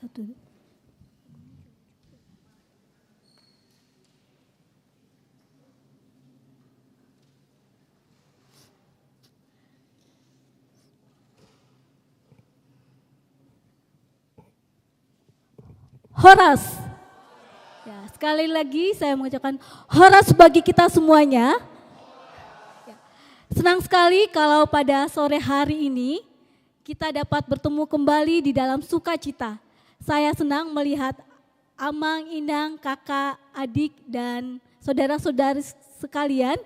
Satu. Horas. Ya, sekali lagi saya mengucapkan horas bagi kita semuanya. Ya. Senang sekali kalau pada sore hari ini kita dapat bertemu kembali di dalam sukacita. Saya senang melihat Amang, Inang, kakak, adik, dan saudara-saudari sekalian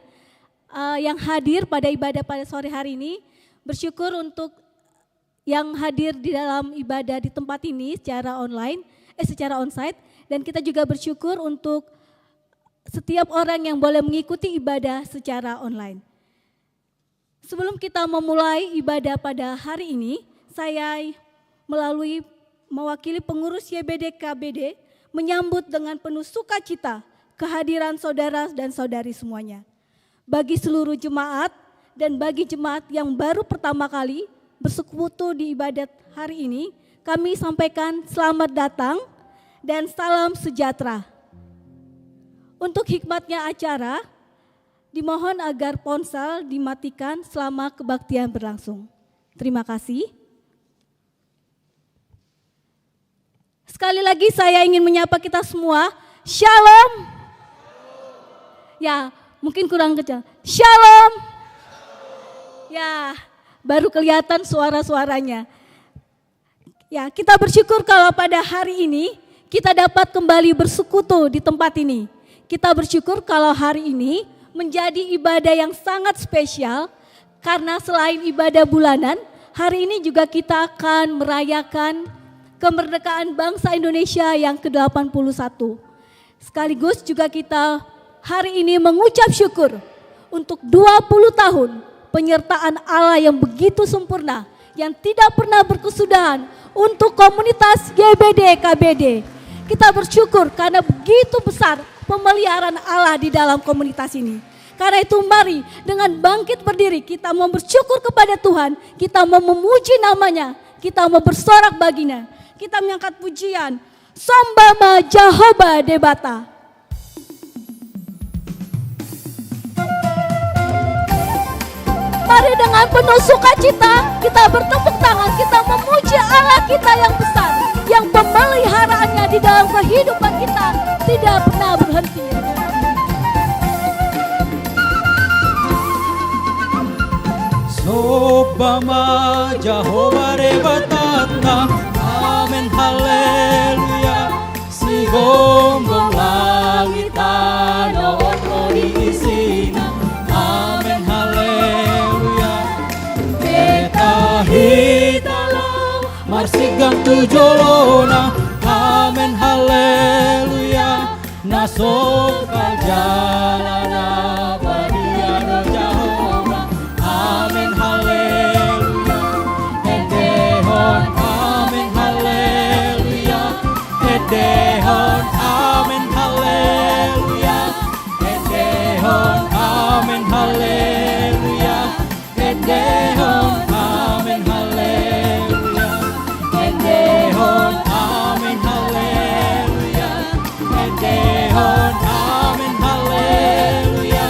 yang hadir pada ibadah pada sore hari ini. Bersyukur untuk yang hadir di dalam ibadah di tempat ini secara online, secara onsite. Dan kita juga bersyukur untuk setiap orang yang boleh mengikuti ibadah secara online. Sebelum kita memulai ibadah pada hari ini, saya mewakili pengurus YBD KBD menyambut dengan penuh sukacita kehadiran saudara dan saudari semuanya. Bagi seluruh jemaat dan bagi jemaat yang baru pertama kali bersekutu di ibadat hari ini, kami sampaikan selamat datang dan salam sejahtera. Untuk hikmatnya acara, dimohon agar ponsel dimatikan selama kebaktian berlangsung. Terima kasih. Sekali lagi saya ingin menyapa kita semua. Shalom. Ya, mungkin kurang kecil. Shalom. Ya, baru kelihatan suara-suaranya. Ya, kita bersyukur kalau pada hari ini kita dapat kembali bersekutu di tempat ini. Kita bersyukur kalau hari ini menjadi ibadah yang sangat spesial karena selain ibadah bulanan, hari ini juga kita akan merayakan kemerdekaan bangsa Indonesia yang ke-81. Sekaligus juga kita hari ini mengucap syukur untuk 20 tahun penyertaan Allah yang begitu sempurna, yang tidak pernah berkesudahan untuk komunitas YBD KBD. Kita bersyukur karena begitu besar pemeliharaan Allah di dalam komunitas ini. Karena itu mari dengan bangkit berdiri kita mau bersyukur kepada Tuhan, kita mau memuji namanya, kita mau bersorak baginya. Kita mengangkat pujian Sambama Jehovah Debata. Mari dengan penuh sukacita kita bertepuk tangan, kita memuji Allah kita yang besar, yang pemeliharaannya di dalam kehidupan kita tidak pernah berhenti. Sambama Jehovah Debata. Amen, haleluya. Si gombong langit tanah diisina. Amen, haleluya. Beta hitalau marsigang tujolona. Amen, haleluya. Nasok jalan abadiano Jehovah. Amen, haleluya. Edehon Edehon, amen, haleluya. Edehon, amen, haleluya. Edehon, amen, haleluya. Edehon, amen, haleluya. Edehon, amen, haleluya.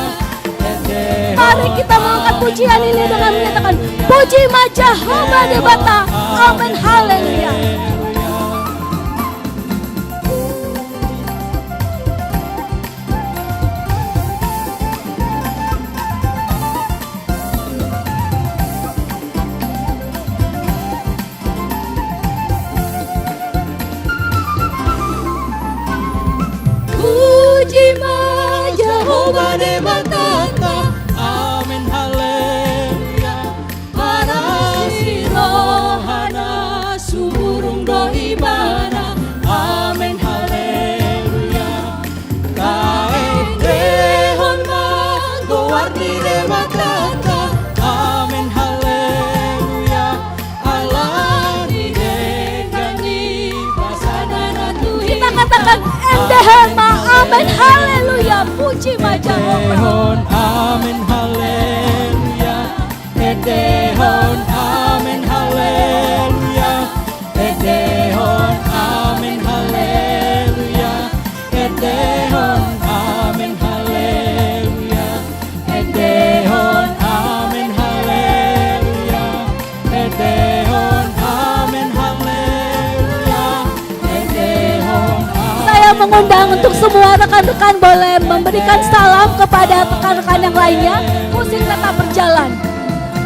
Mari kita mengangkat pujian ini dengan menyatakan puji Jehovah Debata. Amen, haleluya. Jehovah Debatata, amen, haleluya. Para sirohana sumurung dohibana, amen, haleluya. Kaedehon magowarni Debatata, amen, haleluya. Allah di degani pasanana tuhi. Kita katakan endehon ma, amen, haleluya. Puji Jehovah. Amen, haleluya. Edehon, amen, haleluya. Edehon, amen. rekan-rekan boleh memberikan salam kepada rekan-rekan yang lainnya. Musik tetap berjalan.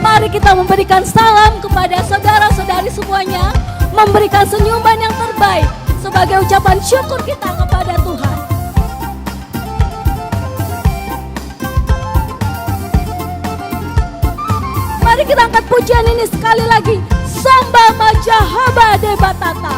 Mari kita memberikan salam kepada saudara-saudari semuanya, memberikan senyuman yang terbaik sebagai ucapan syukur kita kepada Tuhan. Mari kita angkat pujian ini sekali lagi. Samba Majahaba Debatata.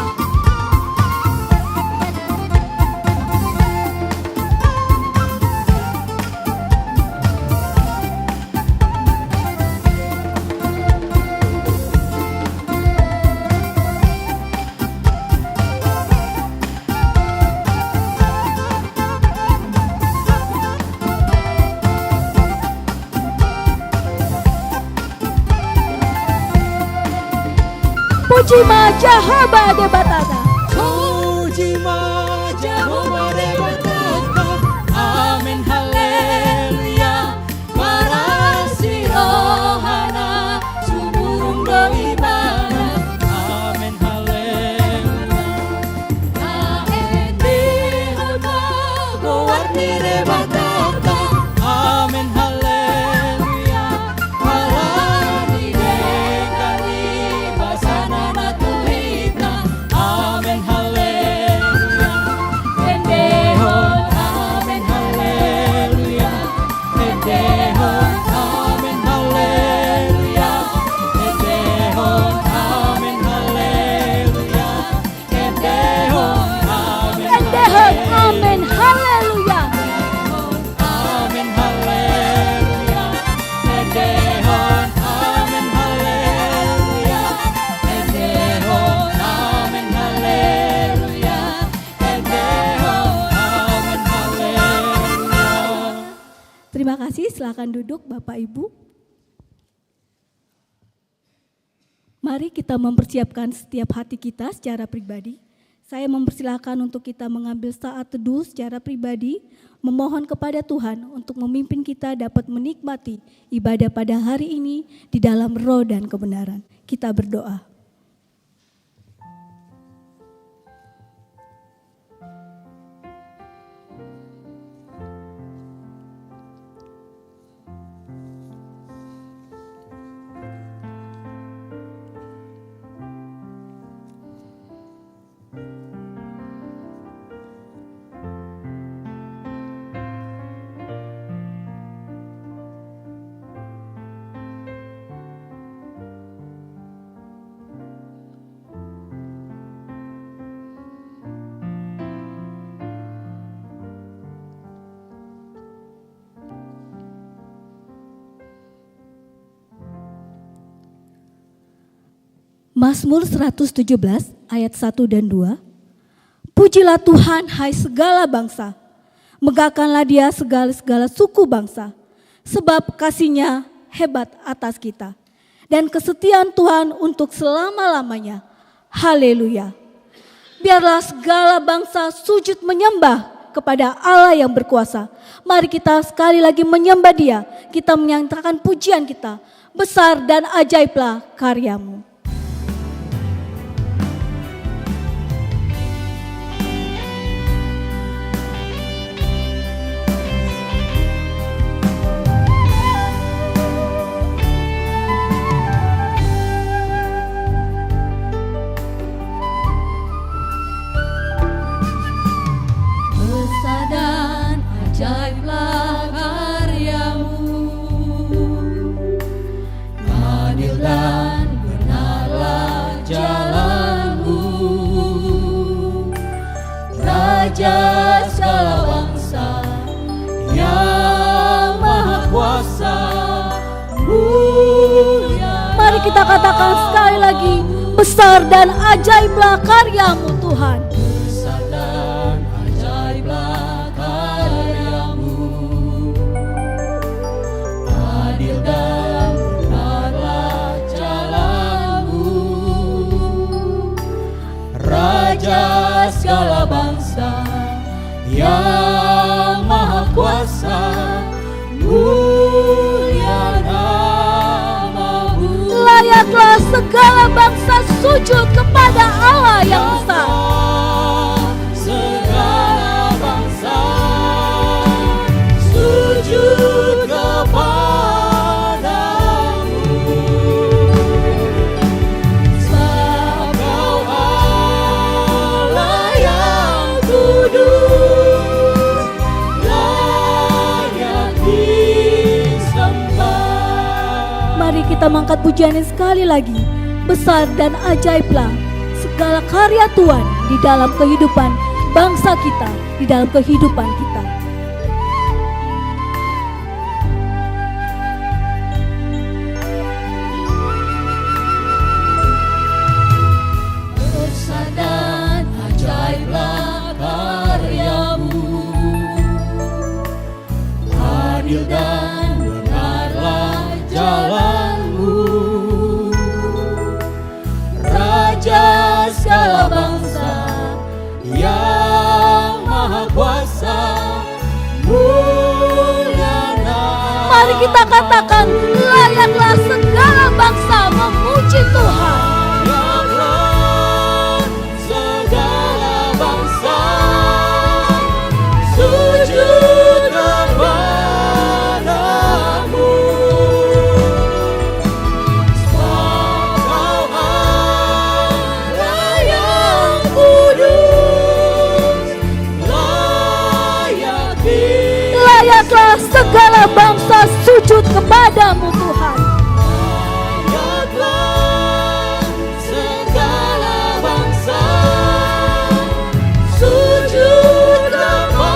Puji Majahaba Debatata. Puji Majahaba Debatata. Amin haleluya. Marasi rohana sumurung doibana. Amin haleluya. Aendi haba gowarni debatata. Amin haleluya. Malani dekani basana natuhita. Amin haleluya. Endehon amin haleluya. Endehon amin haleluya. Endehon amin haleluya. Endehon amin Endehon amin haleluya. amin haleluya. Endehon amin haleluya. Endehon amin haleluya. Endehon amin haleluya. Terima kasih, silakan duduk Bapak Ibu. Mari kita mempersiapkan setiap hati kita secara pribadi. Saya mempersilahkan untuk kita mengambil saat teduh secara pribadi, memohon kepada Tuhan untuk memimpin kita dapat menikmati ibadah pada hari ini di dalam roh dan kebenaran. Kita berdoa. Mazmur 117 ayat 1 dan 2. Pujilah Tuhan hai segala bangsa, megahkanlah Dia segala suku bangsa, sebab kasih-Nya hebat atas kita dan kesetiaan Tuhan untuk selama-lamanya. Haleluya. Biarlah segala bangsa sujud menyembah kepada Allah yang berkuasa. Mari kita sekali lagi menyembah Dia. Kita menyatakan pujian kita. Besar dan ajaiblah karya-Mu. Dan ajaiblah karya-Mu, adil dan benarlah jalan-Mu, Raja segala bangsa yang maha kuasa. Mari kita katakan sekali lagi, besar dan ajaiblah karya-Mu Tuhan. Besar dan ajaiblah karya-Mu, adil dan benarlah jalan-Mu, Raja segala bangsa yang maha kuasa. Mulia nama-Mu, Layaklah segala bangsa sujud kepada Allah yang besar. segala bangsa Mari kita mengangkat pujiannya sekali lagi. Besar dan ajaiblah segala karya Tuhan di dalam kehidupan bangsa kita, di dalam kehidupan kita. Besar dan ajaiblah karyamu, adil dan benarlah jalanmu, Raja segala bangsa yang maha kuasa, mulia nama. Mari kita katakan, layaklah segala bangsa memuji Tuhan. Layaklah segala bangsa sujud kepadamu, sebab Kau Allah yang kudus, Layaklah segala bangsa sujud kepadamu Tuhan. layaklah segala bangsa sujud kepadamu,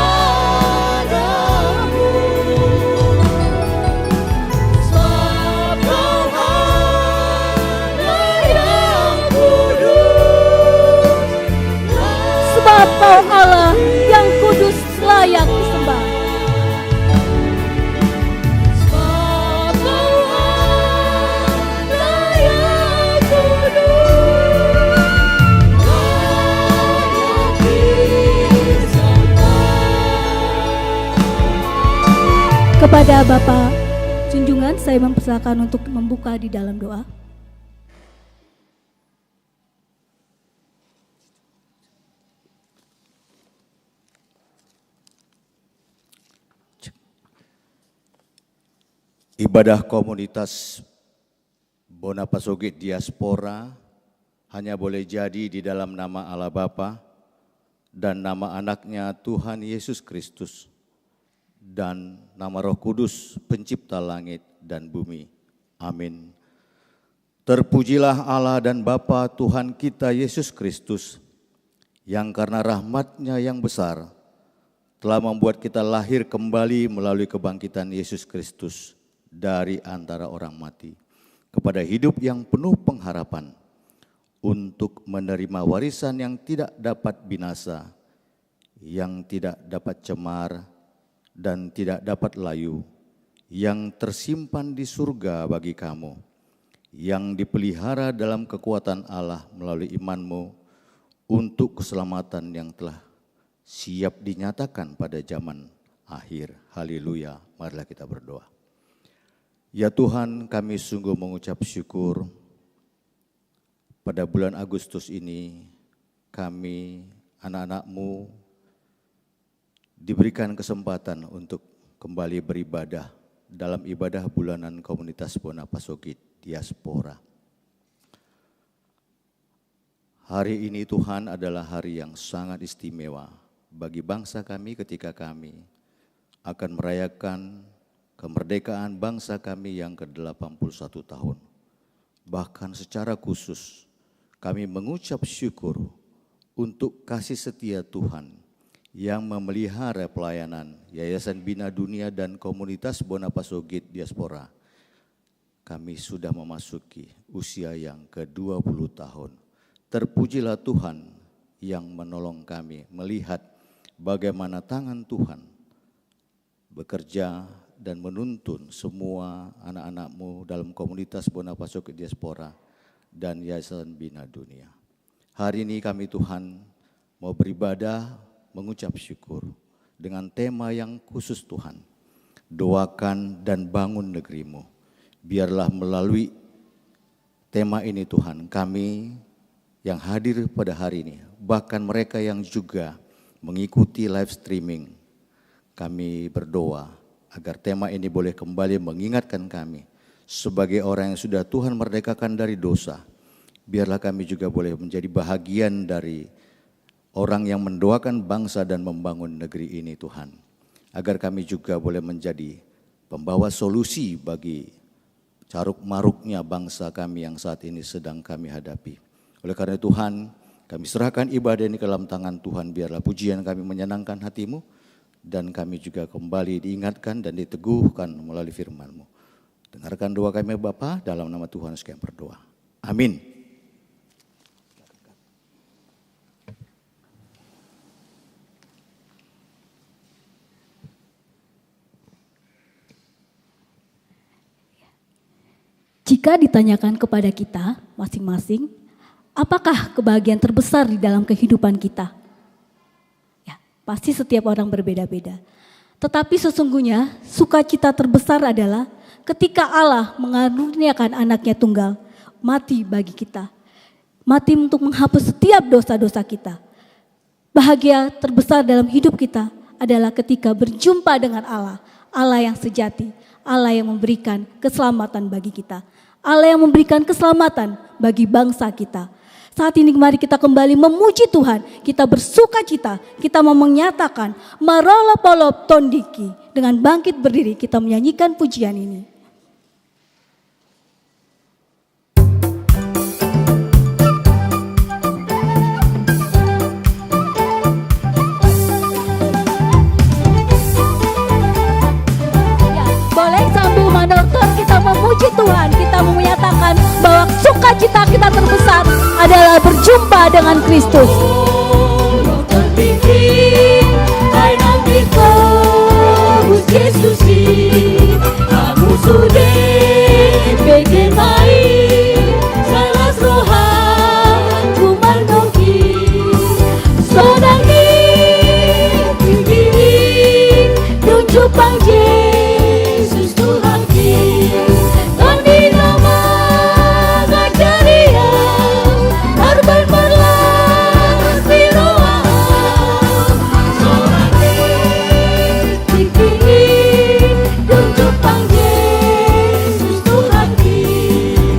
sebab Kau Allah yang kudus, Sebab Kau Allah yang kudus layak disembah. sebab Kau Allah yang kudus, layak disembah. Kepada Bapak junjungan saya mempersilakan untuk membuka di dalam doa. Ibadah komunitas Bonapasogit Diaspora hanya boleh jadi di dalam nama Allah Bapa dan nama anaknya Tuhan Yesus Kristus dan nama Roh Kudus pencipta langit dan bumi. Amin. Terpujilah Allah dan Bapa Tuhan kita Yesus Kristus yang karena rahmat-Nya yang besar telah membuat kita lahir kembali melalui kebangkitan Yesus Kristus dari antara orang mati kepada hidup yang penuh pengharapan untuk menerima warisan yang tidak dapat binasa, yang tidak dapat cemar dan tidak dapat layu, yang tersimpan di surga bagi kamu, yang dipelihara dalam kekuatan Allah melalui imanmu untuk keselamatan yang telah siap dinyatakan pada zaman akhir. Haleluya. Marilah kita berdoa. Ya Tuhan, kami sungguh mengucap syukur pada bulan Agustus ini kami anak-anak-Mu diberikan kesempatan untuk kembali beribadah dalam ibadah bulanan komunitas Bonapasogit Diaspora. Hari ini Tuhan adalah hari yang sangat istimewa bagi bangsa kami ketika kami akan merayakan kemerdekaan bangsa kami yang ke-81 tahun. Bahkan secara khusus kami mengucap syukur untuk kasih setia Tuhan yang memelihara pelayanan Yayasan Bina Dunia dan Komunitas Bonapasogit Diaspora. Kami sudah memasuki usia yang ke-20 tahun. Terpujilah Tuhan yang menolong kami melihat bagaimana tangan Tuhan bekerja dan menuntun semua anak-anak-Mu dalam komunitas Bonapasogit Diaspora dan Yayasan Bina Dunia. Hari ini kami Tuhan mau beribadah mengucap syukur dengan tema yang khusus Tuhan. Doakan dan bangun negeri-Mu. Biarlah melalui tema ini Tuhan kami yang hadir pada hari ini, bahkan mereka yang juga mengikuti live streaming, kami berdoa agar tema ini boleh kembali mengingatkan kami sebagai orang yang sudah Tuhan merdekakan dari dosa. Biarlah kami juga boleh menjadi bahagian dari orang yang mendoakan bangsa dan membangun negeri ini Tuhan. Agar kami juga boleh menjadi pembawa solusi bagi caruk maruknya bangsa kami yang saat ini sedang kami hadapi. Oleh karena Tuhan, kami serahkan ibadah ini ke dalam tangan Tuhan, biarlah pujian kami menyenangkan hati-Mu, dan kami juga kembali diingatkan dan diteguhkan melalui firman-Mu. Dengarkan doa kami Bapa, dalam nama Tuhan sekalian berdoa. Amin. Jika ditanyakan kepada kita masing-masing, apakah kebahagiaan terbesar di dalam kehidupan kita? Ya, pasti setiap orang berbeda-beda. Tetapi sesungguhnya sukacita terbesar adalah ketika Allah mengaruniakan anaknya tunggal, mati bagi kita. Mati untuk menghapus setiap dosa-dosa kita. Bahagia terbesar dalam hidup kita adalah ketika berjumpa dengan Allah, Allah yang sejati, Allah yang memberikan keselamatan bagi kita. Allah yang memberikan keselamatan bagi bangsa kita. Saat ini mari kita kembali memuji Tuhan. Kita bersuka cita, kita mau menyatakan marolop-olop tondiki. Dengan bangkit berdiri kita menyanyikan pujian ini. Boleh sambil menonton kita memuji Tuhan, kita menyatakan bahwa sukacita kita terbesar adalah berjumpa dengan Kristus.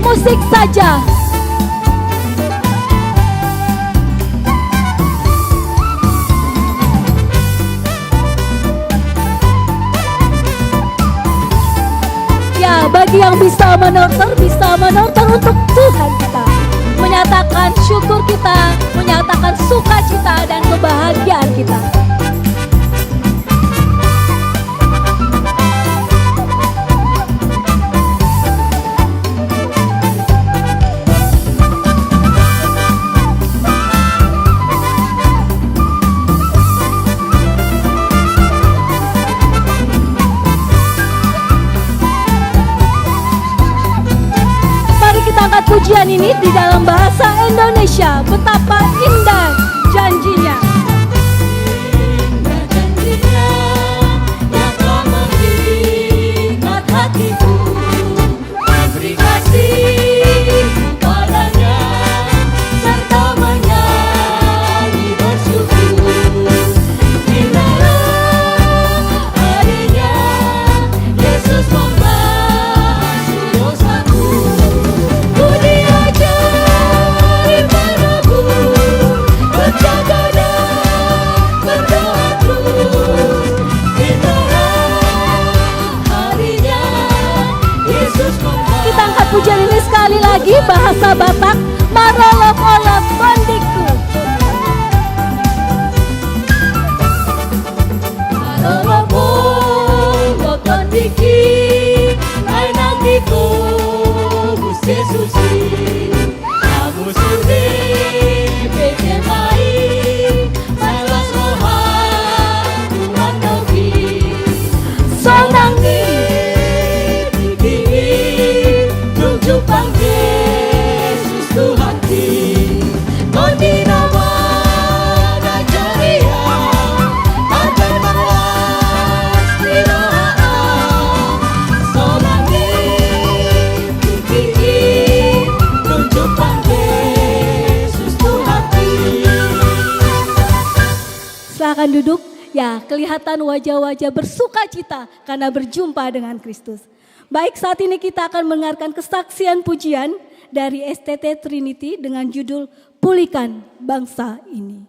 Musik saja. Ya, bagi yang bisa menonton untuk Tuhan kita. Menyatakan syukur kita, menyatakan sukacita dan kebahagiaan kita. Angkat pujian ini di dalam bahasa Indonesia. Betapa indah janjinya. Indah janjinya yang telah mengikat hatiku. Beri kasih padanya serta menyanyi bersyukur. Indahlah harinya Yesus membasuh dosaku. Kita angkat pujian ini sekali lagi, bahasa Batak, marolop-olop kondiku. Marolop-olop kondiki, lainang diko, Gusti Yesusi. Kamu sudah bikin baik, salah rohan Tuhan dogi. Sonang Jumpa Yesus Tuhan ki, kondi nama dan ceria, akan balas tinoaan. Solangi tinggi, jumpa Yesus Tuhan ki. Silakan duduk. Ya, kelihatan wajah-wajah bersuka cita karena berjumpa dengan Kristus. Baik, saat ini kita akan mendengarkan kesaksian pujian dari STT Trinity dengan judul Pulihkan Bangsa Ini.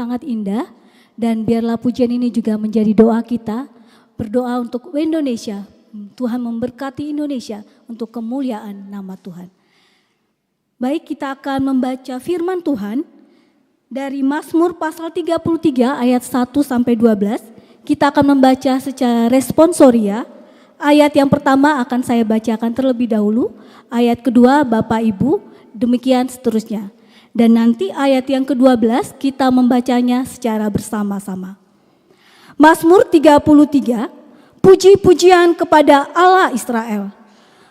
sangat indah. Dan biarlah pujian ini juga menjadi doa kita, berdoa untuk Indonesia. Tuhan memberkati Indonesia untuk kemuliaan nama Tuhan. Baik, kita akan membaca firman Tuhan dari Mazmur pasal 33 ayat 1 sampai 12. Kita akan membaca secara responsoria. Ayat yang pertama akan saya bacakan terlebih dahulu, ayat kedua Bapak Ibu, demikian seterusnya. Dan nanti ayat yang ke-12 kita membacanya secara bersama-sama. Mazmur 33, puji-pujian kepada Allah Israel.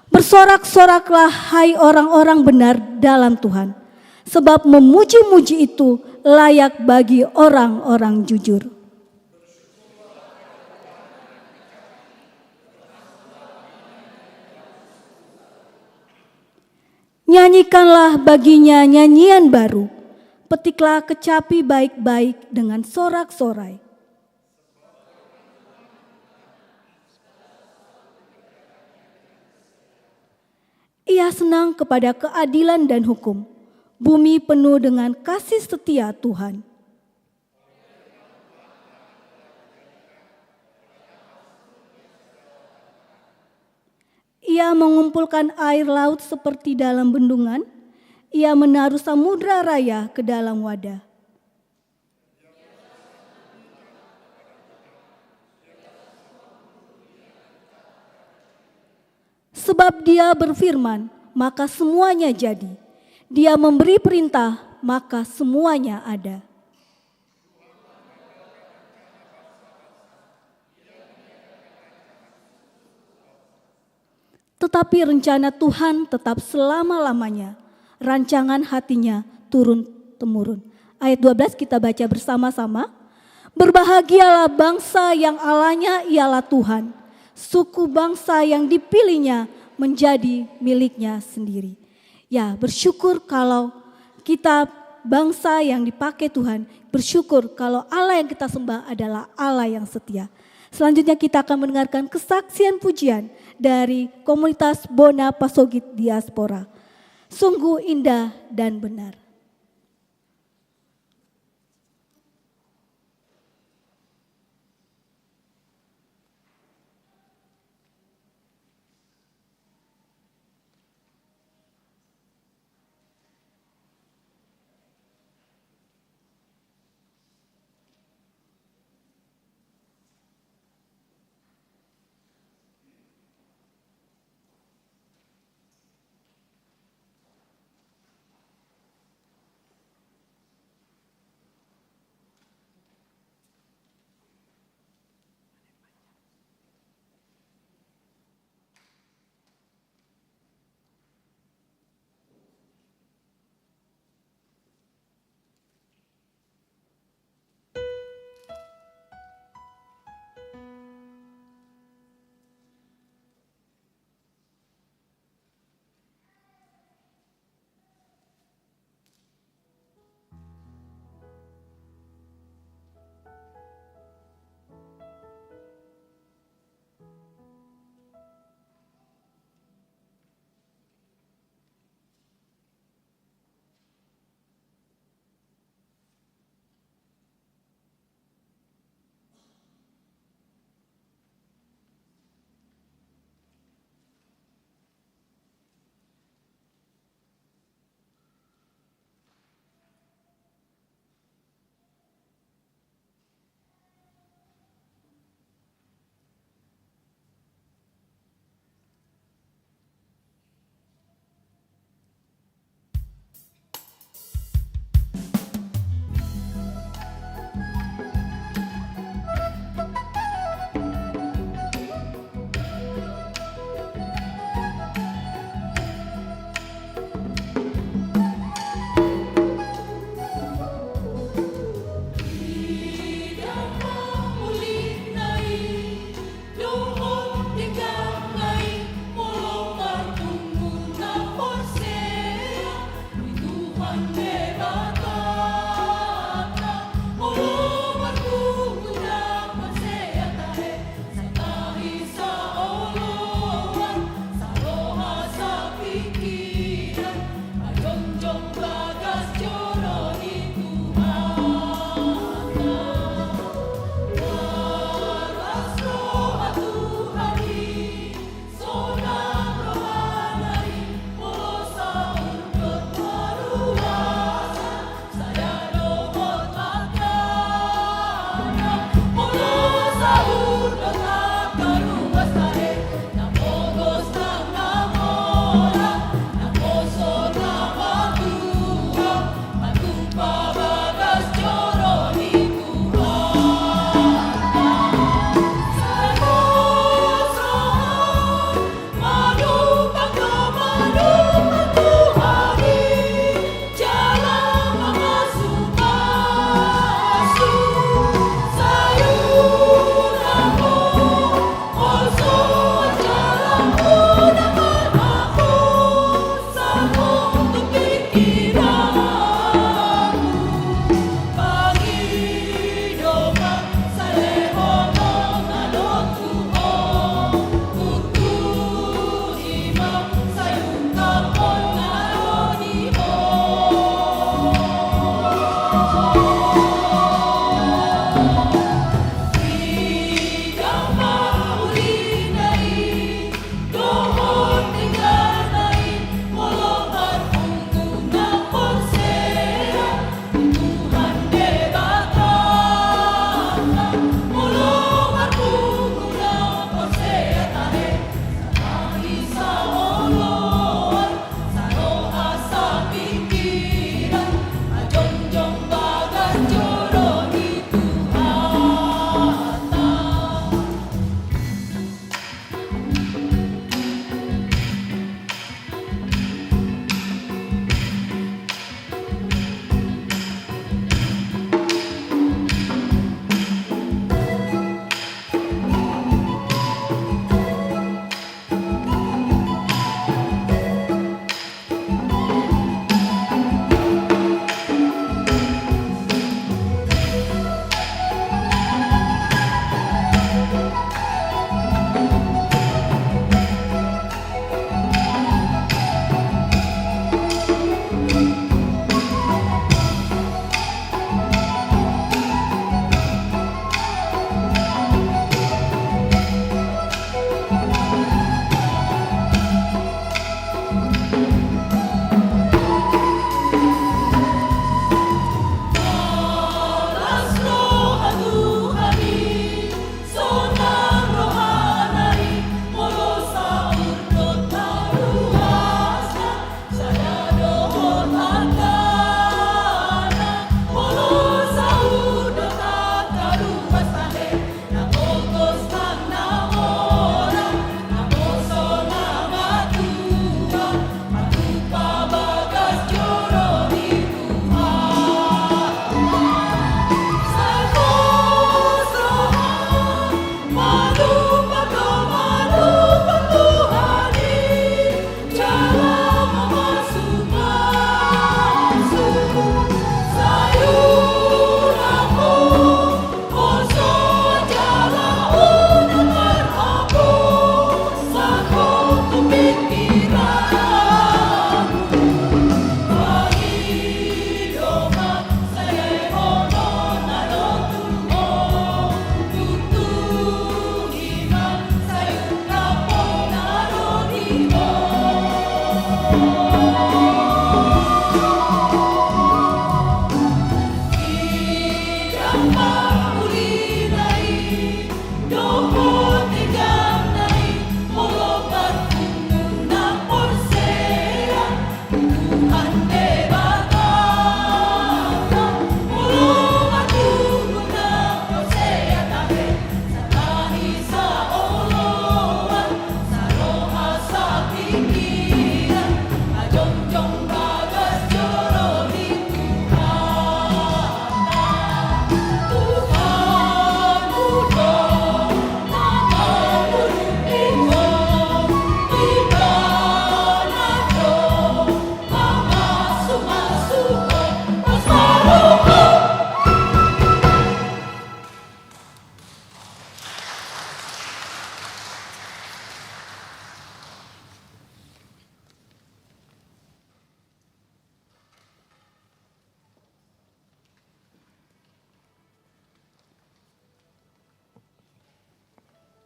Bersorak-soraklah hai orang-orang benar dalam Tuhan, sebab memuji-muji itu layak bagi orang-orang jujur. Nyanyikanlah baginya nyanyian baru, petiklah kecapi baik-baik dengan sorak-sorai. Ia senang kepada keadilan dan hukum, bumi penuh dengan kasih setia Tuhan. Ia mengumpulkan air laut seperti dalam bendungan, ia menaruh samudra raya ke dalam wadah. Sebab dia berfirman, maka semuanya jadi. Dia memberi perintah, maka semuanya ada. Tetapi rencana Tuhan tetap selama-lamanya. Rancangan hatinya turun-temurun. Ayat 12 kita baca bersama-sama. Berbahagialah bangsa yang Allahnya ialah Tuhan. Suku bangsa yang dipilihnya menjadi miliknya sendiri. Ya, bersyukur kalau kita bangsa yang dipakai Tuhan. Bersyukur kalau Allah yang kita sembah adalah Allah yang setia. Selanjutnya kita akan mendengarkan kesaksian pujian dari komunitas Bona Pasogit Diaspora. Sungguh indah dan benar.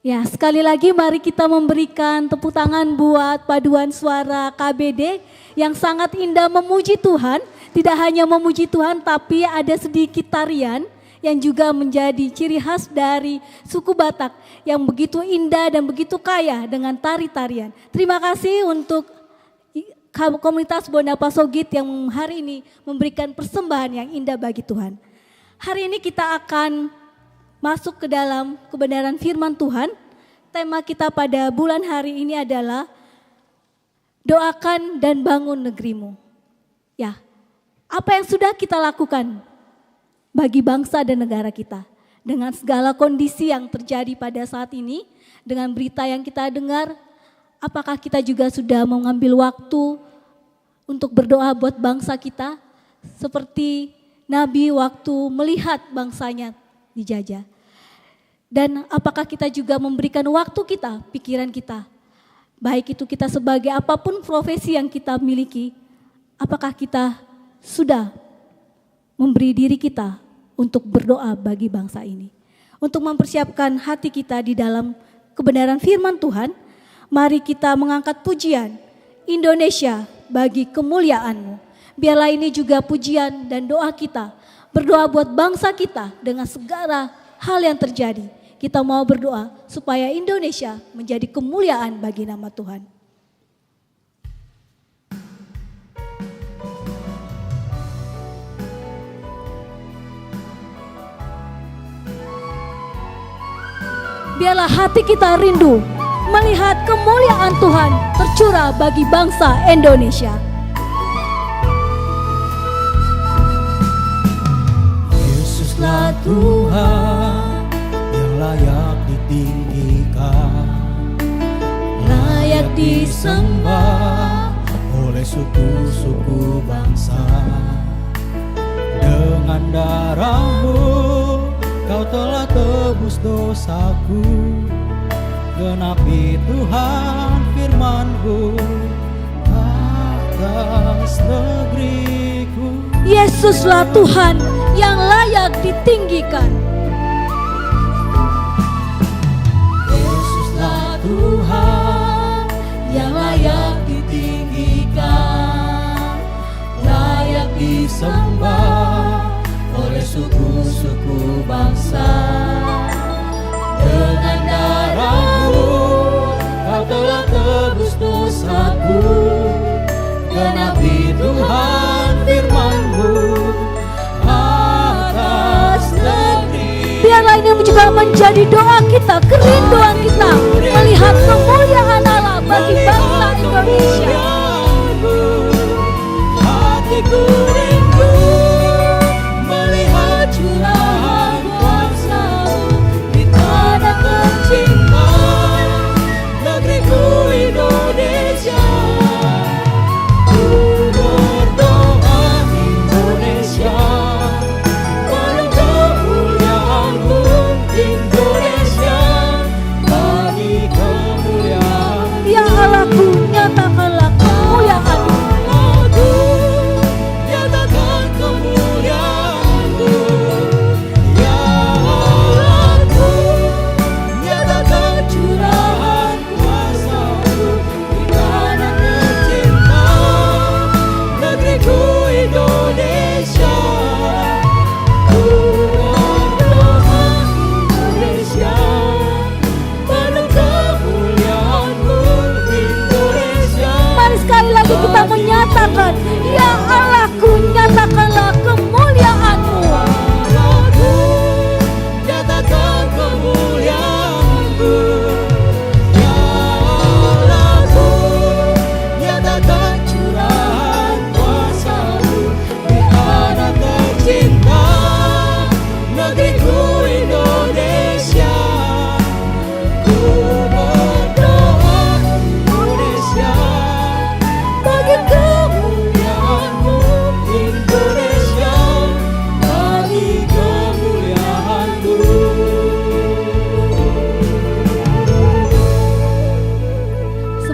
Ya, sekali lagi mari kita memberikan tepuk tangan buat paduan suara KBD yang sangat indah memuji Tuhan. Tidak hanya memuji Tuhan tapi ada sedikit tarian yang juga menjadi ciri khas dari suku Batak yang begitu indah dan begitu kaya dengan tari-tarian. Terima kasih untuk komunitas Bonapa Sogit yang hari ini memberikan persembahan yang indah bagi Tuhan. Hari ini kita akan masuk ke dalam kebenaran firman Tuhan. Tema kita pada bulan hari ini adalah doakan dan bangun negerimu. Ya, apa yang sudah kita lakukan bagi bangsa dan negara kita dengan segala kondisi yang terjadi pada saat ini, dengan berita yang kita dengar, apakah kita juga sudah mengambil waktu untuk berdoa buat bangsa kita seperti Nabi waktu melihat bangsanya dijajah? Dan apakah kita juga memberikan waktu kita, pikiran kita, baik itu kita sebagai apapun profesi yang kita miliki, apakah kita sudah memberi diri kita untuk berdoa bagi bangsa ini? Untuk mempersiapkan hati kita di dalam kebenaran firman Tuhan, mari kita mengangkat pujian Indonesia bagi kemuliaan-Mu. Biarlah ini juga pujian dan doa kita, berdoa buat bangsa kita dengan segala hal yang terjadi. Kita mau berdoa supaya Indonesia menjadi kemuliaan bagi nama Tuhan. Biarlah hati kita rindu melihat kemuliaan Tuhan tercurah bagi bangsa Indonesia. Yesuslah Tuhan yang layak ditinggikan, layak disembah oleh suku-suku bangsa. Dengan darah-Mu Kau telah tebus dosaku, genapi Tuhan firman-Mu atas negeriku. Yesuslah Tuhan yang layak ditinggikan. Yesuslah Tuhan yang layak ditinggikan, layak disembah oleh suku-suku bangsa. Dengan darah-Mu Kau telah tebus dosaku, genapi Tuhan firman-Mu atas negeri. Biarlah ini juga menjadi doa kita, kerinduan kita melihat kemuliaan Allah bagi bangsa Indonesia. Hatiku rindu melihat curahan kuasa-Mu di tanah tercinta, negeriku Indonesia. Ku berdoa Indonesia, penuh kemuliaan-Mu Indonesia, bagi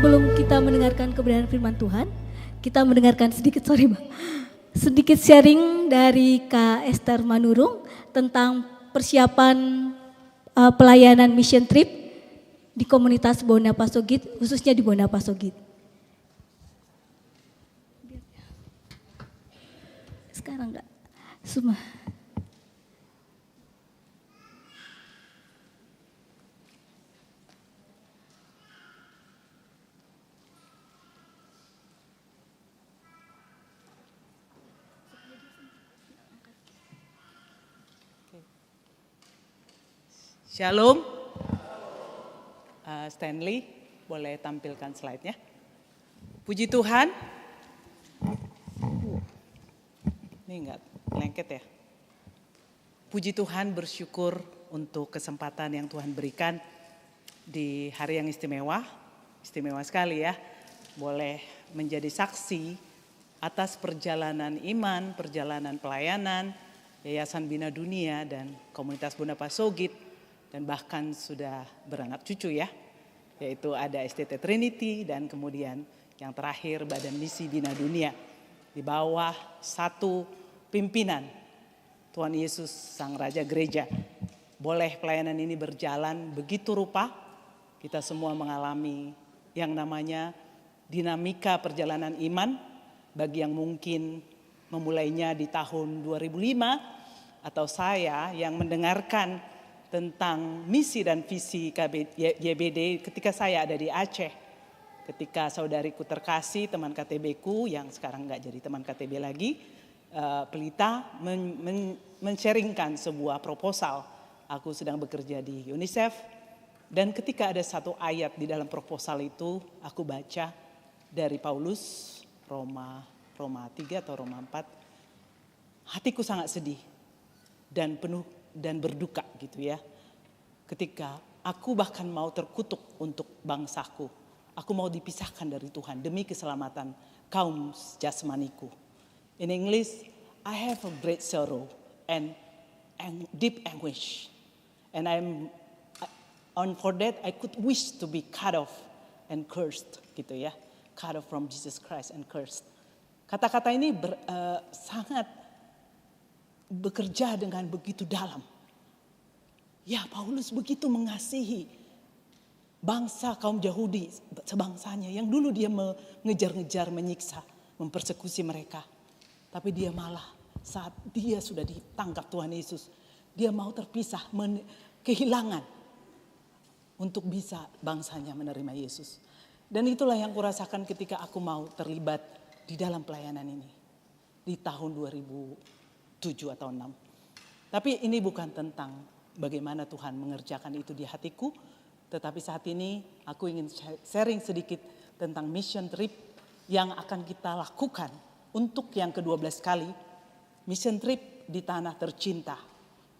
sebelum kita mendengarkan kebenaran firman Tuhan, kita mendengarkan sedikit sharing dari Kak Esther Manurung tentang persiapan pelayanan mission trip di komunitas Bona Pasogit, khususnya di Bona Pasogit. Sekarang enggak, semua. Shalom. Stanley, boleh tampilkan slide-nya. Puji Tuhan. Ini enggak lengket ya. Puji Tuhan, bersyukur untuk kesempatan yang Tuhan berikan di hari yang istimewa. Istimewa sekali ya. Boleh menjadi saksi atas perjalanan iman, perjalanan pelayanan, Yayasan Bina Dunia dan Komunitas Bona Pasogit. Dan bahkan sudah beranak cucu ya, yaitu ada STT Trinity dan kemudian yang terakhir Badan Misi Bina Dunia. Di bawah satu pimpinan Tuhan Yesus Sang Raja Gereja. Boleh pelayanan ini berjalan begitu rupa, kita semua mengalami yang namanya dinamika perjalanan iman. Bagi yang mungkin memulainya di tahun 2005 atau saya yang mendengarkan tentang misi dan visi YBD ketika saya ada di Aceh. Ketika saudariku terkasih, teman KTB-ku yang sekarang enggak jadi teman KTB lagi, Pelita men-sharingkan sebuah proposal. Aku sedang bekerja di UNICEF dan ketika ada satu ayat di dalam proposal itu, aku baca dari Paulus, Roma 3 atau Roma 4. Hatiku sangat sedih dan penuh dan berduka gitu ya. Ketika aku bahkan mau terkutuk untuk bangsaku. Aku mau dipisahkan dari Tuhan demi keselamatan kaum jasmaniku. In English, I have a great sorrow and deep anguish. And for that I could wish to be cut off and cursed gitu ya. Cut off from Jesus Christ and cursed. Kata-kata ini sangat bekerja dengan begitu dalam. Ya, Paulus begitu mengasihi bangsa kaum Yahudi sebangsanya yang dulu dia mengejar-ngejar, menyiksa, mempersekusi mereka. Tapi dia malah saat dia sudah ditangkap Tuhan Yesus, dia mau terpisah, kehilangan untuk bisa bangsanya menerima Yesus. Dan itulah yang kurasakan ketika aku mau terlibat di dalam pelayanan ini di tahun 2007 atau 6. Tapi ini bukan tentang bagaimana Tuhan mengerjakan itu di hatiku. Tetapi saat ini aku ingin sharing sedikit tentang mission trip yang akan kita lakukan untuk yang ke-12 kali. Mission trip di tanah tercinta.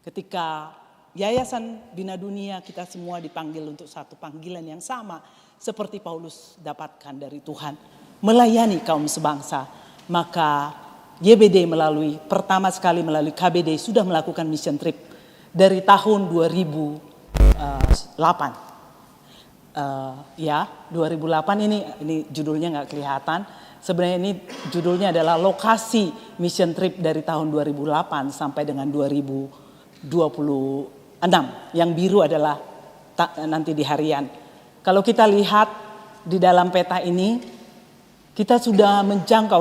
Ketika Yayasan Bina Dunia kita semua dipanggil untuk satu panggilan yang sama. Seperti Paulus dapatkan dari Tuhan. Melayani kaum sebangsa. Maka YBD pertama sekali melalui KBD sudah melakukan mission trip dari tahun 2008. 2008 ini judulnya nggak kelihatan. Sebenarnya ini judulnya adalah lokasi mission trip dari tahun 2008 sampai dengan 2026. Yang biru adalah nanti di harian. Kalau kita lihat di dalam peta ini, kita sudah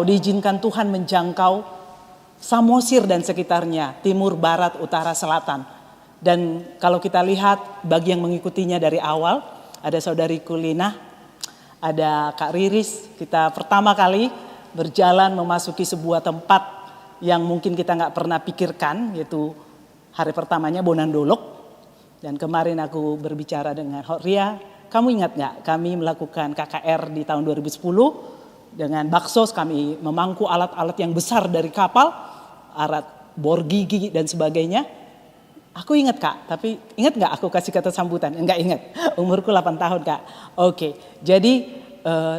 diizinkan Tuhan menjangkau Samosir dan sekitarnya, timur, barat, utara, selatan. Dan kalau kita lihat bagi yang mengikutinya dari awal, ada saudariku Lina, ada Kak Riris, kita pertama kali berjalan memasuki sebuah tempat yang mungkin kita nggak pernah pikirkan, yaitu hari pertamanya Bonandolok. Dan kemarin aku berbicara dengan Horia, kamu ingat nggak kami melakukan KKR di tahun 2010, dengan baksos kami memangku alat-alat yang besar dari kapal, alat bor gigi dan sebagainya. Aku ingat Kak, tapi ingat gak aku kasih kata sambutan? Enggak ingat, umurku 8 tahun Kak. Oke, jadi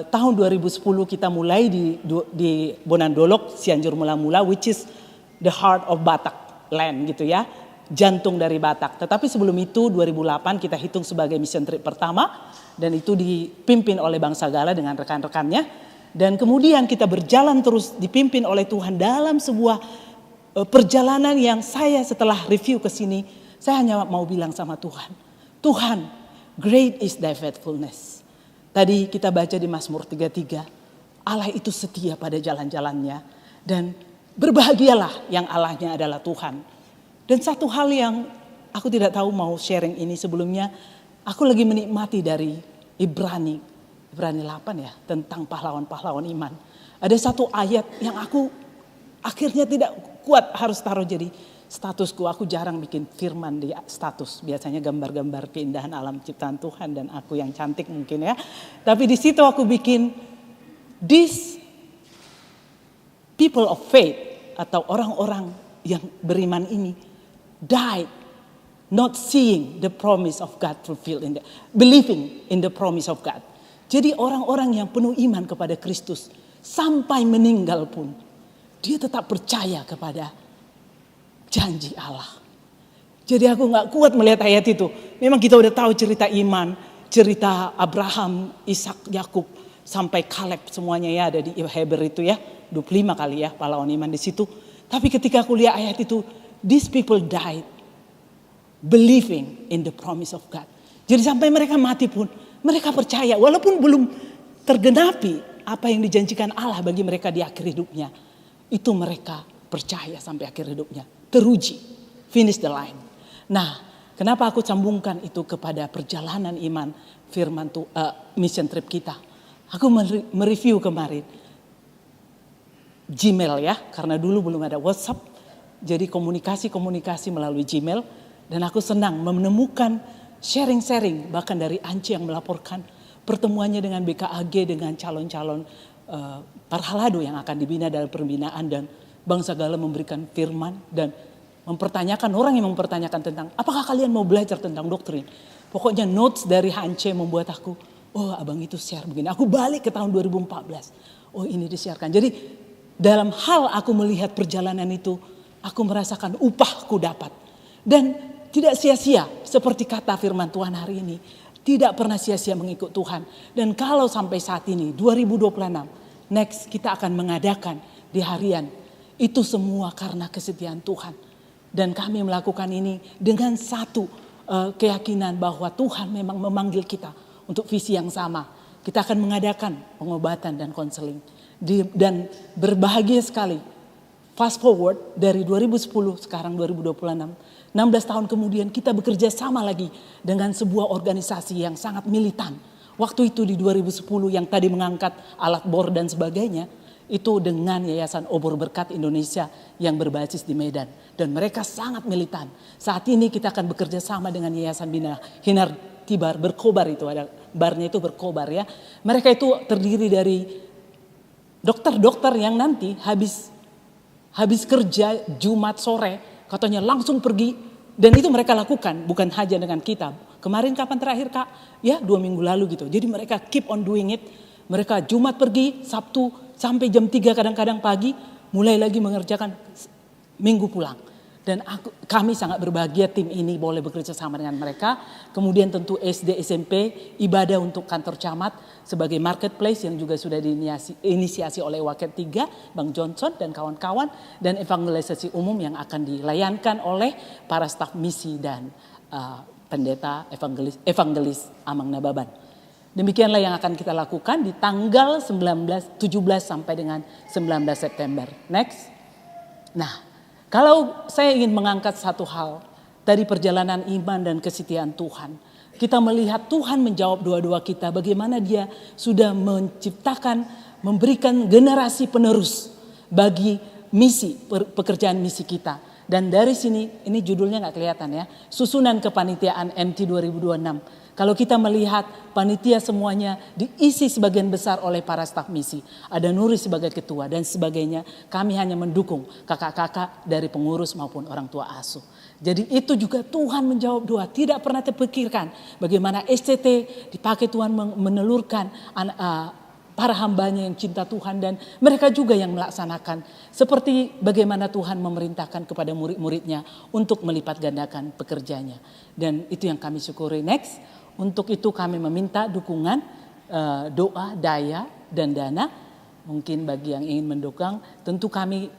tahun 2010 kita mulai di Bonandolok, Cianjur Mula-Mula, which is the heart of Batak land gitu ya. jantung dari Batak. Tetapi sebelum itu 2008 kita hitung sebagai mission trip pertama. Dan itu dipimpin oleh Bang Sagala dengan rekan-rekannya. Dan kemudian kita berjalan terus dipimpin oleh Tuhan dalam sebuah perjalanan yang saya setelah review ke sini, saya hanya mau bilang sama Tuhan, Tuhan, great is thy faithfulness. Tadi kita baca di Mazmur 33, Allah itu setia pada jalan-jalannya dan berbahagialah yang Allahnya adalah Tuhan. Dan satu hal yang aku tidak tahu mau sharing ini sebelumnya, aku lagi menikmati dari Ibrani 8 ya, tentang pahlawan-pahlawan iman. Ada satu ayat yang aku akhirnya tidak kuat harus taruh jadi statusku. Aku jarang bikin firman di status. Biasanya gambar-gambar keindahan alam ciptaan Tuhan dan aku yang cantik mungkin ya. Tapi di situ aku bikin these people of faith atau orang-orang yang beriman ini died not seeing the promise of God fulfilled in the believing in the promise of God. Jadi orang-orang yang penuh iman kepada Kristus sampai meninggal pun dia tetap percaya kepada janji Allah. Jadi aku gak kuat melihat ayat itu. Memang kita udah tahu cerita iman, cerita Abraham, Ishak, Yakub sampai Kaleb semuanya ya ada di Heber itu ya, 25 kali ya pahlawan iman di situ. Tapi ketika aku lihat ayat itu, these people died believing in the promise of God. Jadi sampai mereka mati pun mereka percaya walaupun belum tergenapi apa yang dijanjikan Allah bagi mereka di akhir hidupnya. Itu mereka percaya sampai akhir hidupnya. Teruji. Finish the line. Nah, kenapa aku sambungkan itu kepada perjalanan iman firman mission trip kita. Aku mereview kemarin Gmail ya. Karena dulu belum ada WhatsApp. Jadi komunikasi melalui Gmail. Dan aku senang menemukan sharing-sharing bahkan dari Anci yang melaporkan pertemuannya dengan BKAG dengan calon-calon Parhalado yang akan dibina dalam pembinaan dan Bang Sagala memberikan firman dan mempertanyakan orang yang mempertanyakan tentang apakah kalian mau belajar tentang doktrin. Pokoknya notes dari Hance membuat aku, oh abang itu share begini. Aku balik ke tahun 2014. Oh ini disiarkan. Jadi dalam hal aku melihat perjalanan itu, aku merasakan upahku dapat. Dan tidak sia-sia seperti kata firman Tuhan hari ini. Tidak pernah sia-sia mengikut Tuhan. Dan kalau sampai saat ini 2026 next kita akan mengadakan di harian. Itu semua karena kesetiaan Tuhan. Dan kami melakukan ini dengan satu keyakinan bahwa Tuhan memang memanggil kita untuk visi yang sama. Kita akan mengadakan pengobatan dan konseling. Dan berbahagia sekali. Fast forward dari 2010 sekarang 2026. 16 tahun kemudian kita bekerja sama lagi dengan sebuah organisasi yang sangat militan. Waktu itu di 2010 yang tadi mengangkat alat bor dan sebagainya. Itu dengan Yayasan Obor Berkat Indonesia yang berbasis di Medan. Dan mereka sangat militan. Saat ini kita akan bekerja sama dengan Yayasan Bina Hinar Tibar Berkobar itu. Ada barnya itu berkobar ya. Mereka itu terdiri dari dokter-dokter yang nanti habis kerja Jumat sore. Katanya langsung pergi dan itu mereka lakukan bukan hanya dengan kita. Kemarin kapan terakhir Kak? Ya 2 minggu lalu gitu. Jadi mereka keep on doing it. Mereka Jumat pergi, Sabtu sampai jam 3 kadang-kadang pagi. Mulai lagi mengerjakan Minggu pulang. Dan kami sangat berbahagia tim ini boleh bekerja sama dengan mereka. Kemudian tentu SD, SMP, ibadah untuk kantor camat sebagai marketplace yang juga sudah diinisiasi oleh Waket 3, Bang Johnson dan kawan-kawan. Dan evangelisasi umum yang akan dilayankan oleh para staf misi dan pendeta evangelis Amang Nababan. Demikianlah yang akan kita lakukan di tanggal 17 sampai dengan 19 September. Next. Nah. Kalau saya ingin mengangkat satu hal dari perjalanan iman dan kesetiaan Tuhan. Kita melihat Tuhan menjawab doa-doa kita bagaimana dia sudah menciptakan, memberikan generasi penerus bagi misi, pekerjaan misi kita. Dan dari sini, ini judulnya gak kelihatan ya, susunan kepanitiaan MT 2026. Kalau kita melihat panitia semuanya diisi sebagian besar oleh para staf misi. Ada Nuri sebagai ketua dan sebagainya. Kami hanya mendukung kakak-kakak dari pengurus maupun orang tua asuh. Jadi itu juga Tuhan menjawab doa. Tidak pernah terpikirkan bagaimana SCT dipakai Tuhan menelurkan para hambanya yang cinta Tuhan dan mereka juga yang melaksanakan seperti bagaimana Tuhan memerintahkan kepada murid-muridnya untuk melipat gandakan pekerjanya. Dan itu yang kami syukuri. Next, untuk itu kami meminta dukungan doa, daya, dan dana. Mungkin bagi yang ingin mendukung, tentu kami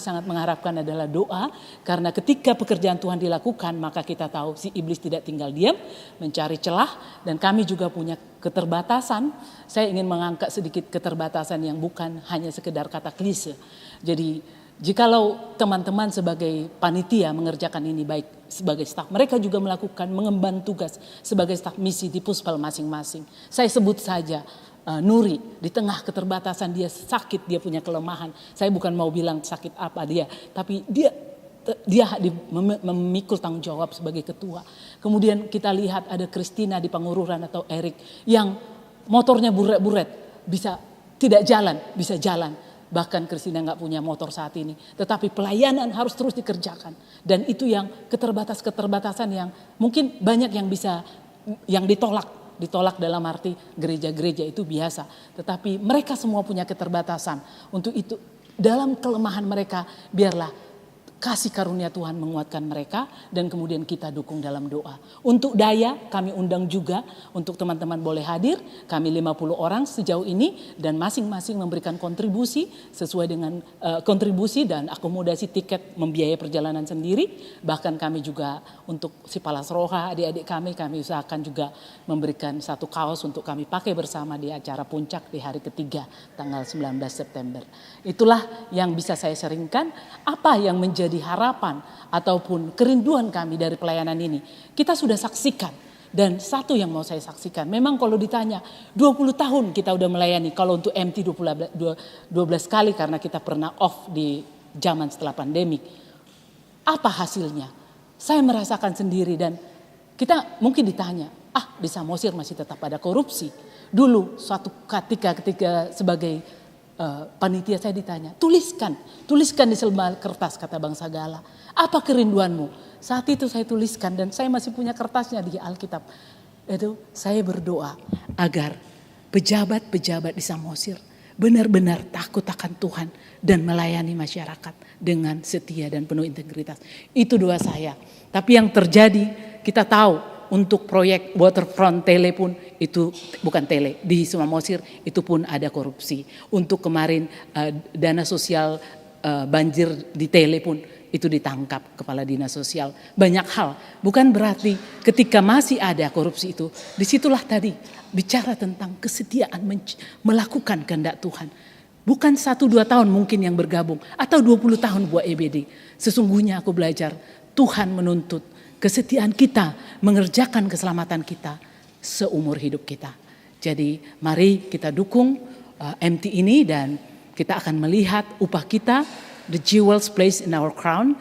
sangat mengharapkan adalah doa, karena ketika pekerjaan Tuhan dilakukan maka kita tahu si iblis tidak tinggal diam mencari celah, dan kami juga punya keterbatasan. Saya ingin mengangkat sedikit keterbatasan yang bukan hanya sekedar kata klise. Jadi jikalau teman-teman sebagai panitia mengerjakan ini baik sebagai staf, mereka juga melakukan mengemban tugas sebagai staf misi di puspel masing-masing. Saya sebut saja Nuri, di tengah keterbatasan dia sakit, dia punya kelemahan. Saya bukan mau bilang sakit apa dia, tapi dia memikul tanggung jawab sebagai ketua. Kemudian kita lihat ada Christina di pengururan atau Erik yang motornya buret-buret, bisa tidak jalan, bisa jalan. Bahkan Christina nggak punya motor saat ini, tetapi pelayanan harus terus dikerjakan. Dan itu yang keterbatasan yang mungkin banyak yang ditolak dalam arti gereja-gereja itu biasa. Tetapi mereka semua punya keterbatasan. Untuk itu dalam kelemahan mereka biarlah kasih karunia Tuhan menguatkan mereka, dan kemudian kita dukung dalam doa. Untuk daya kami undang juga untuk teman-teman boleh hadir. Kami 50 orang sejauh ini dan masing-masing memberikan kontribusi sesuai dengan kontribusi dan akomodasi tiket membiayai perjalanan sendiri. Bahkan kami juga untuk si Palas Roha, adik-adik kami usahakan juga memberikan satu kaos untuk kami pakai bersama di acara puncak di hari ketiga tanggal 19 September. Itulah yang bisa saya sharingkan, apa yang menjadi harapan ataupun kerinduan kami dari pelayanan ini. Kita sudah saksikan, dan satu yang mau saya saksikan, memang kalau ditanya 20 tahun kita udah melayani, kalau untuk MT 12 kali karena kita pernah off di zaman setelah pandemi. Apa hasilnya? Saya merasakan sendiri, dan kita mungkin ditanya, di Samosir masih tetap ada korupsi. Dulu suatu ketika sebagai panitia saya ditanya, tuliskan di selembar kertas, kata Bang Sagala, apa kerinduanmu? Saat itu saya tuliskan, dan saya masih punya kertasnya di Alkitab. Itu saya berdoa agar pejabat-pejabat di Samosir benar-benar takut akan Tuhan dan melayani masyarakat dengan setia dan penuh integritas. Itu doa saya. Tapi yang terjadi kita tahu. Untuk proyek waterfront tele pun itu bukan tele di Samosir itu pun ada korupsi. Untuk kemarin dana sosial banjir di tele pun itu ditangkap kepala dinas sosial. Banyak hal, bukan berarti ketika masih ada korupsi itu, disitulah tadi bicara tentang kesetiaan melakukan kehendak Tuhan. Bukan 1-2 tahun mungkin yang bergabung atau 20 tahun buat EBD. Sesungguhnya aku belajar Tuhan menuntut kesetiaan kita mengerjakan keselamatan kita seumur hidup kita. Jadi mari kita dukung MT ini, dan kita akan melihat upah kita, the jewels placed in our crown.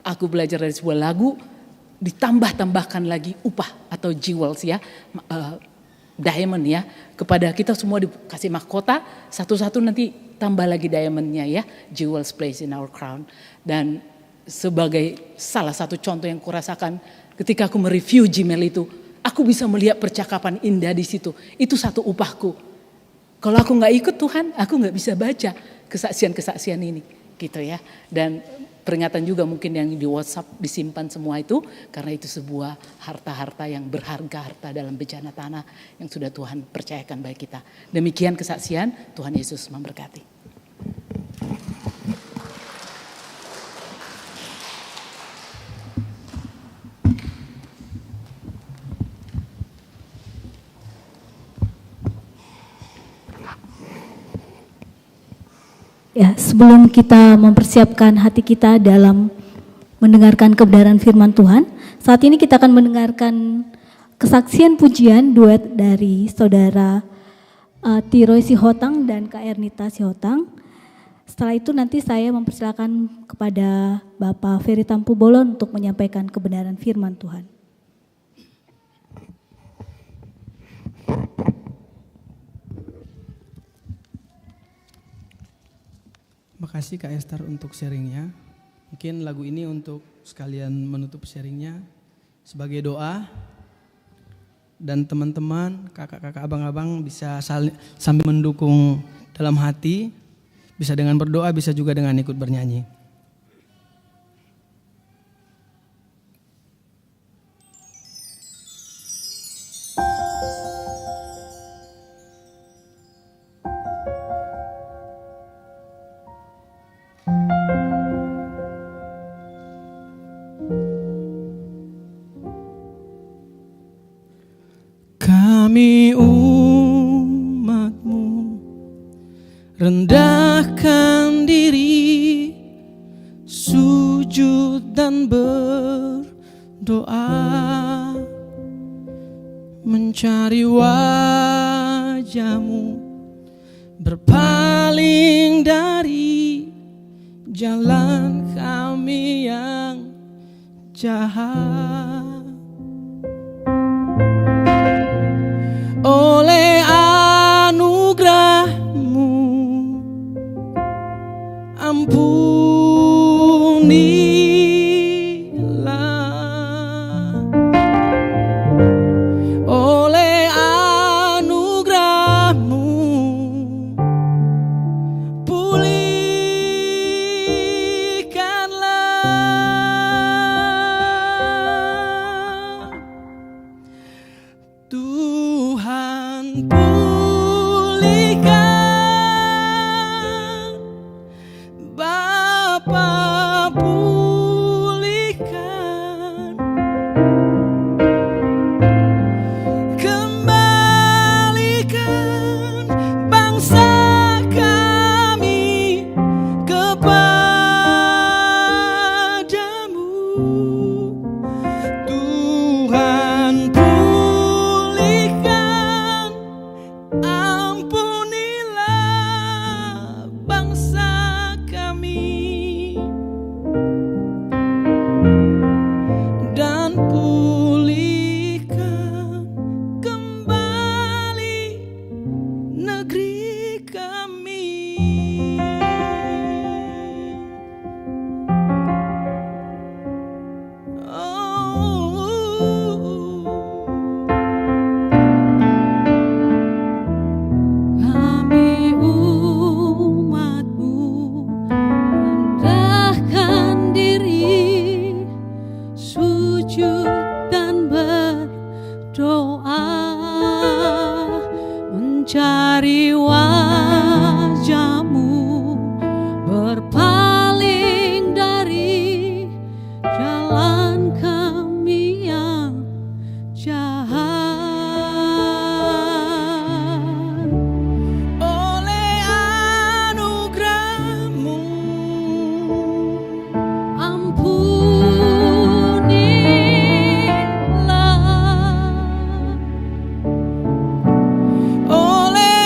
Aku belajar dari sebuah lagu, ditambahkan lagi upah atau jewels ya, diamond ya, kepada kita semua dikasih mahkota, satu-satu nanti tambah lagi diamondnya ya, jewels placed in our crown. Dan sebagai salah satu contoh yang kurasakan ketika aku mereview Gmail itu, aku bisa melihat percakapan indah di situ. Itu satu upahku. Kalau aku nggak ikut Tuhan, aku nggak bisa baca kesaksian-kesaksian ini, gitu ya. Dan peringatan juga mungkin yang di WhatsApp disimpan semua itu, karena itu sebuah harta-harta yang berharga, harta dalam bejana tanah yang sudah Tuhan percayakan bagi kita. Demikian kesaksian, Tuhan Yesus memberkati. Ya, sebelum kita mempersiapkan hati kita dalam mendengarkan kebenaran firman Tuhan, saat ini kita akan mendengarkan kesaksian pujian duet dari saudara Tiroy Sihotang dan Kak Ernita Sihotang. Setelah itu nanti saya mempersilakan kepada Bapak Ferry Tampu Bolon untuk menyampaikan kebenaran firman Tuhan. Terima kasih Kak Esther untuk sharingnya. Mungkin lagu ini untuk sekalian menutup sharingnya sebagai doa. dan teman-teman, kakak-kakak, abang-abang bisa sambil mendukung dalam hati, bisa dengan berdoa, bisa juga dengan ikut bernyanyi. Kami umat-Mu rendahkan diri, sujud dan berdoa, mencari wajah-Mu, berpaling dari jalan kami yang jahat. Oleh anugerah-Mu ampunilah. Oleh anugerah-Mu pulihkanlah. Tuhan pulihkan, Bapa pulihkan, kembalikan bangsa kami kepadamu. Tuhan pulihkan, ampunilah bangsa kami, dan pulihkan kembali negeri kami. Kami umat-Mu rendahkan diri, sujud dan berdoa, mencari wajah-Mu, berpaling dari jalan kami yang jahat. Oleh anugerah-Mu ampunilah. oleh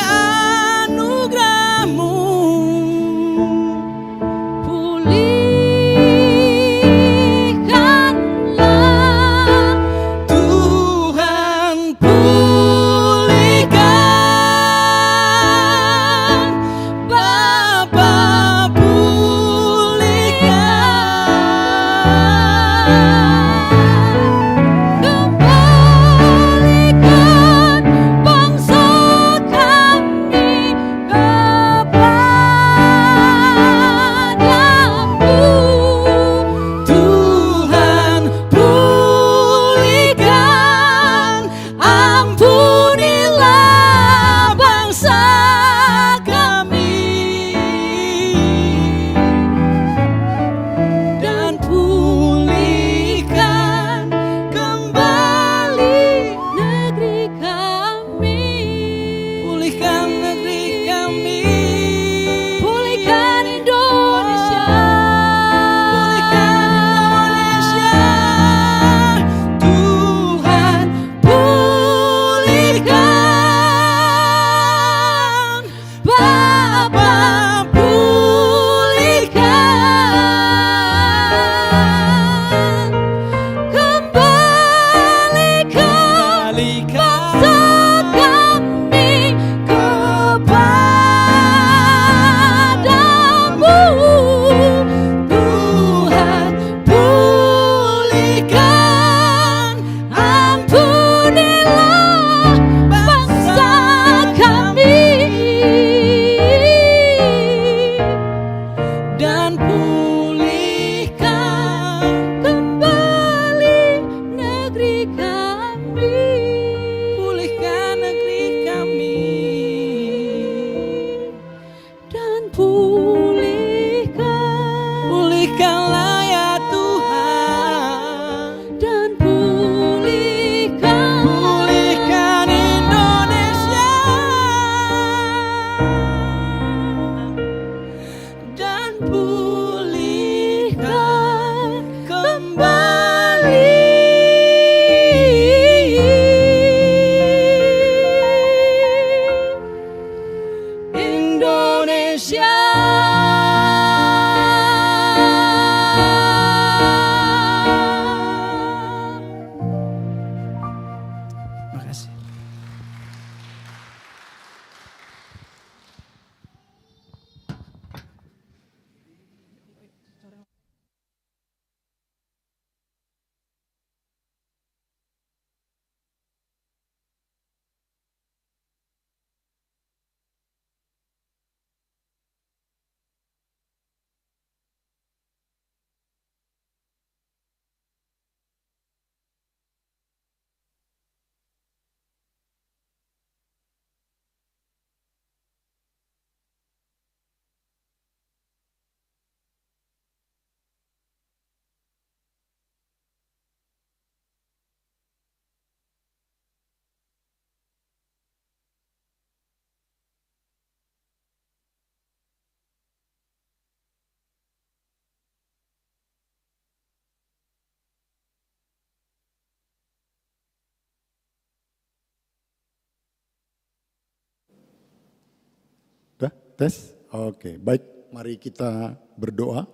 Tes? Oke, baik. Mari kita berdoa.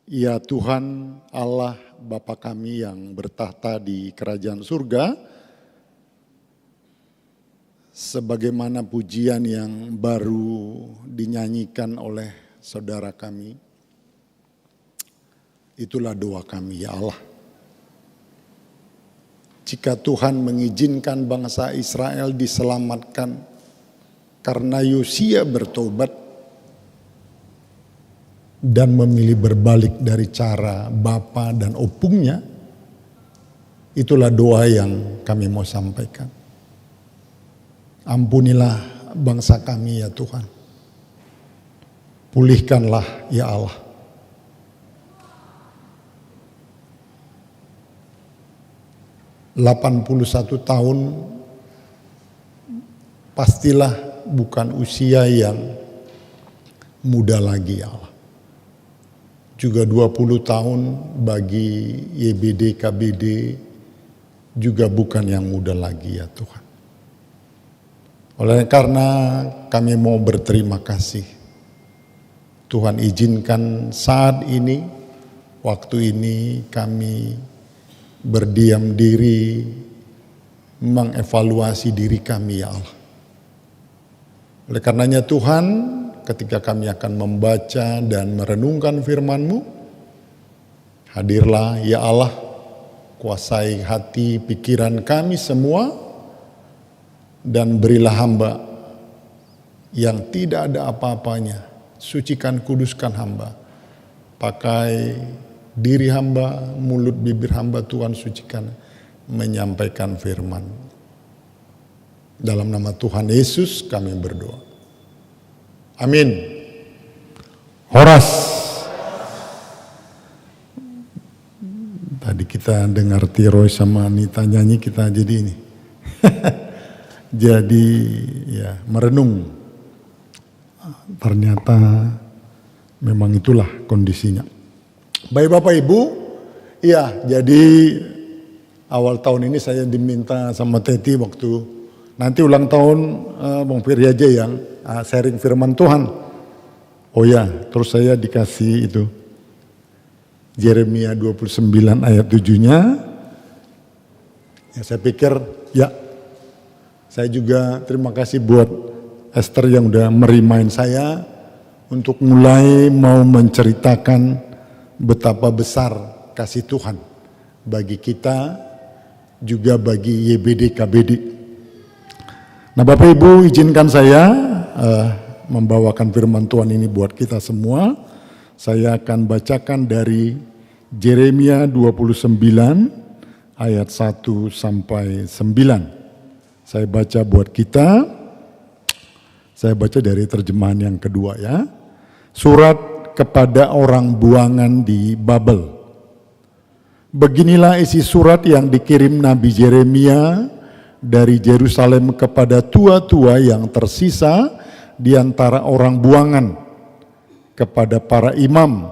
Ya Tuhan Allah Bapa kami yang bertahta di kerajaan surga, sebagaimana pujian yang baru dinyanyikan oleh saudara kami, itulah doa kami ya Allah. Jika Tuhan mengizinkan bangsa Israel diselamatkan karena Yosia bertobat dan memilih berbalik dari cara bapa dan opungnya, itulah doa yang kami mau sampaikan. Ampunilah bangsa kami ya Tuhan. Pulihkanlah ya Allah. "81 tahun pastilah bukan usia yang muda lagi ya Allah. Juga 20 tahun bagi YBD KBD juga bukan yang muda lagi ya Tuhan. Oleh karena kami mau berterima kasih, Tuhan izinkan saat ini, waktu ini kami berdiam diri, mengevaluasi diri kami ya Allah. Oleh karenanya Tuhan, ketika kami akan membaca dan merenungkan firman-Mu, hadirlah ya Allah, kuasai hati pikiran kami semua, dan berilah hamba yang tidak ada apa-apanya, sucikan kuduskan hamba, pakai diri hamba, mulut bibir hamba Tuhan sucikan, menyampaikan firman. Dalam nama Tuhan Yesus kami berdoa. Amin. Horas. Tadi kita dengar Tiroy sama Anita nyanyi, kita jadi ini. Jadi ya merenung. Ternyata memang itulah kondisinya. Baik Bapak Ibu, ya jadi awal tahun ini saya diminta sama Teti waktu nanti ulang tahun Bang Firly aja yang sharing firman Tuhan. Oh ya, terus saya dikasih itu Yeremia 29 ayat 7-nya. Ya, saya pikir ya, saya juga terima kasih buat Esther yang udah merimain saya untuk mulai mau menceritakan betapa besar kasih Tuhan bagi kita, juga bagi YBD KBD. Nah Bapak Ibu, izinkan saya membawakan firman Tuhan ini buat kita semua. Saya akan bacakan dari Yeremia 29 ayat 1 sampai 9. Saya baca buat kita. Saya baca dari terjemahan yang kedua ya. Surat kepada orang buangan di Babel. Beginilah isi surat yang dikirim Nabi Yeremia dari Yerusalem kepada tua-tua yang tersisa di antara orang buangan, kepada para imam,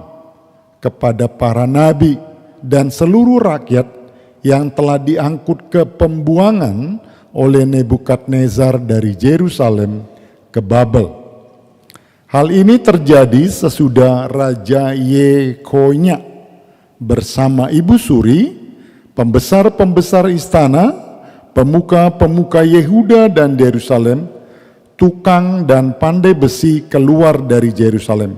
kepada para nabi, dan seluruh rakyat yang telah diangkut ke pembuangan oleh Nebukadnezar dari Yerusalem ke Babel. Hal ini terjadi sesudah Raja Yekonya bersama Ibu Suri, pembesar-pembesar istana, pemuka-pemuka Yehuda dan Yerusalem, tukang dan pandai besi keluar dari Yerusalem.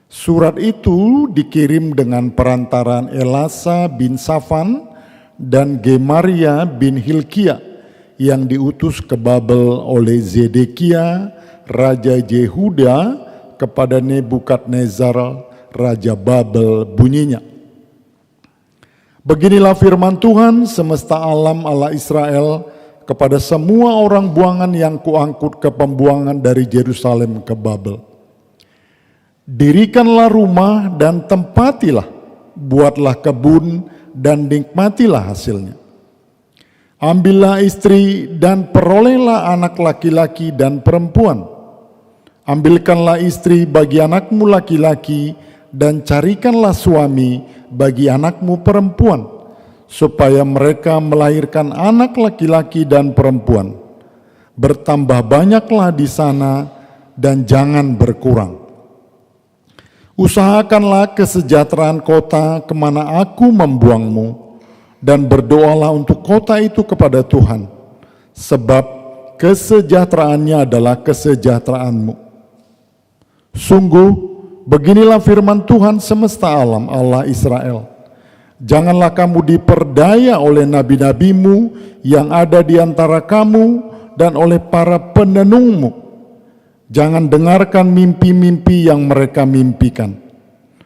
Surat itu dikirim dengan perantaraan Elasa bin Safan dan Gemaria bin Hilkia yang diutus ke Babel oleh Zedekia, Raja Yehuda, kepada Nebukadnezar, Raja Babel bunyinya. Beginilah firman Tuhan semesta alam Allah Israel kepada semua orang buangan yang kuangkut ke pembuangan dari Yerusalem ke Babel. Dirikanlah rumah dan tempatilah, buatlah kebun dan nikmatilah hasilnya. Ambillah istri dan perolehlah anak laki-laki dan perempuan. Ambilkanlah istri bagi anakmu laki-laki dan carikanlah suami bagi anakmu perempuan, supaya mereka melahirkan anak laki-laki dan perempuan. bertambah banyaklah di sana dan jangan berkurang. Usahakanlah kesejahteraan kota kemana aku membuangmu, dan berdoalah untuk kota itu kepada Tuhan, sebab kesejahteraannya adalah kesejahteraanmu. Sungguh, beginilah firman Tuhan semesta alam, Allah Israel. Janganlah kamu diperdaya oleh nabi-nabimu yang ada di antara kamu dan oleh para penenungmu. Jangan dengarkan mimpi-mimpi yang mereka mimpikan,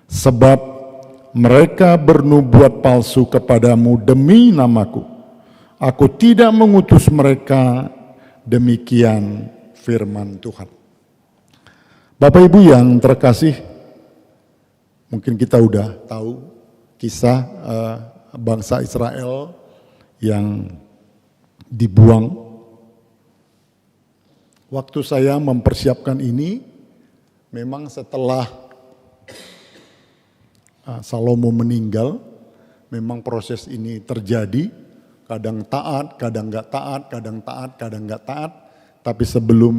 sebab mereka bernubuat palsu kepadamu demi namaku. Aku tidak mengutus mereka, demikian firman Tuhan. Bapak Ibu yang terkasih, mungkin kita udah tahu kisah bangsa Israel yang dibuang. Waktu saya mempersiapkan ini, memang setelah Salomo meninggal, memang proses ini terjadi, kadang taat, kadang nggak taat, kadang taat, kadang nggak taat. Tapi sebelum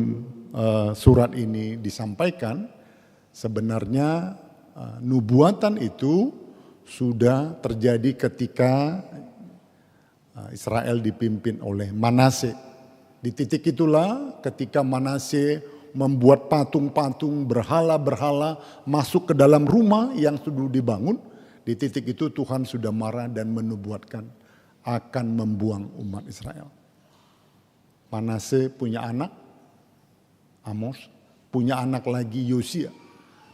surat ini disampaikan, sebenarnya nubuatan itu sudah terjadi ketika Israel dipimpin oleh Manase. Di titik itulah ketika Manase membuat patung-patung berhala-berhala masuk ke dalam rumah yang sudah dibangun. Di titik itu Tuhan sudah marah dan menubuatkan akan membuang umat Israel. Manase punya anak, Amos, punya anak lagi Yosia.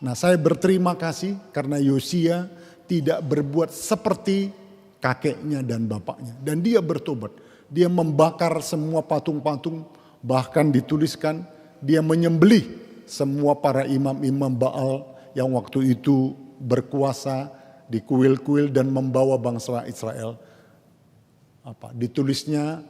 Nah, saya berterima kasih karena Yosia tidak berbuat seperti kakeknya dan bapaknya. Dan dia bertobat. Dia membakar semua patung-patung, bahkan dituliskan dia menyembelih semua para imam-imam Baal yang waktu itu berkuasa di kuil-kuil dan membawa bangsa Israel. Ditulisnya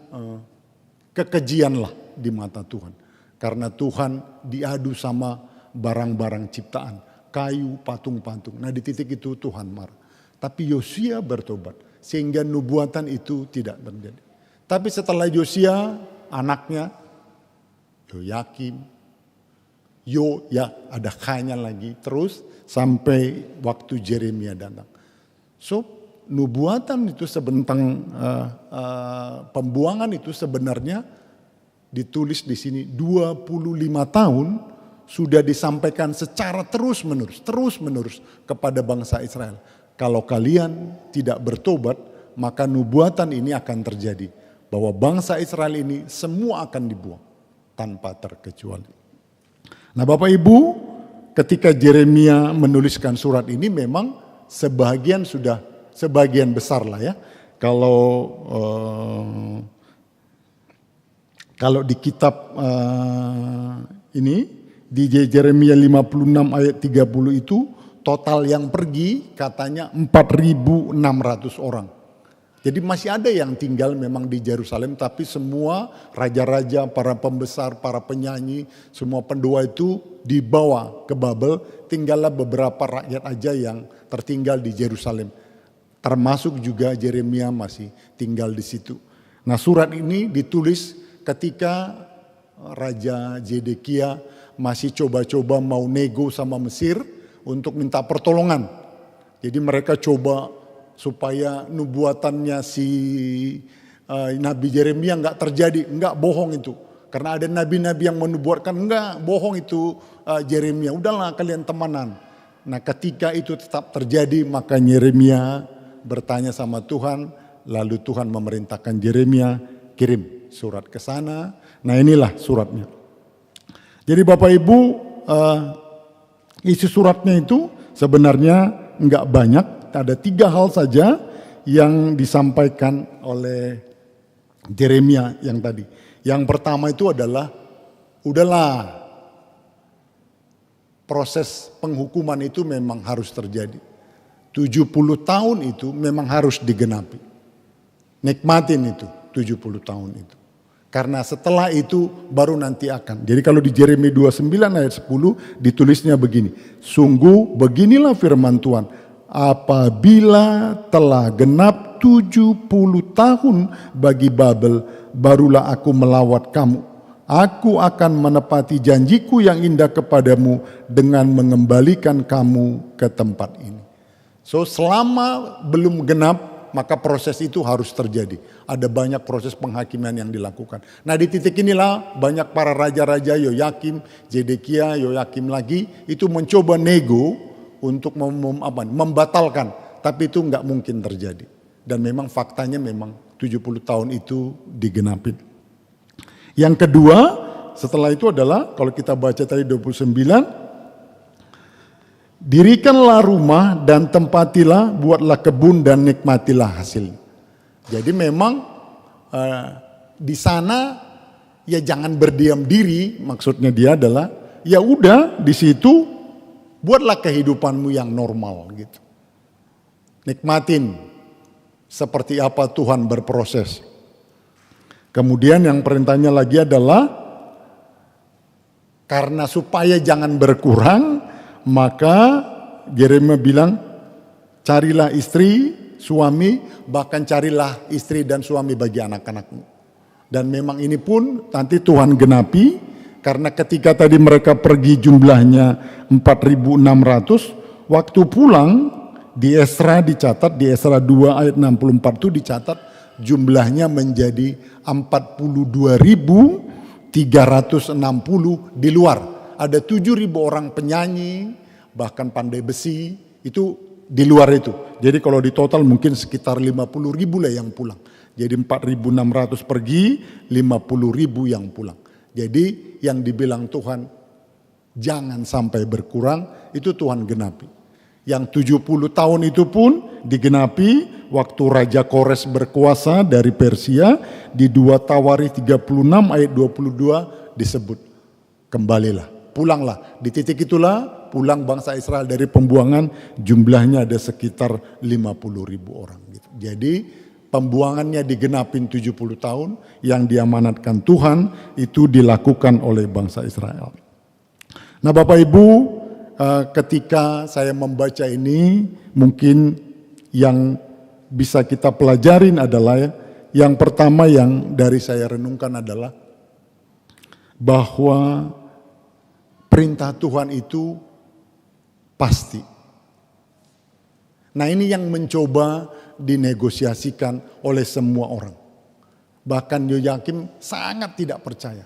kekejianlah di mata Tuhan. Karena Tuhan diadu sama barang-barang ciptaan, kayu, patung-patung. Nah, di titik itu Tuhan marah. Tapi Yosia bertobat sehingga nubuatan itu tidak terjadi. Tapi setelah Yosia, anaknya Yoyakim, ada K-nya lagi, terus sampai waktu Yeremia datang. So, nubuatan itu tentang pembuangan itu sebenarnya ditulis di sini 25 tahun sudah disampaikan secara terus-menerus kepada bangsa Israel. Kalau kalian tidak bertobat, maka nubuatan ini akan terjadi. Bahwa bangsa Israel ini semua akan dibuang tanpa terkecuali. Nah, Bapak Ibu, ketika Yeremia menuliskan surat ini memang sebagian besar lah ya. Kalau di kitab ini di Yeremia 56 ayat 30 itu total yang pergi katanya 4.600 orang. Jadi masih ada yang tinggal memang di Yerusalem, tapi semua raja-raja, para pembesar, para penyanyi, semua pendoa itu dibawa ke Babel. Tinggallah beberapa rakyat aja yang tertinggal di Yerusalem. Termasuk juga Yeremia masih tinggal di situ. Nah, surat ini ditulis ketika Raja Zedekia masih coba-coba mau nego sama Mesir untuk minta pertolongan. Jadi mereka coba supaya nubuatannya si Nabi Yeremia enggak terjadi, enggak bohong itu. Karena ada nabi-nabi yang menubuatkan, enggak bohong itu Yeremia, udahlah kalian temanan. Nah, ketika itu tetap terjadi, maka Yeremia bertanya sama Tuhan, lalu Tuhan memerintahkan Yeremia kirim surat ke sana. Nah, inilah suratnya. Jadi Bapak Ibu, isi suratnya itu sebenarnya enggak banyak. Ada 3 hal saja yang disampaikan oleh Yeremia yang tadi. Yang pertama itu adalah, udahlah proses penghukuman itu memang harus terjadi. 70 tahun itu memang harus digenapi. Nikmatin itu 70 tahun itu. Karena setelah itu baru nanti akan. Jadi kalau di Yeremia 29 ayat 10 ditulisnya begini. Sungguh beginilah firman Tuhan. Apabila telah genap 70 tahun bagi Babel, barulah aku melawat kamu. Aku akan menepati janjiku yang indah kepadamu dengan mengembalikan kamu ke tempat ini. So selama belum genap, maka proses itu harus terjadi. Ada banyak proses penghakiman yang dilakukan. Nah di titik inilah banyak para raja-raja Yoyakim, Zedekia, Yoyakim lagi itu mencoba nego untuk membatalkan. Tapi itu nggak mungkin terjadi. Dan memang faktanya memang 70 tahun itu digenapin. Yang kedua setelah itu adalah kalau kita baca tadi 29. Dirikanlah rumah dan tempatilah, buatlah kebun dan nikmatilah hasil. Jadi memang di sana ya jangan berdiam diri, maksudnya dia adalah ya udah di situ buatlah kehidupanmu yang normal gitu. Nikmatin seperti apa Tuhan berproses. Kemudian yang perintahnya lagi adalah karena supaya jangan berkurang, maka Yeremia bilang, carilah istri, suami, bahkan carilah istri dan suami bagi anak-anakmu. Dan memang ini pun nanti Tuhan genapi, karena ketika tadi mereka pergi jumlahnya 4.600, waktu pulang di Esra dicatat, di Esra 2 ayat 64 itu dicatat jumlahnya menjadi 42.360 di luar. Ada 7.000 orang penyanyi, bahkan pandai besi, itu di luar itu. Jadi kalau di total mungkin sekitar 50.000 lah yang pulang. Jadi 4.600 pergi, 50.000 yang pulang. Jadi yang dibilang Tuhan jangan sampai berkurang, itu Tuhan genapi. Yang 70 tahun itu pun digenapi waktu Raja Kores berkuasa dari Persia, di 2 Tawarikh 36 ayat 22 disebut, kembalilah. Pulanglah, di titik itulah pulang bangsa Israel dari pembuangan, jumlahnya ada sekitar 50.000 orang. Gitu. Jadi pembuangannya digenapin 70 tahun, yang diamanatkan Tuhan itu dilakukan oleh bangsa Israel. Nah Bapak Ibu, ketika saya membaca ini, mungkin yang bisa kita pelajarin adalah yang pertama yang dari saya renungkan adalah bahwa perintah Tuhan itu pasti. Nah ini yang mencoba dinegosiasikan oleh semua orang. Bahkan Yoyakim sangat tidak percaya.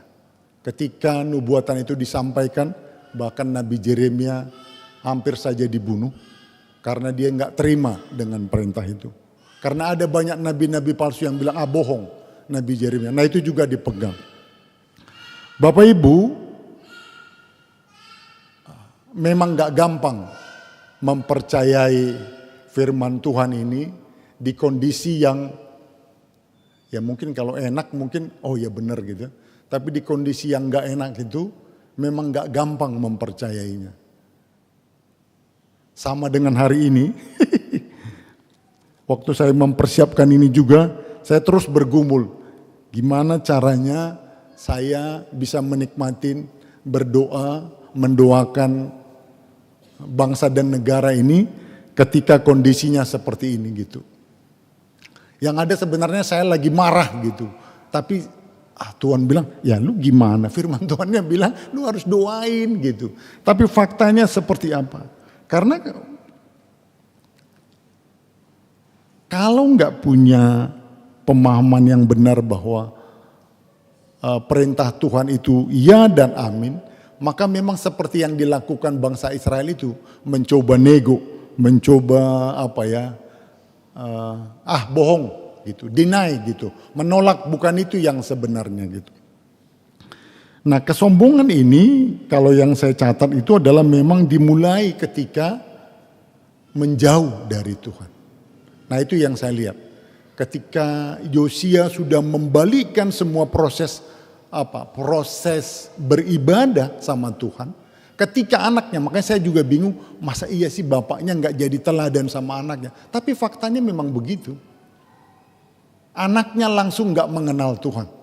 Ketika nubuatan itu disampaikan, bahkan Nabi Yeremia hampir saja dibunuh. Karena dia nggak terima dengan perintah itu. Karena ada banyak nabi-nabi palsu yang bilang, bohong Nabi Yeremia. Nah itu juga dipegang. Bapak Ibu, memang gak gampang mempercayai firman Tuhan ini di kondisi yang ya mungkin kalau enak mungkin oh ya benar gitu. Tapi di kondisi yang gak enak itu memang gak gampang mempercayainya. Sama dengan hari ini, waktu saya mempersiapkan ini juga saya terus bergumul. Gimana caranya saya bisa menikmatin, berdoa, mendoakan bangsa dan negara ini ketika kondisinya seperti ini gitu. Yang ada sebenarnya saya lagi marah gitu. Tapi Tuhan bilang, ya lu gimana? Firman Tuhannya bilang, lu harus doain gitu. Tapi faktanya seperti apa? Karena kalau nggak punya pemahaman yang benar bahwa perintah Tuhan itu ya dan amin, maka memang seperti yang dilakukan bangsa Israel itu, mencoba nego, mencoba bohong gitu, deny gitu, menolak bukan itu yang sebenarnya gitu. Nah kesombongan ini kalau yang saya catat itu adalah memang dimulai ketika menjauh dari Tuhan. Nah itu yang saya lihat. Ketika Yosia sudah membalikkan semua proses beribadah sama Tuhan, ketika anaknya, makanya saya juga bingung, masa iya sih bapaknya nggak jadi teladan sama anaknya? Tapi faktanya memang begitu. Anaknya langsung nggak mengenal Tuhan.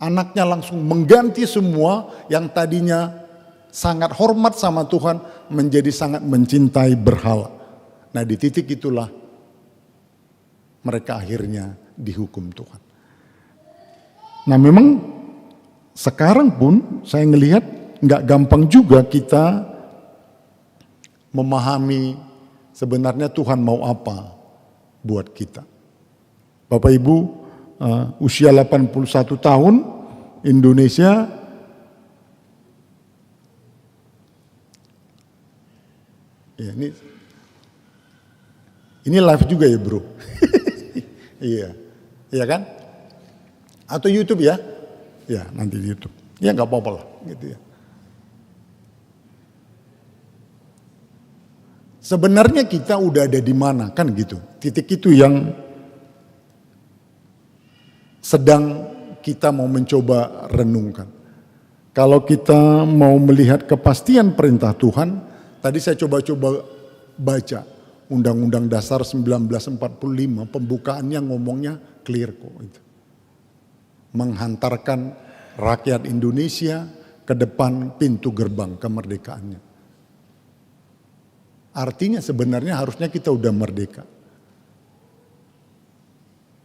Anaknya langsung mengganti semua yang tadinya sangat hormat sama Tuhan menjadi sangat mencintai berhala. Nah di titik itulah mereka akhirnya dihukum Tuhan. Nah memang sekarang pun saya ngelihat nggak gampang juga kita memahami sebenarnya Tuhan mau apa buat kita. Bapak Ibu, usia 81 tahun, Indonesia ya, ini live juga ya bro. Iya, iya kan? Atau YouTube ya? Ya nanti di YouTube. Ya nggak apa-apa lah, gitu ya. Sebenarnya kita udah ada di mana kan gitu. Titik itu yang sedang kita mau mencoba renungkan. Kalau kita mau melihat kepastian perintah Tuhan, tadi saya coba-coba baca Undang-Undang Dasar 1945, pembukaannya ngomongnya clear kok itu. Menghantarkan rakyat Indonesia ke depan pintu gerbang kemerdekaannya. Artinya sebenarnya harusnya kita udah merdeka.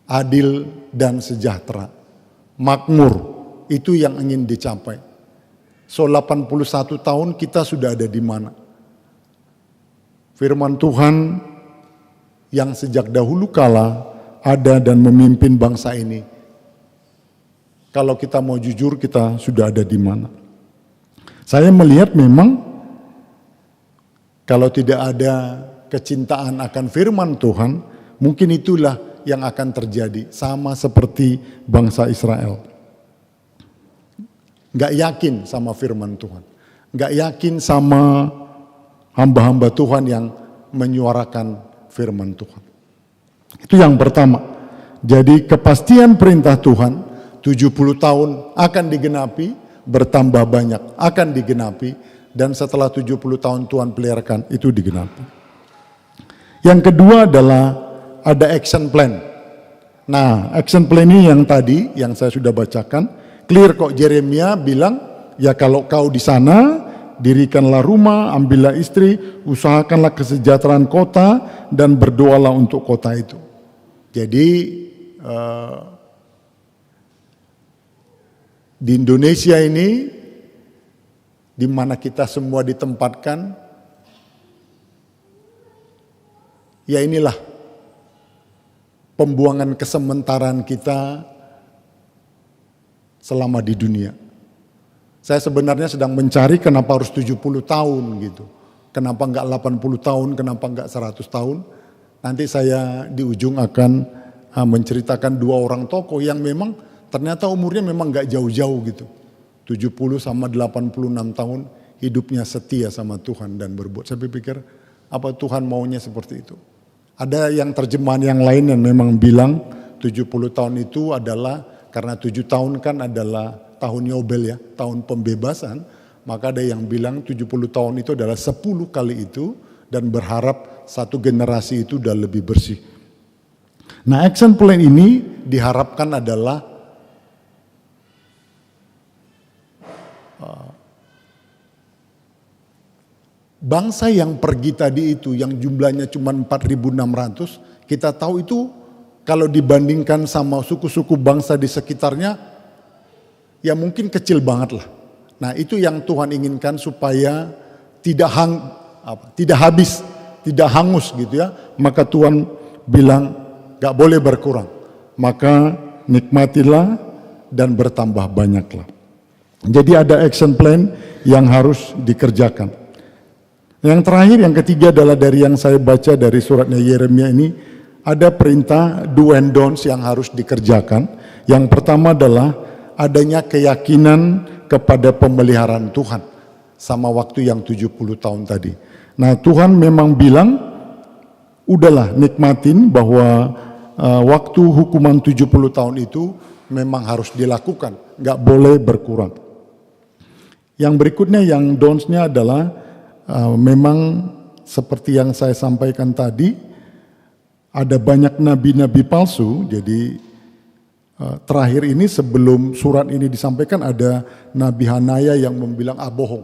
Adil dan sejahtera. Makmur, itu yang ingin dicapai. So 81 tahun kita sudah ada di mana? Firman Tuhan yang sejak dahulu kala ada dan memimpin bangsa ini. Kalau kita mau jujur, kita sudah ada di mana? Saya melihat memang kalau tidak ada kecintaan akan firman Tuhan, mungkin itulah yang akan terjadi. Sama seperti bangsa Israel. Nggak yakin sama firman Tuhan. Nggak yakin sama hamba-hamba Tuhan yang menyuarakan firman Tuhan. Itu yang pertama. Jadi kepastian perintah Tuhan 70 tahun akan digenapi, bertambah banyak akan digenapi, dan setelah 70 tahun Tuhan peliharakan itu digenapi. Yang kedua adalah ada action plan. Nah, action plan ini yang tadi yang saya sudah bacakan, clear kok. Yeremia bilang, ya kalau kau di sana, dirikanlah rumah, ambillah istri, usahakanlah kesejahteraan kota, dan berdoalah untuk kota itu. Jadi di Indonesia ini, di mana kita semua ditempatkan, ya inilah pembuangan kesementaraan kita selama di dunia. Saya sebenarnya sedang mencari kenapa harus 70 tahun gitu. Kenapa enggak 80 tahun, kenapa enggak 100 tahun. Nanti saya di ujung akan menceritakan dua orang tokoh yang memang ternyata umurnya memang enggak jauh-jauh gitu. 70 sama 86 tahun hidupnya setia sama Tuhan dan berbuat. Saya pikir apa Tuhan maunya seperti itu. Ada yang terjemahan yang lain yang memang bilang 70 tahun itu adalah karena 7 tahun kan adalah tahun Yobel ya, tahun pembebasan. Maka ada yang bilang 70 tahun itu adalah 10 kali itu dan berharap satu generasi itu udah lebih bersih. Nah, action plan ini diharapkan adalah bangsa yang pergi tadi itu yang jumlahnya cuma 4.600, kita tahu itu kalau dibandingkan sama suku-suku bangsa di sekitarnya ya mungkin kecil banget lah. Nah, itu yang Tuhan inginkan supaya tidak habis, tidak hangus gitu ya. Maka Tuhan bilang gak boleh berkurang. Maka nikmatilah dan bertambah banyaklah. Jadi ada action plan yang harus dikerjakan. Yang terakhir, yang ketiga adalah dari yang saya baca dari suratnya Yeremia ini, ada perintah do and don'ts yang harus dikerjakan. Yang pertama adalah adanya keyakinan kepada pemeliharaan Tuhan sama waktu yang 70 tahun tadi. Nah, Tuhan memang bilang, udahlah nikmatin bahwa waktu hukuman 70 tahun itu memang harus dilakukan, nggak boleh berkurang. Yang berikutnya yang don'ts-nya adalah memang seperti yang saya sampaikan tadi, ada banyak nabi-nabi palsu. Jadi terakhir ini sebelum surat ini disampaikan ada Nabi Hanaya yang membilang bohong,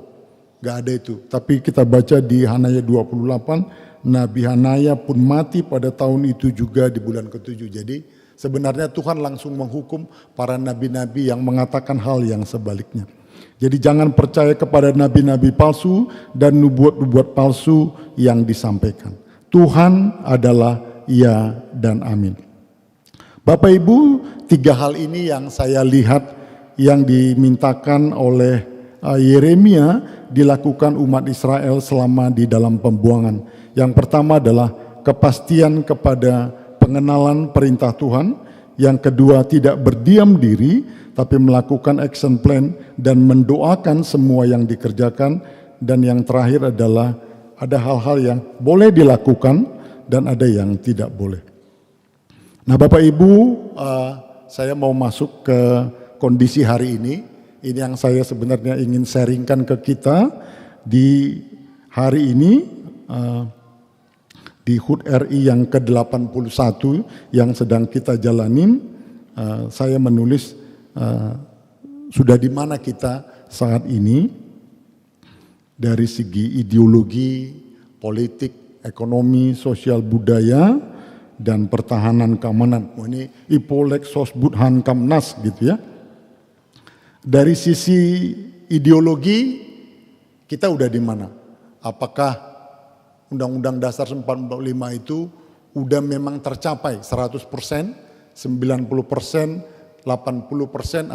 nggak ada itu. Tapi kita baca di Hanaya 28, Nabi Hanaya pun mati pada tahun itu juga di bulan ke-7. Jadi Sebenarnya Tuhan langsung menghukum para nabi-nabi yang mengatakan hal yang sebaliknya. Jadi jangan percaya kepada nabi-nabi palsu dan nubuat-nubuat palsu yang disampaikan. Tuhan adalah ya dan amin. Bapak Ibu, 3 hal ini yang saya lihat yang dimintakan oleh Yeremia dilakukan umat Israel selama di dalam pembuangan. Yang pertama adalah kepastian kepada pengenalan perintah Tuhan. Yang kedua, tidak berdiam diri, tapi melakukan action plan dan mendoakan semua yang dikerjakan. Dan yang terakhir adalah ada hal-hal yang boleh dilakukan dan ada yang tidak boleh. Nah Bapak Ibu, saya mau masuk ke kondisi hari ini. Ini yang saya sebenarnya ingin sharingkan ke kita di hari ini. Di HUT RI yang ke-81 yang sedang kita jalanin, saya menulis sudah di mana kita saat ini dari segi ideologi, politik, ekonomi, sosial budaya, dan pertahanan keamanan. Ini Ipolek Sosbud Hankamnas gitu ya. Dari sisi ideologi kita udah di mana? Apakah Undang-Undang Dasar 45 itu udah memang tercapai 100%, 90%, 80%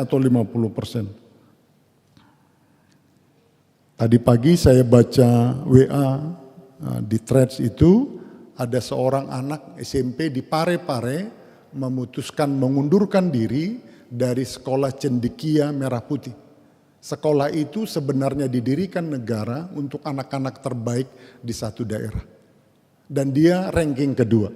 atau 50%. Tadi pagi saya baca WA di threads itu ada seorang anak SMP di Parepare memutuskan mengundurkan diri dari sekolah cendekia Merah Putih. Sekolah itu sebenarnya didirikan negara untuk anak-anak terbaik di satu daerah. Dan dia ranking kedua.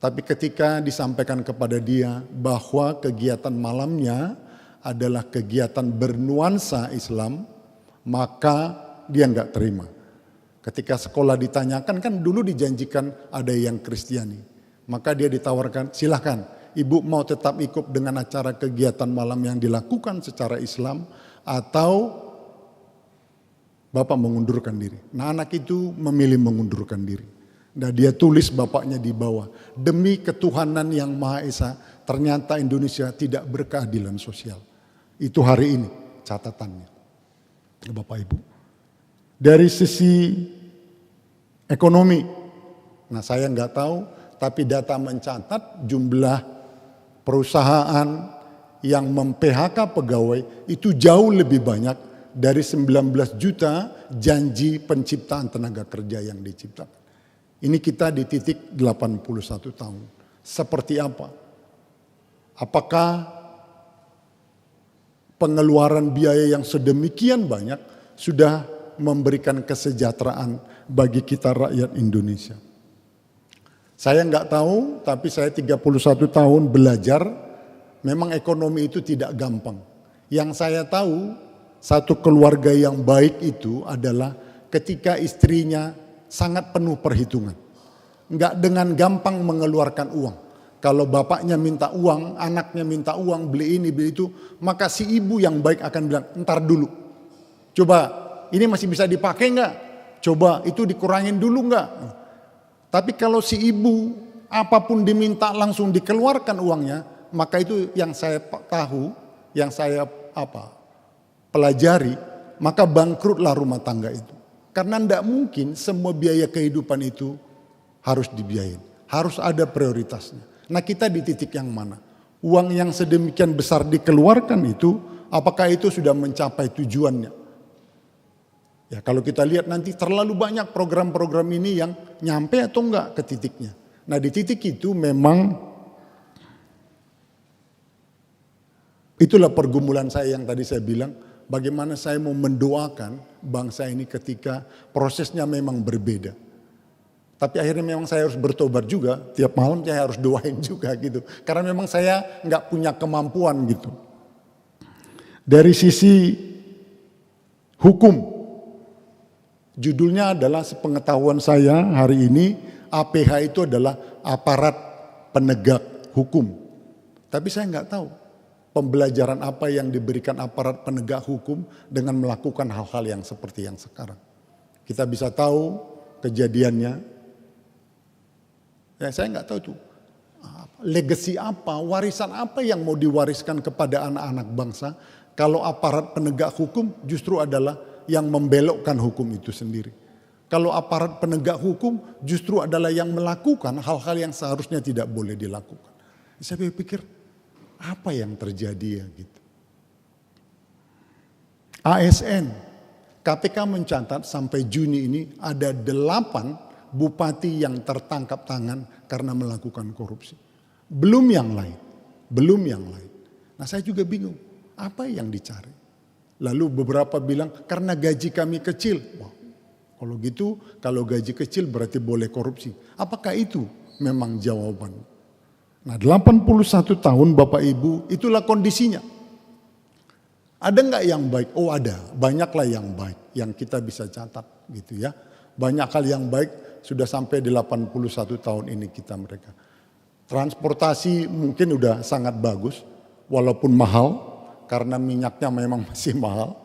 Tapi ketika disampaikan kepada dia bahwa kegiatan malamnya adalah kegiatan bernuansa Islam, maka dia nggak terima. Ketika sekolah ditanyakan, kan dulu dijanjikan ada yang Kristiani. Maka dia ditawarkan, silahkan. Ibu mau tetap ikut dengan acara kegiatan malam yang dilakukan secara Islam atau Bapak mengundurkan diri. Nah anak itu memilih mengundurkan diri. Nah dia tulis bapaknya di bawah. Demi ketuhanan yang Maha Esa ternyata Indonesia tidak berkeadilan sosial. Itu hari ini catatannya. Bapak Ibu. Dari sisi ekonomi. Nah saya nggak tahu tapi data mencatat jumlah perusahaan yang mem-PHK pegawai itu jauh lebih banyak dari 19 juta janji penciptaan tenaga kerja yang diciptakan. Ini kita di titik 81 tahun. Seperti apa? Apakah pengeluaran biaya yang sedemikian banyak sudah memberikan kesejahteraan bagi kita rakyat Indonesia? Saya nggak tahu, tapi saya 31 tahun belajar, memang ekonomi itu tidak gampang. Yang saya tahu, satu keluarga yang baik itu adalah ketika istrinya sangat penuh perhitungan. Nggak dengan gampang mengeluarkan uang. Kalau bapaknya minta uang, anaknya minta uang, beli ini, beli itu, maka si ibu yang baik akan bilang, ntar dulu. Coba, ini masih bisa dipakai nggak? Coba, itu dikurangin dulu nggak? Tapi kalau si ibu apapun diminta langsung dikeluarkan uangnya, maka itu yang saya tahu, yang saya pelajari, maka bangkrutlah rumah tangga itu. Karena tidak mungkin semua biaya kehidupan itu harus dibiayain, harus ada prioritasnya. Nah kita di titik yang mana? Uang yang sedemikian besar dikeluarkan itu, apakah itu sudah mencapai tujuannya? Ya kalau kita lihat nanti terlalu banyak program-program ini yang nyampe atau enggak ke titiknya. Nah di titik itu memang itulah pergumulan saya yang tadi saya bilang. Bagaimana saya mau mendoakan bangsa ini ketika prosesnya memang berbeda. Tapi akhirnya memang saya harus bertobat juga. Tiap malam saya harus doain juga gitu. Karena memang saya enggak punya kemampuan gitu. Dari sisi hukum. Judulnya adalah sepengetahuan saya hari ini APH itu adalah aparat penegak hukum. Tapi saya nggak tahu pembelajaran apa yang diberikan aparat penegak hukum dengan melakukan hal-hal yang seperti yang sekarang. Kita bisa tahu kejadiannya. Ya saya nggak tahu tuh legacy apa, warisan apa yang mau diwariskan kepada anak-anak bangsa kalau aparat penegak hukum justru adalah yang membelokkan hukum itu sendiri. Kalau aparat penegak hukum justru adalah yang melakukan hal-hal yang seharusnya tidak boleh dilakukan. Saya pikir apa yang terjadi ya gitu. ASN, KPK mencatat sampai Juni ini ada 8 bupati yang tertangkap tangan karena melakukan korupsi. Belum yang lain. Nah saya juga bingung, apa yang dicari? Lalu beberapa bilang karena gaji kami kecil. Wah, kalau gitu, kalau gaji kecil berarti boleh korupsi. Apakah itu memang jawaban? Nah 81 tahun Bapak Ibu, itulah kondisinya. Ada nggak yang baik? Oh ada, banyaklah yang baik yang kita bisa catat gitu ya. Banyak hal yang baik sudah sampai 81 tahun ini kita mereka. Transportasi mungkin udah sangat bagus walaupun mahal karena minyaknya memang masih mahal.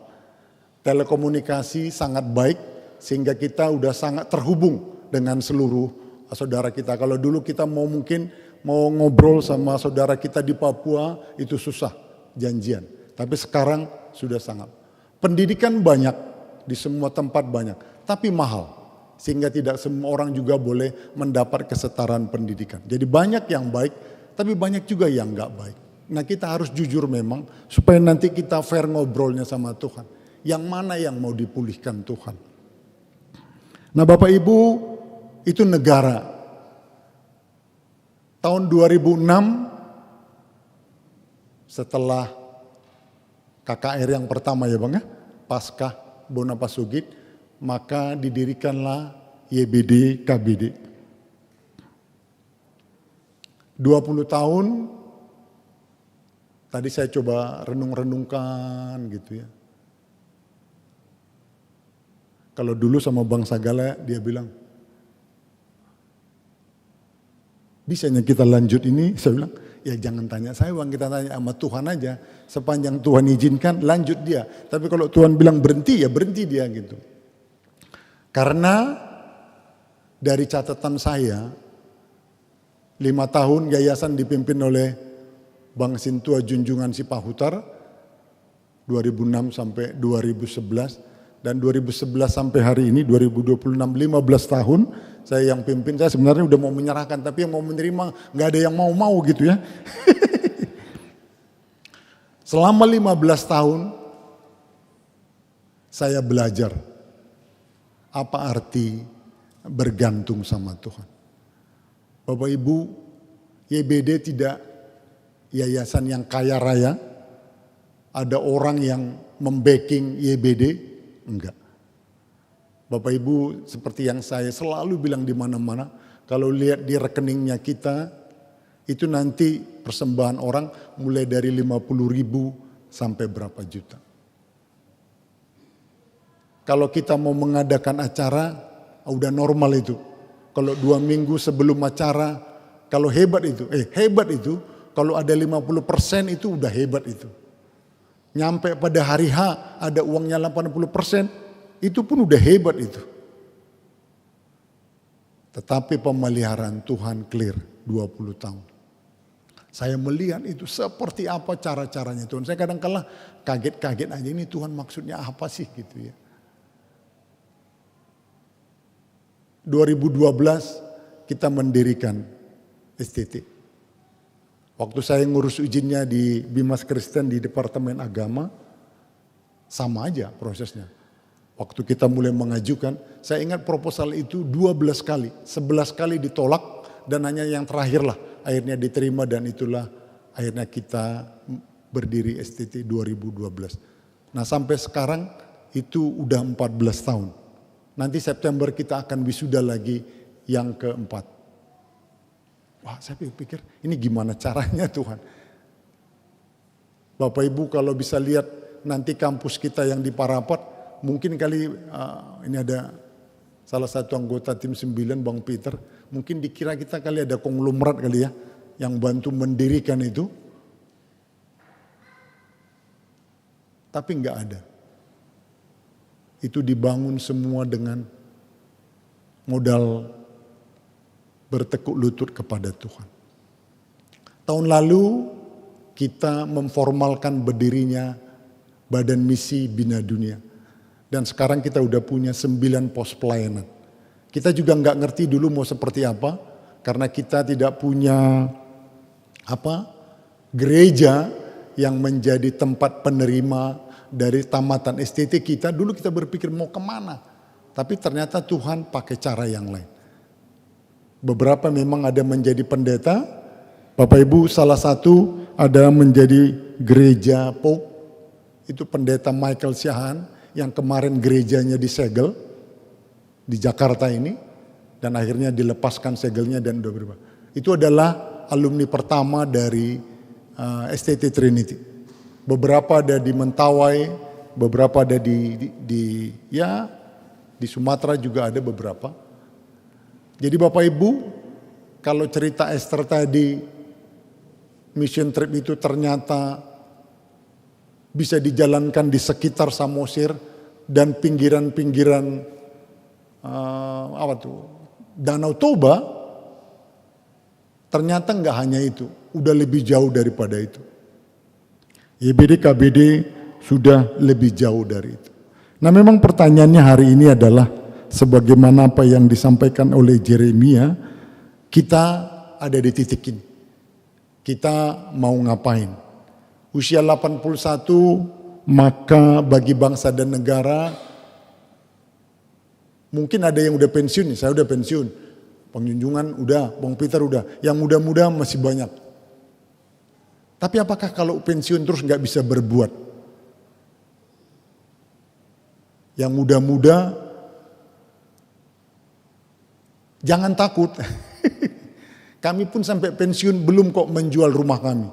Telekomunikasi sangat baik sehingga kita udah sangat terhubung dengan seluruh saudara kita. Kalau dulu kita mungkin mau ngobrol sama saudara kita di Papua itu susah janjian. Tapi sekarang sudah sangat. Pendidikan banyak, di semua tempat banyak, tapi mahal. Sehingga tidak semua orang juga boleh mendapat kesetaraan pendidikan. Jadi banyak yang baik, tapi banyak juga yang gak baik. Nah kita harus jujur memang, supaya nanti kita fair ngobrolnya sama Tuhan. Yang mana yang mau dipulihkan Tuhan. Nah Bapak Ibu, itu negara. Tahun 2006, setelah KKR yang pertama ya Bang ya, pasca Bonapasugit, maka didirikanlah YBD KBD. 20 tahun, tadi saya coba renung-renungkan gitu ya. Kalau dulu sama Bang Sagala dia bilang, bisanya kita lanjut ini, saya bilang, ya jangan tanya saya Bang, kita tanya sama Tuhan aja. Sepanjang Tuhan izinkan lanjut dia. Tapi kalau Tuhan bilang berhenti ya berhenti dia gitu. Karena dari catatan saya 5 tahun yayasan dipimpin oleh Bang Sintua Junjungan Sipahutar 2006 sampai 2011 dan 2011 sampai hari ini 2026 15 tahun saya yang pimpin. Saya sebenarnya udah mau menyerahkan tapi yang mau menerima nggak ada yang mau gitu ya. Selama 15 tahun saya belajar apa arti bergantung sama Tuhan. Bapak Ibu, YBD tidak yayasan yang kaya raya. Ada orang yang membacking YBD, enggak. Bapak Ibu seperti yang saya selalu bilang di mana-mana, kalau lihat di rekeningnya kita, itu nanti persembahan orang mulai dari 50.000 sampai berapa juta. Kalau kita mau mengadakan acara, udah normal itu. Kalau 2 minggu sebelum acara, kalau hebat itu, kalau ada 50% itu udah hebat itu. Nyampe pada hari H ada uangnya 80%, itu pun udah hebat itu. Tetapi pemeliharaan Tuhan clear 20 tahun. Saya melihat itu seperti apa cara-caranya Tuhan. Saya kadang-kala kaget-kaget aja, ini Tuhan maksudnya apa sih gitu ya. 2012 kita mendirikan STT. Waktu saya ngurus izinnya di Bimas Kristen di Departemen Agama, sama aja prosesnya. Waktu kita mulai mengajukan, saya ingat proposal itu 12 kali, 11 kali ditolak dan hanya yang terakhir lah akhirnya diterima dan itulah akhirnya kita berdiri STT 2012. Nah sampai sekarang itu udah 14 tahun. Nanti September kita akan wisuda lagi yang keempat. Wah saya pikir ini gimana caranya Tuhan. Bapak Ibu kalau bisa lihat nanti kampus kita yang di Parapat, mungkin kali ini ada salah satu anggota tim 9 Bang Peter, mungkin dikira kita kali ada konglomerat kali ya, yang bantu mendirikan itu. Tapi enggak ada. Itu dibangun semua dengan modal bertekuk lutut kepada Tuhan. Tahun lalu kita memformalkan berdirinya Badan Misi Bina Dunia. Dan sekarang kita udah punya 9 pos pelayanan. Kita juga nggak ngerti dulu mau seperti apa, karena kita tidak punya gereja yang menjadi tempat penerima dari tamatan STT kita. Dulu kita berpikir mau kemana, tapi ternyata Tuhan pakai cara yang lain. Beberapa memang ada menjadi pendeta, Bapak Ibu salah satu ada menjadi gereja Pope, itu pendeta Michael Syahan yang kemarin gerejanya disegel di Jakarta ini, dan akhirnya dilepaskan segelnya dan udah berubah. Itu adalah alumni pertama dari STT Trinity. Beberapa ada di Mentawai, beberapa ada di Sumatera juga ada beberapa. Jadi Bapak Ibu, kalau cerita Esther tadi, mission trip itu ternyata bisa dijalankan di sekitar Samosir dan pinggiran-pinggiran Danau Toba, ternyata enggak hanya itu, udah lebih jauh daripada itu. YBD KBD sudah lebih jauh dari itu. Nah memang pertanyaannya hari ini adalah sebagaimana apa yang disampaikan oleh Yeremia, kita ada di titik ini. Kita mau ngapain? Usia 81, maka bagi bangsa dan negara, mungkin ada yang udah pensiun, saya udah pensiun. Pengjunjungan udah, Bang Peter udah, yang muda-muda masih banyak. Tapi apakah kalau pensiun terus nggak bisa berbuat? Yang muda-muda, jangan takut. Kami pun sampai pensiun belum kok menjual rumah kami.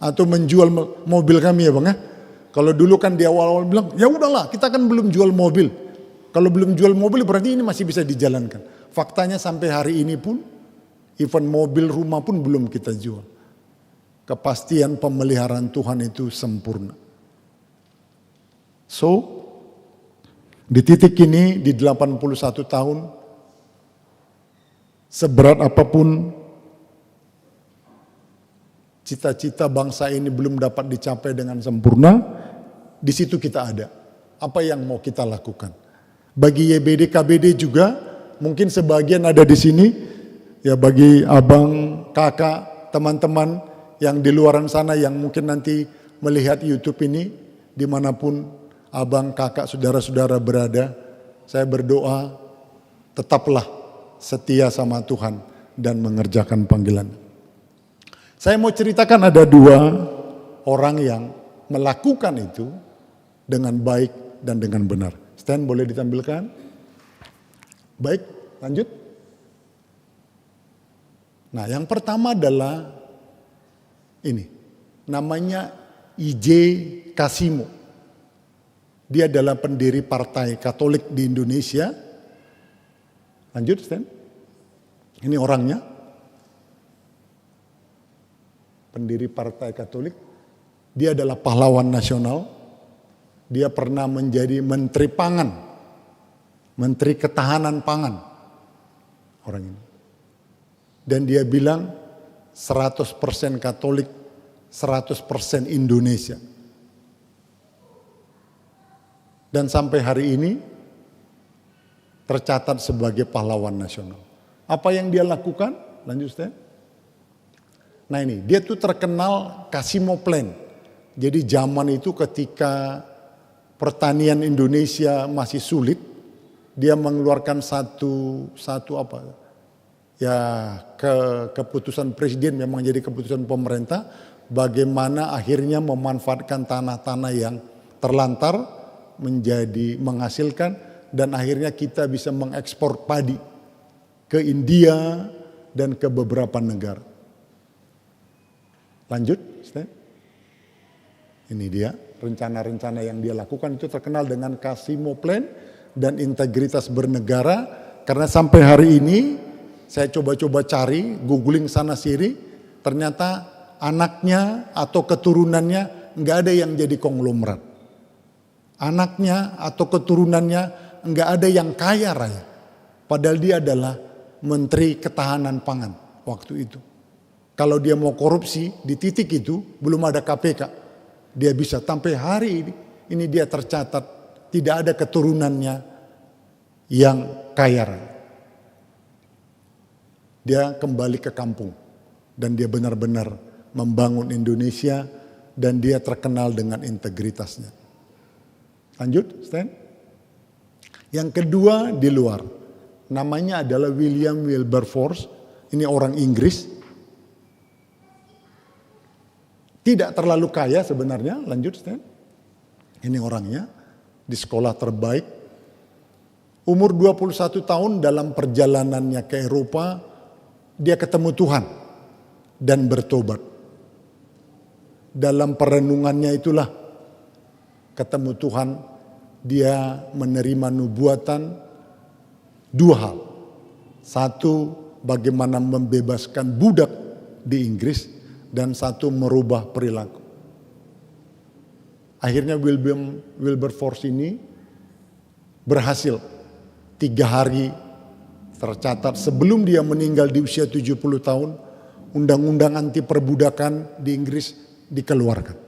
Atau menjual mobil kami ya Bang ya. Kalau dulu kan di awal-awal bilang, ya udahlah kita kan belum jual mobil. Kalau belum jual mobil berarti ini masih bisa dijalankan. Faktanya sampai hari ini pun, even mobil rumah pun belum kita jual. Kepastian pemeliharaan Tuhan itu sempurna. So, di titik ini di 81 tahun, seberat apapun cita-cita bangsa ini belum dapat dicapai dengan sempurna, di situ kita ada. Apa yang mau kita lakukan? Bagi YBD KBD juga, mungkin sebagian ada di sini, ya bagi abang, kakak, teman-teman yang di luaran sana yang mungkin nanti melihat YouTube ini, dimanapun abang, kakak, saudara-saudara berada, saya berdoa tetaplah setia sama Tuhan dan mengerjakan panggilan. Saya mau ceritakan ada 2 orang yang melakukan itu dengan baik dan dengan benar. Stan boleh ditampilkan? Baik, lanjut. Nah yang pertama adalah ini, namanya I.J. Kasimo. Dia adalah pendiri Partai Katolik di Indonesia. Lanjut Stan. Ini orangnya. Pendiri Partai Katolik. Dia adalah pahlawan nasional. Dia pernah menjadi Menteri Pangan. Menteri Ketahanan Pangan. Orang ini. Dan dia bilang 100% Katolik, 100% Indonesia. Dan sampai hari ini tercatat sebagai pahlawan nasional. Apa yang dia lakukan? Lanjut Stan. Nah ini, dia tuh terkenal Kasimo Plan. Jadi zaman itu ketika pertanian Indonesia masih sulit, dia mengeluarkan satu keputusan presiden, memang jadi keputusan pemerintah, bagaimana akhirnya memanfaatkan tanah-tanah yang terlantar menjadi menghasilkan, dan akhirnya kita bisa mengekspor padi ke India dan ke beberapa negara. Lanjut, Stan. Ini dia rencana-rencana yang dia lakukan, itu terkenal dengan Kasimo Plan dan integritas bernegara. Karena sampai hari ini saya coba-coba cari, googling sana sini, ternyata anaknya atau keturunannya nggak ada yang jadi konglomerat. Anaknya atau keturunannya nggak ada yang kaya raya. Padahal dia adalah Menteri Ketahanan Pangan waktu itu. Kalau dia mau korupsi di titik itu belum ada KPK. Dia bisa sampai hari ini dia tercatat tidak ada keturunannya yang kaya raya. Dia kembali ke kampung dan dia benar-benar membangun Indonesia dan dia terkenal dengan integritasnya. Lanjut, Stan. Yang kedua di luar, namanya adalah William Wilberforce. Ini orang Inggris. Tidak terlalu kaya sebenarnya, lanjut Stan. Ini orangnya di sekolah terbaik. Umur 21 tahun dalam perjalanannya ke Eropa, dia ketemu Tuhan dan bertobat. Dalam perenungannya itulah ketemu Tuhan, dia menerima nubuatan dua hal. Satu, bagaimana membebaskan budak di Inggris, dan satu, merubah perilaku. Akhirnya William Wilberforce ini berhasil 3 hari tercatat sebelum dia meninggal di usia 70 tahun, undang-undang anti perbudakan di Inggris dikeluarkan.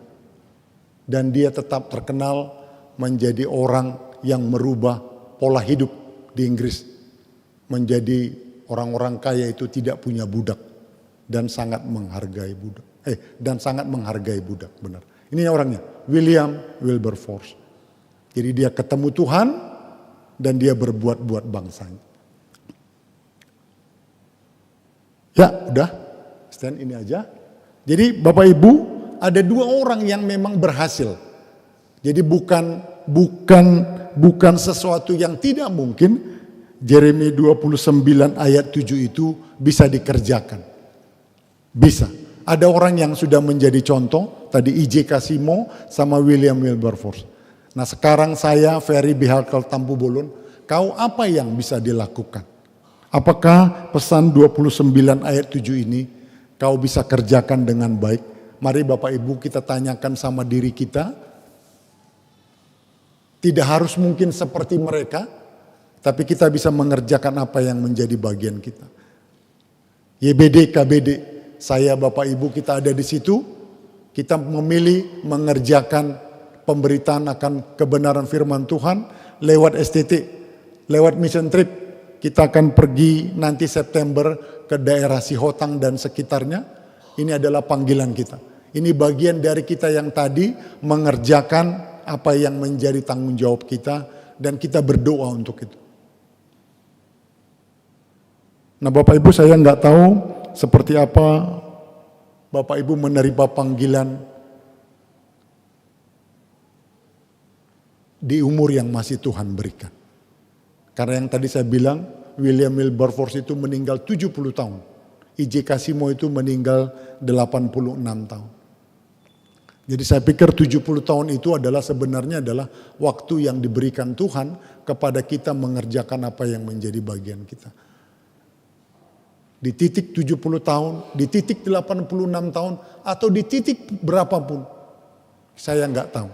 Dan dia tetap terkenal menjadi orang yang merubah pola hidup di Inggris. Menjadi orang-orang kaya itu tidak punya budak dan sangat menghargai budak. Benar. Ini orangnya, William Wilberforce. Jadi dia ketemu Tuhan dan dia berbuat buat bangsanya. Ya, udah. Stand ini aja. Jadi Bapak Ibu, ada 2 orang yang memang berhasil. Jadi bukan sesuatu yang tidak mungkin. Yeremia 29 ayat 7 itu bisa dikerjakan. Bisa. Ada orang yang sudah menjadi contoh, tadi I.J. Kasimo sama William Wilberforce. Nah sekarang saya, Ferry Bihalkal Tampu Bolon, kau apa yang bisa dilakukan? Apakah pesan 29 ayat 7 ini kau bisa kerjakan dengan baik? Mari Bapak Ibu kita tanyakan sama diri kita. Tidak harus mungkin seperti mereka, tapi kita bisa mengerjakan apa yang menjadi bagian kita. YBD, KBD, saya Bapak Ibu kita ada di situ. Kita memilih mengerjakan pemberitaan akan kebenaran firman Tuhan lewat STT, lewat mission trip. Kita akan pergi nanti September ke daerah Sihotang dan sekitarnya. Ini adalah panggilan kita. Ini bagian dari kita yang tadi mengerjakan apa yang menjadi tanggung jawab kita dan kita berdoa untuk itu. Nah Bapak Ibu saya nggak tahu seperti apa Bapak Ibu menerima panggilan di umur yang masih Tuhan berikan. Karena yang tadi saya bilang William Wilberforce itu meninggal 70 tahun. I.J. Kasimo itu meninggal 86 tahun. Jadi saya pikir 70 tahun itu adalah sebenarnya adalah waktu yang diberikan Tuhan kepada kita mengerjakan apa yang menjadi bagian kita. Di titik 70 tahun, di titik 86 tahun, atau di titik berapapun. Saya nggak tahu.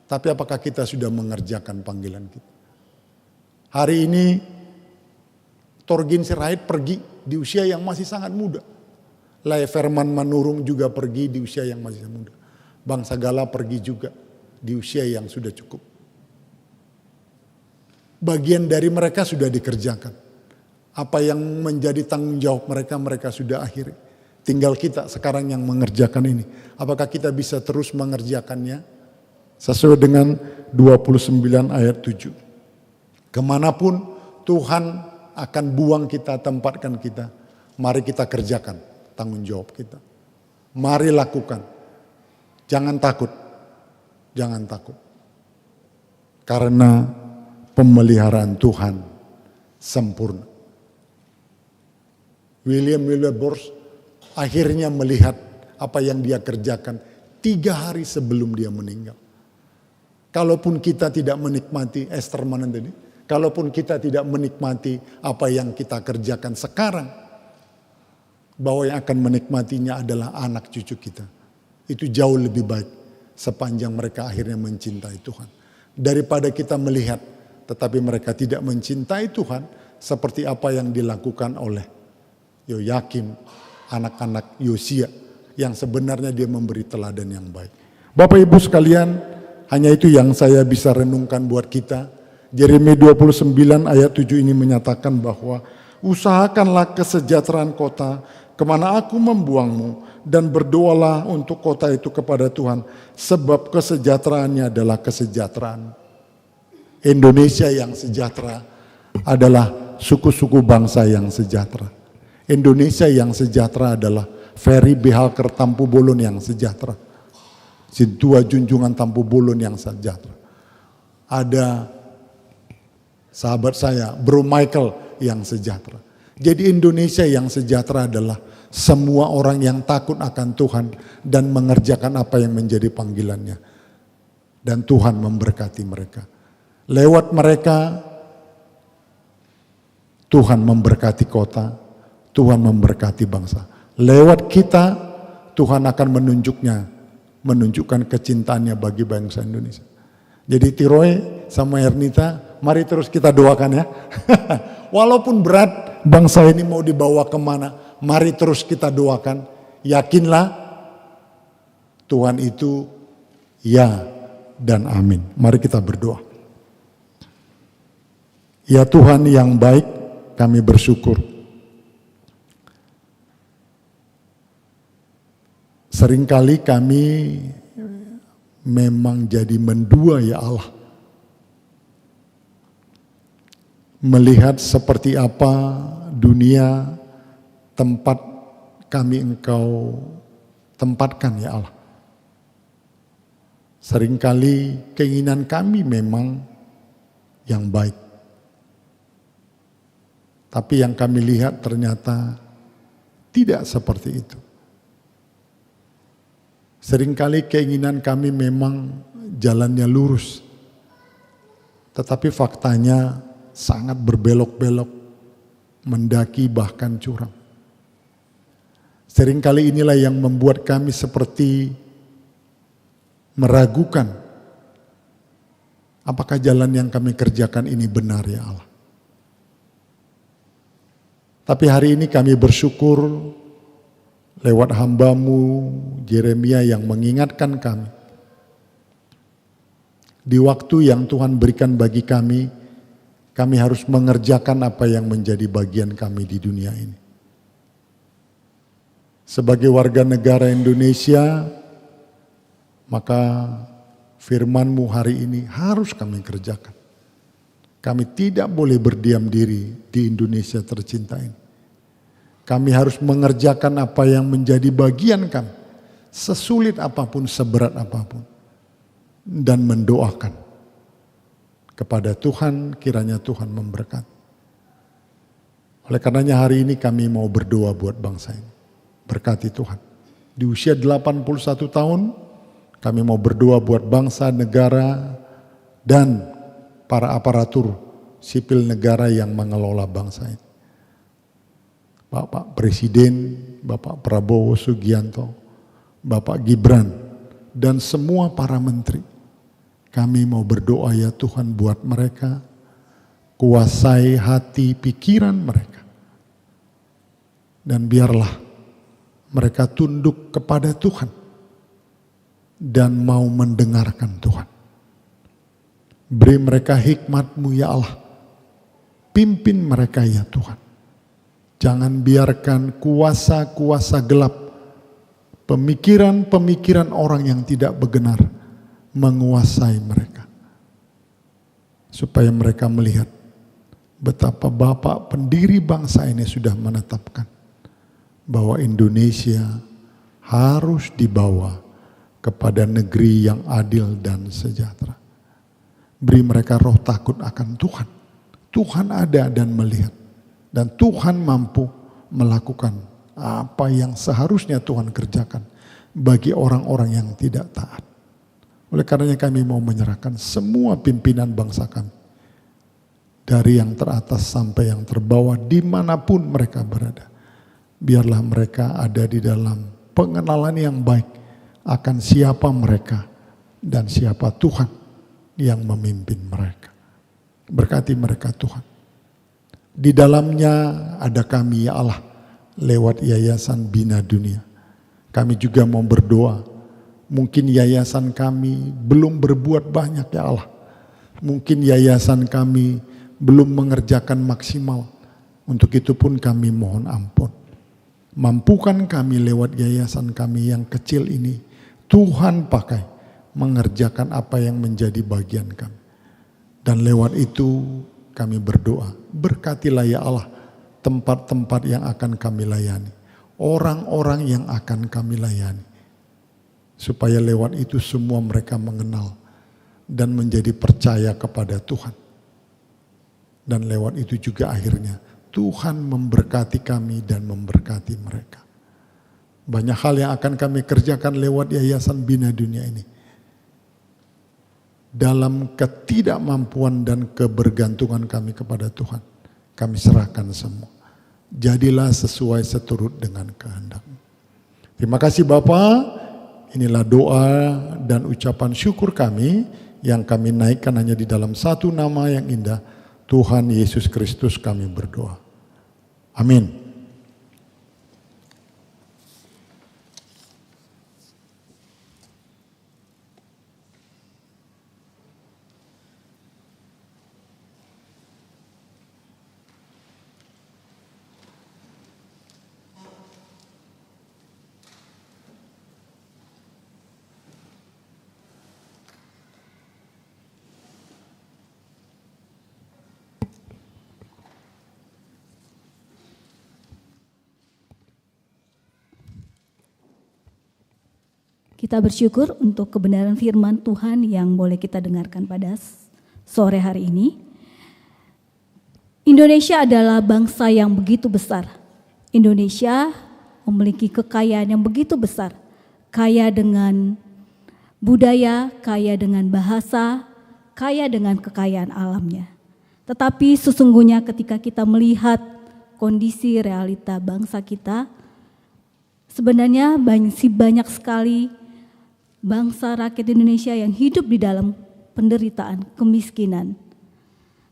Tapi apakah kita sudah mengerjakan panggilan kita? Hari ini Torgin Sirait pergi di usia yang masih sangat muda. Lai Ferman Manurung juga pergi di usia yang masih muda. Bang Sagala pergi juga di usia yang sudah cukup. Bagian dari mereka sudah dikerjakan. Apa yang menjadi tanggung jawab mereka, mereka sudah akhiri. Tinggal kita sekarang yang mengerjakan ini. Apakah kita bisa terus mengerjakannya? Sesuai dengan 29 ayat 7. Kemanapun Tuhan akan buang kita, tempatkan kita. Mari kita kerjakan tanggung jawab kita. Mari lakukan. Jangan takut. Jangan takut. Karena pemeliharaan Tuhan sempurna. William Wilberforce akhirnya melihat apa yang dia kerjakan 3 hari sebelum dia meninggal. Kalaupun kita tidak menikmati Esther Manan tadi, kalaupun kita tidak menikmati apa yang kita kerjakan sekarang, bahwa yang akan menikmatinya adalah anak cucu kita. Itu jauh lebih baik sepanjang mereka akhirnya mencintai Tuhan. Daripada kita melihat tetapi mereka tidak mencintai Tuhan seperti apa yang dilakukan oleh Yoyakim, anak-anak Yosia yang sebenarnya dia memberi teladan yang baik. Bapak Ibu sekalian, hanya itu yang saya bisa renungkan buat kita. Yeremia 29 ayat 7 ini menyatakan bahwa usahakanlah kesejahteraan kota kemana aku membuangmu, dan berdoalah untuk kota itu kepada Tuhan, sebab kesejahteraannya adalah kesejahteraan. Indonesia yang sejahtera adalah suku-suku bangsa yang sejahtera. Indonesia yang sejahtera adalah Ferry Behalker Tampu Bolon yang sejahtera. Sintua Junjungan Tampu Bolon yang sejahtera. Ada sahabat saya, Bro Michael yang sejahtera. Jadi Indonesia yang sejahtera adalah semua orang yang takut akan Tuhan dan mengerjakan apa yang menjadi panggilannya. Dan Tuhan memberkati mereka. Lewat mereka, Tuhan memberkati kota, Tuhan memberkati bangsa. Lewat kita, Tuhan akan menunjukkan kecintaannya bagi bangsa Indonesia. Jadi Tiroy sama Ernita, mari terus kita doakan ya. Walaupun berat bangsa ini mau dibawa kemana, mari terus kita doakan. Yakinlah Tuhan itu ya dan amin. Mari kita berdoa. Ya Tuhan yang baik, kami bersyukur. Seringkali kami memang jadi mendua ya Allah. Melihat seperti apa dunia tempat kami Engkau tempatkan ya Allah. Seringkali keinginan kami memang yang baik. Tapi yang kami lihat ternyata tidak seperti itu. Seringkali keinginan kami memang jalannya lurus. Tetapi faktanya sangat berbelok-belok, mendaki bahkan curam. Seringkali inilah yang membuat kami seperti meragukan apakah jalan yang kami kerjakan ini benar ya Allah. Tapi hari ini kami bersyukur lewat hamba-Mu Yeremia yang mengingatkan kami. Di waktu yang Tuhan berikan bagi kami harus mengerjakan apa yang menjadi bagian kami di dunia ini. Sebagai warga negara Indonesia, maka firman-Mu hari ini harus kami kerjakan. Kami tidak boleh berdiam diri di Indonesia tercinta ini. Kami harus mengerjakan apa yang menjadi bagian kami. Sesulit apapun, seberat apapun. Dan mendoakan kepada Tuhan, kiranya Tuhan memberkati. Oleh karenanya hari ini kami mau berdoa buat bangsa ini. Berkati Tuhan. Di usia 81 tahun, kami mau berdoa buat bangsa, negara, dan para aparatur sipil negara yang mengelola bangsa ini. Bapak Presiden, Bapak Prabowo Subianto, Bapak Gibran, dan semua para menteri. Kami mau berdoa ya Tuhan buat mereka, kuasai hati pikiran mereka. Dan biarlah mereka tunduk kepada Tuhan dan mau mendengarkan Tuhan. Beri mereka hikmat-Mu ya Allah. Pimpin mereka ya Tuhan. Jangan biarkan kuasa-kuasa gelap, pemikiran-pemikiran orang yang tidak benar menguasai mereka. Supaya mereka melihat betapa Bapak pendiri bangsa ini sudah menetapkan bahwa Indonesia harus dibawa kepada negeri yang adil dan sejahtera. Beri mereka roh takut akan Tuhan. Tuhan ada dan melihat. Dan Tuhan mampu melakukan apa yang seharusnya Tuhan kerjakan bagi orang-orang yang tidak taat. Oleh karenanya kami mau menyerahkan semua pimpinan bangsa kami. Dari yang teratas sampai yang terbawah dimanapun mereka berada. Biarlah mereka ada di dalam pengenalan yang baik akan siapa mereka dan siapa Tuhan yang memimpin mereka. Berkati mereka Tuhan. Di dalamnya ada kami ya Allah, lewat Yayasan Bina Dunia. Kami juga mau berdoa. Mungkin yayasan kami belum berbuat banyak ya Allah. Mungkin yayasan kami belum mengerjakan maksimal. Untuk itu pun kami mohon ampun. Mampukan kami lewat yayasan kami yang kecil ini, Tuhan pakai mengerjakan apa yang menjadi bagian kami. Dan lewat itu kami berdoa, berkatilah ya Allah tempat-tempat yang akan kami layani. Orang-orang yang akan kami layani. Supaya lewat itu semua mereka mengenal dan menjadi percaya kepada Tuhan. Dan lewat itu juga akhirnya Tuhan memberkati kami dan memberkati mereka. Banyak hal yang akan kami kerjakan lewat Yayasan Bina Dunia ini. Dalam ketidakmampuan dan kebergantungan kami kepada Tuhan, kami serahkan semua. Jadilah sesuai seturut dengan kehendak-Mu. Terima kasih Bapa. Inilah doa dan ucapan syukur kami yang kami naikkan hanya di dalam satu nama yang indah, Tuhan Yesus Kristus kami berdoa. Amin. Kita bersyukur untuk kebenaran firman Tuhan yang boleh kita dengarkan pada sore hari ini. Indonesia adalah bangsa yang begitu besar. Indonesia memiliki kekayaan yang begitu besar. Kaya dengan budaya, kaya dengan bahasa, kaya dengan kekayaan alamnya. Tetapi sesungguhnya ketika kita melihat kondisi realita bangsa kita, sebenarnya banyak sekali bangsa rakyat Indonesia yang hidup di dalam penderitaan, kemiskinan.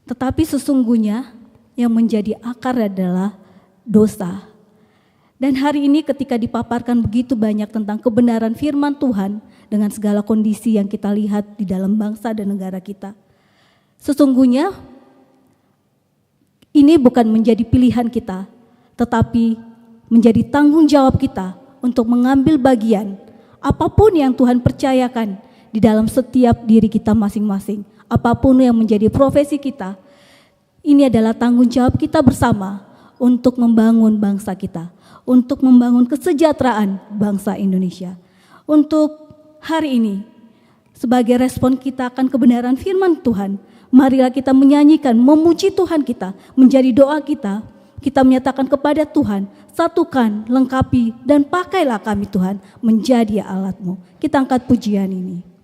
Tetapi sesungguhnya yang menjadi akar adalah dosa. Dan hari ini ketika dipaparkan begitu banyak tentang kebenaran firman Tuhan dengan segala kondisi yang kita lihat di dalam bangsa dan negara kita, sesungguhnya ini bukan menjadi pilihan kita, tetapi menjadi tanggung jawab kita untuk mengambil bagian apapun yang Tuhan percayakan di dalam setiap diri kita masing-masing, apapun yang menjadi profesi kita, ini adalah tanggung jawab kita bersama untuk membangun bangsa kita, untuk membangun kesejahteraan bangsa Indonesia. Untuk hari ini, sebagai respon kita akan kebenaran firman Tuhan, marilah kita menyanyikan, memuji Tuhan kita, menjadi doa kita. Kita menyatakan kepada Tuhan, satukan, lengkapi, dan pakailah kami Tuhan menjadi alat-Mu. Kita angkat pujian ini.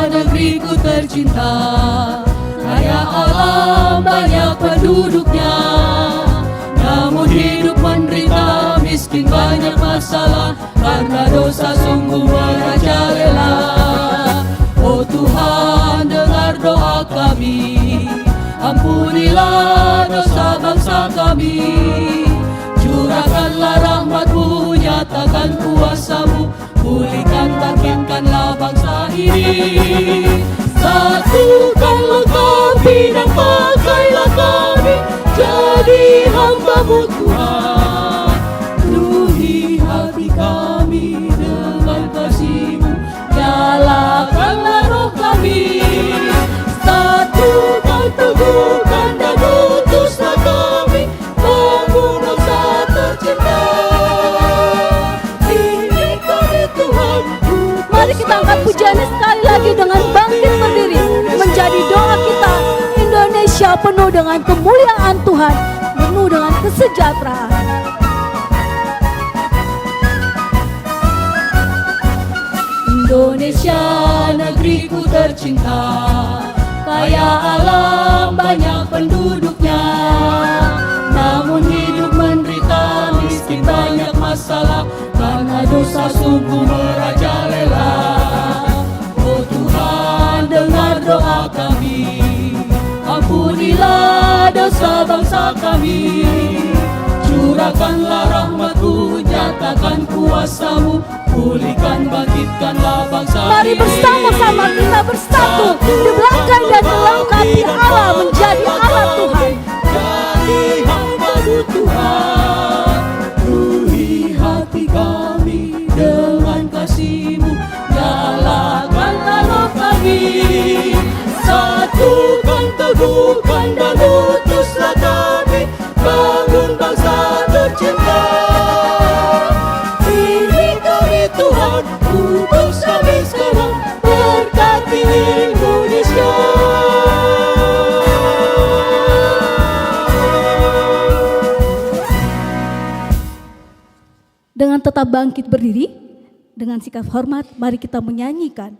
Negeriku tercinta, kaya alam banyak penduduknya. Namun hidup menderita, miskin banyak masalah, karena dosa sungguh merajalela. Oh Tuhan, dengar doa kami, ampunilah dosa bangsa kami. Curahkanlah rahmat-Mu, nyatakan kuasa-Mu, pulihkan, bangkitkanlah bangsa ini. Satukan, lengkapi, dan pakailah kami jadi hamba-Mu Tuhan. Penuhi hati kami dengan kasih-Mu, nyalakanlah roh kami. Satukan, teguhkan, dan utuslah kami, bangun bangsa tercinta. Mari kita angkat pujiannya sekali lagi dengan bangkit berdiri, menjadi doa kita. Indonesia penuh dengan kemuliaan Tuhan, penuh dengan kesejahteraan. Indonesia negeriku tercinta, kaya alam banyak penduduknya, namun hidup menderita, miskin banyak masalah, karena dosa sungguh merajalela. Oh Tuhan, dengar doa kami, ampunilah dosa bangsa kami, curahkanlah rahmat-Mu, nyatakan kuasa-Mu, pulihkan bangkitkanlah bangsa Mari ini. bersama-sama kita bersatu di belakang dan melengkapi Allah menjadi Allah Tuhan. Jadi hamba-Mu Tuhan, penuhi hati kami dengan kasih-Mu, nyalakanlah roh kami, satukan, teguhkan dan utuslah kami, bangun bangsa tercinta. Ini kami Tuhan, utus kami sekarang, berkati Indonesia. Dengan tetap bangkit berdiri, dengan sikap hormat, mari kita menyanyikan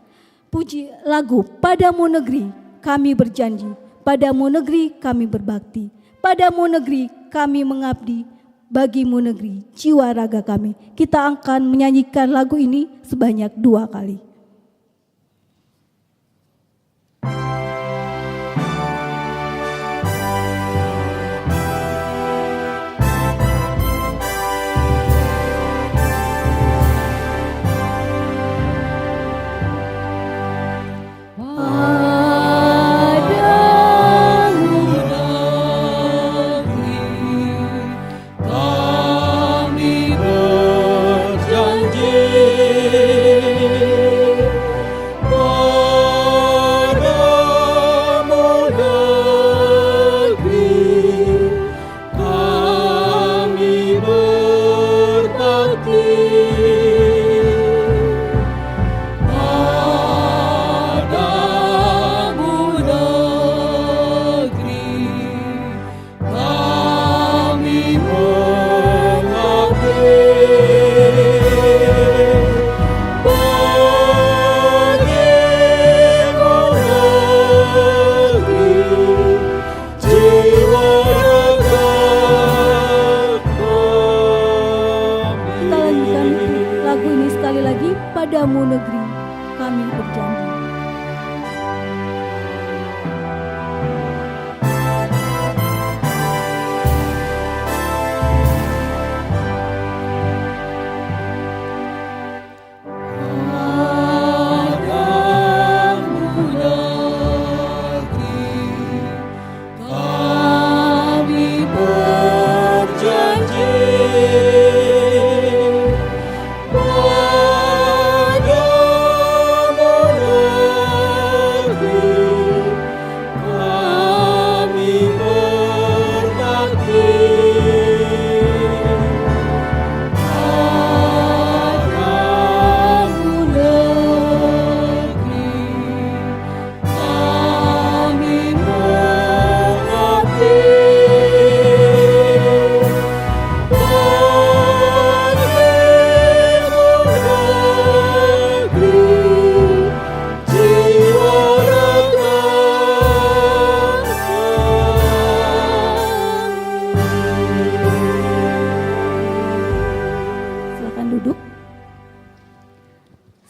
puji lagu Padamu Negeri Kami Berjanji, Padamu Negeri Kami Berbakti, Padamu Negeri Kami Mengabdi, Bagimu Negeri jiwa raga kami. Kita akan menyanyikan lagu ini sebanyak 2 kali. Kami berjanji Padamu negeri kami berjanji.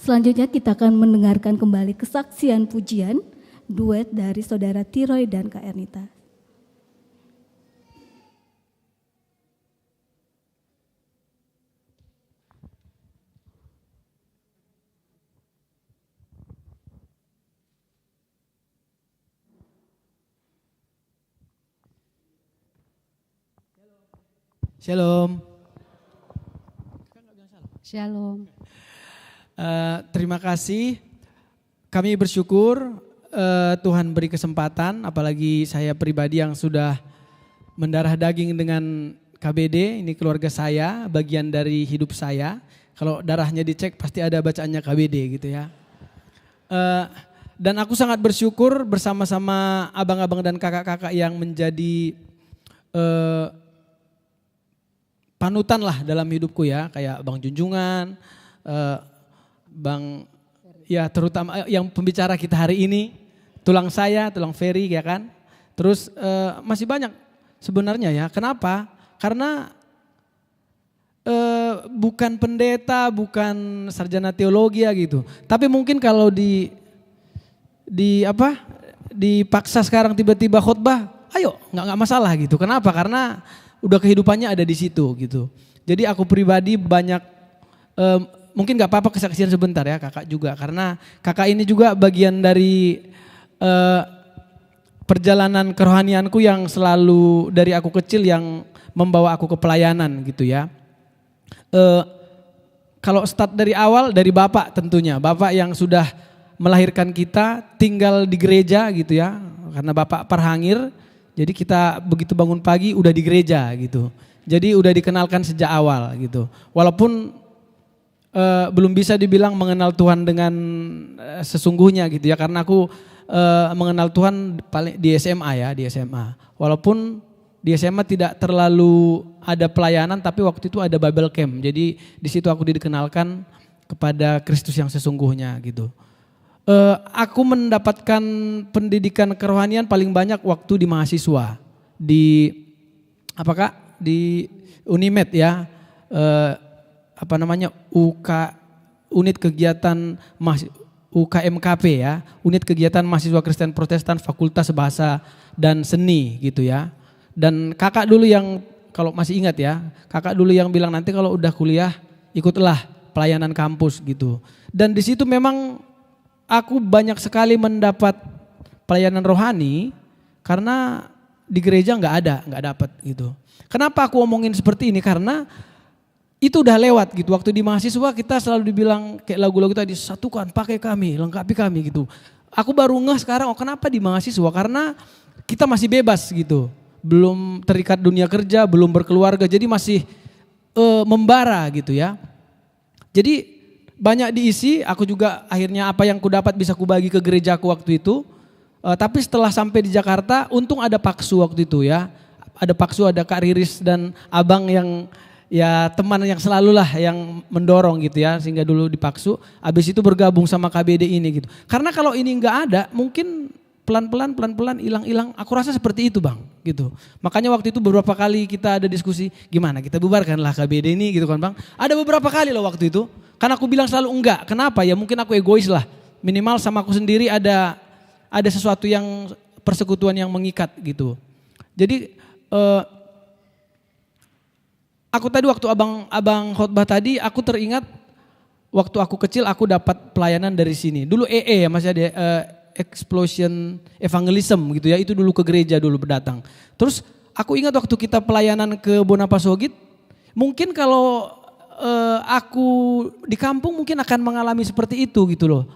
Selanjutnya kita akan mendengarkan kembali kesaksian pujian duet dari Saudara Tiroy dan Kak Ernita. Shalom. Shalom. Terima kasih. Kami bersyukur Tuhan beri kesempatan, apalagi saya pribadi yang sudah mendarah daging dengan KBD, ini keluarga saya, bagian dari hidup saya. Kalau darahnya dicek pasti ada bacaannya KBD gitu ya. Dan aku sangat bersyukur bersama-sama abang-abang dan kakak-kakak yang menjadi panutan lah dalam hidupku ya, kayak Bang Junjungan, Bang ya terutama yang pembicara kita hari ini, tulang saya, tulang Ferry ya kan. Terus masih banyak sebenarnya ya. Kenapa? Karena bukan pendeta, bukan sarjana teologi ya gitu. Tapi mungkin kalau dipaksa sekarang tiba-tiba khotbah, ayo nggak masalah gitu. Kenapa? Karena udah kehidupannya ada di situ gitu. Jadi aku pribadi banyak, mungkin nggak apa-apa kesaksian sebentar ya kakak juga. Karena kakak ini juga bagian dari perjalanan kerohanianku yang selalu dari aku kecil yang membawa aku ke pelayanan gitu ya. Kalau start dari awal dari bapak tentunya, bapak yang sudah melahirkan kita tinggal di gereja gitu ya, karena bapak Parhangir, jadi kita begitu bangun pagi udah di gereja gitu, jadi udah dikenalkan sejak awal gitu, walaupun belum bisa dibilang mengenal Tuhan dengan sesungguhnya gitu ya, karena aku mengenal Tuhan paling di SMA ya, di SMA, walaupun di SMA tidak terlalu ada pelayanan, tapi waktu itu ada Bible Camp, jadi di situ aku dikenalkan kepada Kristus yang sesungguhnya gitu. Aku mendapatkan pendidikan kerohanian paling banyak waktu di mahasiswa di di Unimed ya, unit kegiatan UKMKP ya, unit kegiatan mahasiswa Kristen Protestan Fakultas Bahasa dan Seni gitu ya. Dan kakak dulu yang kalau masih ingat ya, kakak dulu yang bilang nanti kalau udah kuliah ikutlah pelayanan kampus gitu. Dan di situ memang aku banyak sekali mendapat pelayanan rohani karena di gereja nggak dapat gitu. Kenapa aku omongin seperti ini? Karena itu udah lewat gitu. Waktu di mahasiswa kita selalu dibilang kayak lagu-lagu tadi, satukan, pakai kami, lengkapi kami gitu. Aku baru ngeh sekarang, kenapa di mahasiswa? Karena kita masih bebas gitu. Belum terikat dunia kerja, belum berkeluarga, jadi masih membara gitu ya. Jadi banyak diisi, aku juga akhirnya apa yang ku dapat bisa ku bagi ke gerejaku waktu itu. Tapi setelah sampai di Jakarta, untung ada Paksu waktu itu ya. Ada Paksu, ada Kak Riris dan abang yang ya teman yang selalu lah yang mendorong gitu ya. Sehingga dulu di Paksu, habis itu bergabung sama KBD ini gitu. Karena kalau ini nggak ada, mungkin pelan-pelan hilang-hilang. Aku rasa seperti itu bang gitu. Makanya waktu itu beberapa kali kita ada diskusi, gimana kita bubarkanlah KBD ini gitu kan bang. Ada beberapa kali loh waktu itu. Karena aku bilang selalu enggak. Kenapa? Ya mungkin aku egois lah. Minimal sama aku sendiri ada sesuatu yang persekutuan yang mengikat gitu. Jadi aku tadi waktu abang khotbah tadi aku teringat waktu aku kecil aku dapat pelayanan dari sini. Dulu ya masih ada Explosion Evangelism gitu ya. Itu dulu ke gereja dulu berdatang. Terus aku ingat waktu kita pelayanan ke Bonapasogit. Mungkin kalau aku di kampung mungkin akan mengalami seperti itu gitu loh.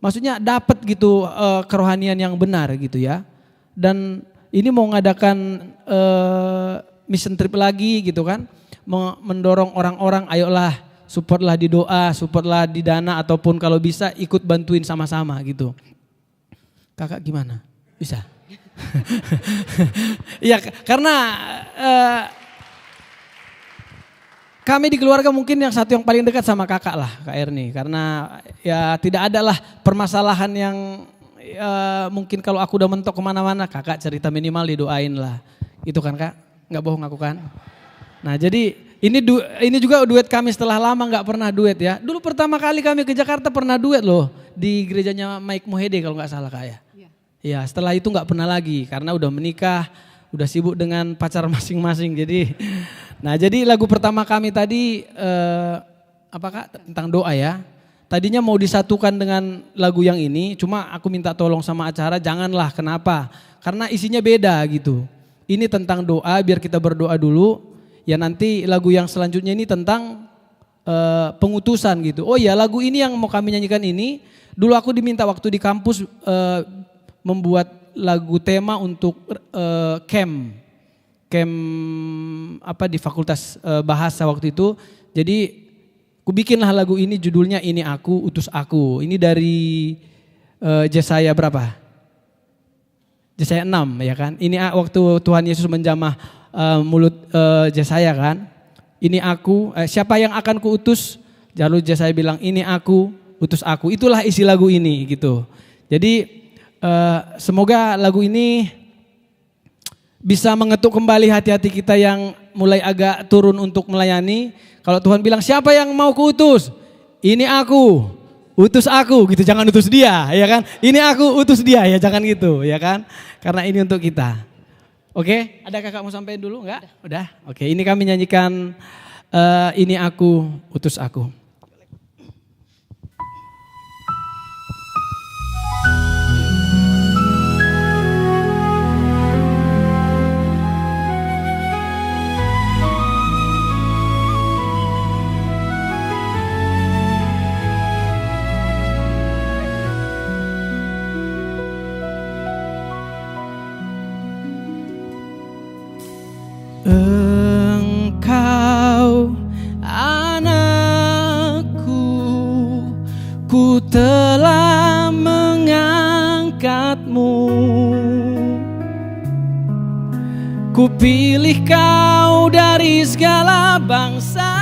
Maksudnya dapat gitu kerohanian yang benar gitu ya. Dan ini mau ngadakan mission trip lagi gitu kan. Mendorong orang-orang ayolah supportlah di doa, supportlah di dana ataupun kalau bisa ikut bantuin sama-sama gitu. Kakak gimana? Bisa? Ya karena kami di keluarga mungkin yang satu yang paling dekat sama kakak lah, Kak Erni. Karena ya tidak ada lah permasalahan yang mungkin kalau aku udah mentok kemana-mana, kakak cerita minimal didoain lah. Itu kan kak, nggak bohong aku kan. Nah jadi ini juga duet kami setelah lama nggak pernah duet ya. Dulu pertama kali kami ke Jakarta pernah duet loh di gerejanya Mike Mohede kalau nggak salah kak ya. Ya setelah itu nggak pernah lagi karena udah menikah, udah sibuk dengan pacar masing-masing. Jadi lagu pertama kami tadi tentang doa ya. Tadinya mau disatukan dengan lagu yang ini, cuma aku minta tolong sama acara janganlah. Kenapa? Karena isinya beda gitu. Ini tentang doa, biar kita berdoa dulu. Ya nanti lagu yang selanjutnya ini tentang pengutusan gitu. Oh ya lagu ini yang mau kami nyanyikan ini, dulu aku diminta waktu di kampus membuat lagu tema untuk camp di Fakultas Bahasa waktu itu. Jadi ku bikinlah lagu ini judulnya Ini Aku Utus Aku. Ini dari Yesaya berapa? Yesaya 6 ya kan. Ini waktu Tuhan Yesus menjamah mulut Yesaya kan. Ini aku, siapa yang akan kuutus? Lalu Yesaya bilang ini aku, utus aku. Itulah isi lagu ini gitu. Jadi semoga lagu ini bisa mengetuk kembali hati-hati kita yang mulai agak turun untuk melayani. Kalau Tuhan bilang siapa yang mau kuutus? Ini aku, utus aku gitu. Jangan utus dia ya kan. Ini aku, utus dia ya, jangan gitu ya kan. Karena ini untuk kita. Oke, ada kakak mau sampai dulu enggak? Udah. Oke, ini kami nyanyikan ini aku, utus aku. Engkau anakku, ku telah mengangkatmu. Ku pilih kau dari segala bangsa.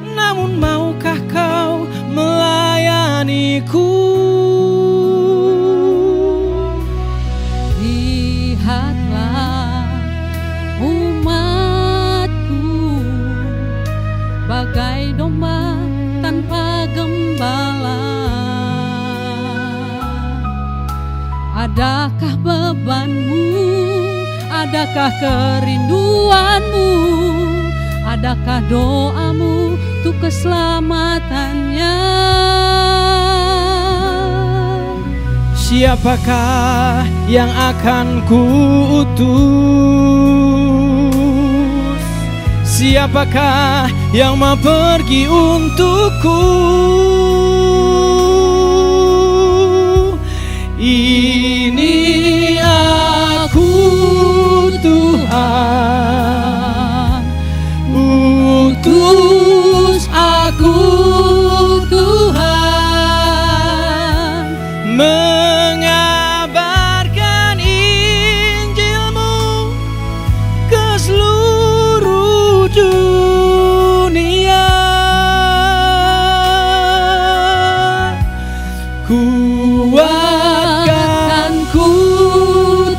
Namun maukah kau melayaniku? Bagai domba tanpa gembala, adakah bebanmu, adakah kerinduanmu, adakah doamu untuk keselamatannya? Siapakah yang akan kuutus? Siapakah yang mau pergi untukku? Ini aku Tuhan, utus aku Tuhan, mengabarkan Injil-Mu ke seluruh dunia. Kuatkanku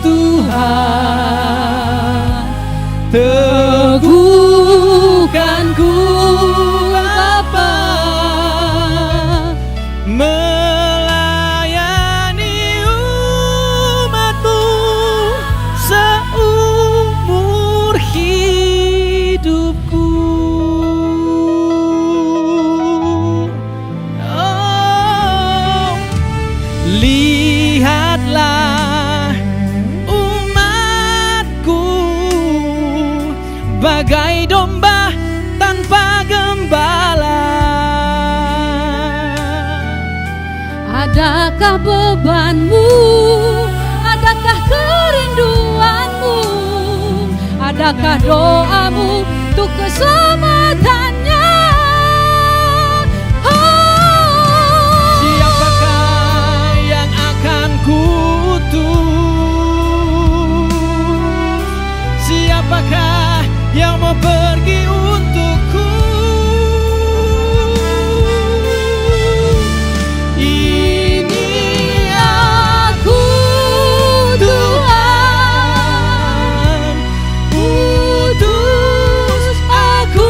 Tuhan, teguhkanku Bapa, melayani umat-Mu seumur hidupku. Oh, lihatlah umatku bagai domba tanpa gembala. Adakah bebanmu, adakah kerinduanmu, adakah doamu untuk keselamatannya? Oh. Siapakah yang akan kuutus? Siapakah yang mau pergi untukku? Ini aku Tuhan, utus aku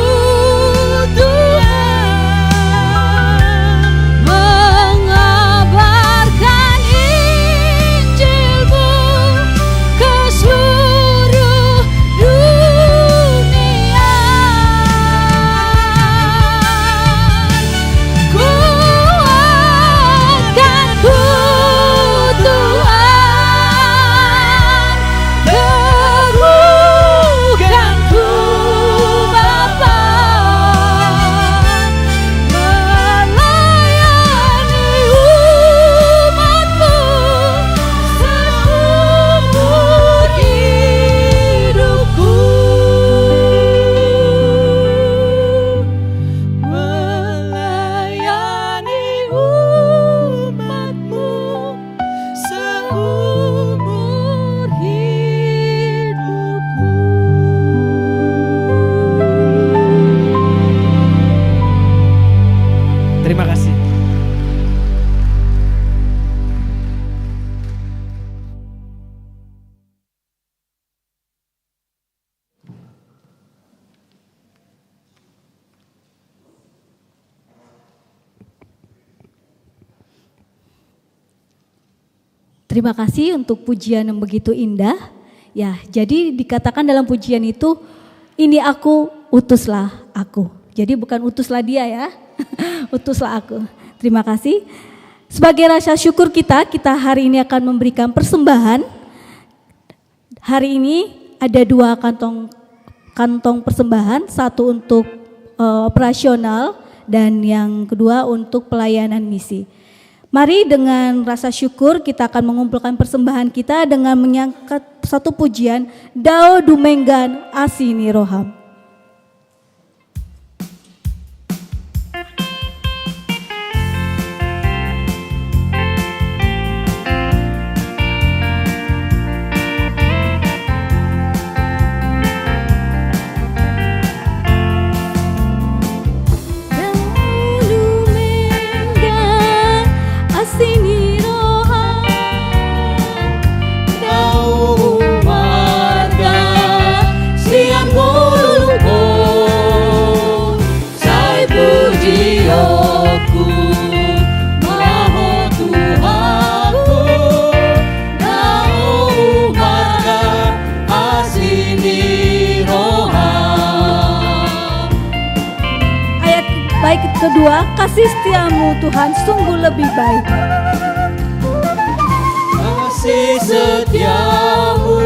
Terima kasih untuk pujian yang begitu indah. Ya, jadi dikatakan dalam pujian itu, ini aku, utuslah aku. Jadi bukan utuslah dia ya, utuslah aku. Terima kasih. Sebagai rasa syukur kita hari ini akan memberikan persembahan. Hari ini ada 2 kantong persembahan, satu untuk operasional dan yang kedua untuk pelayanan misi. Mari dengan rasa syukur kita akan mengumpulkan persembahan kita dengan menyangkat satu pujian, Dao Dumenggan Asini Roham. Kedua, kasih setiamu Tuhan sungguh lebih baik. Kasih setiamu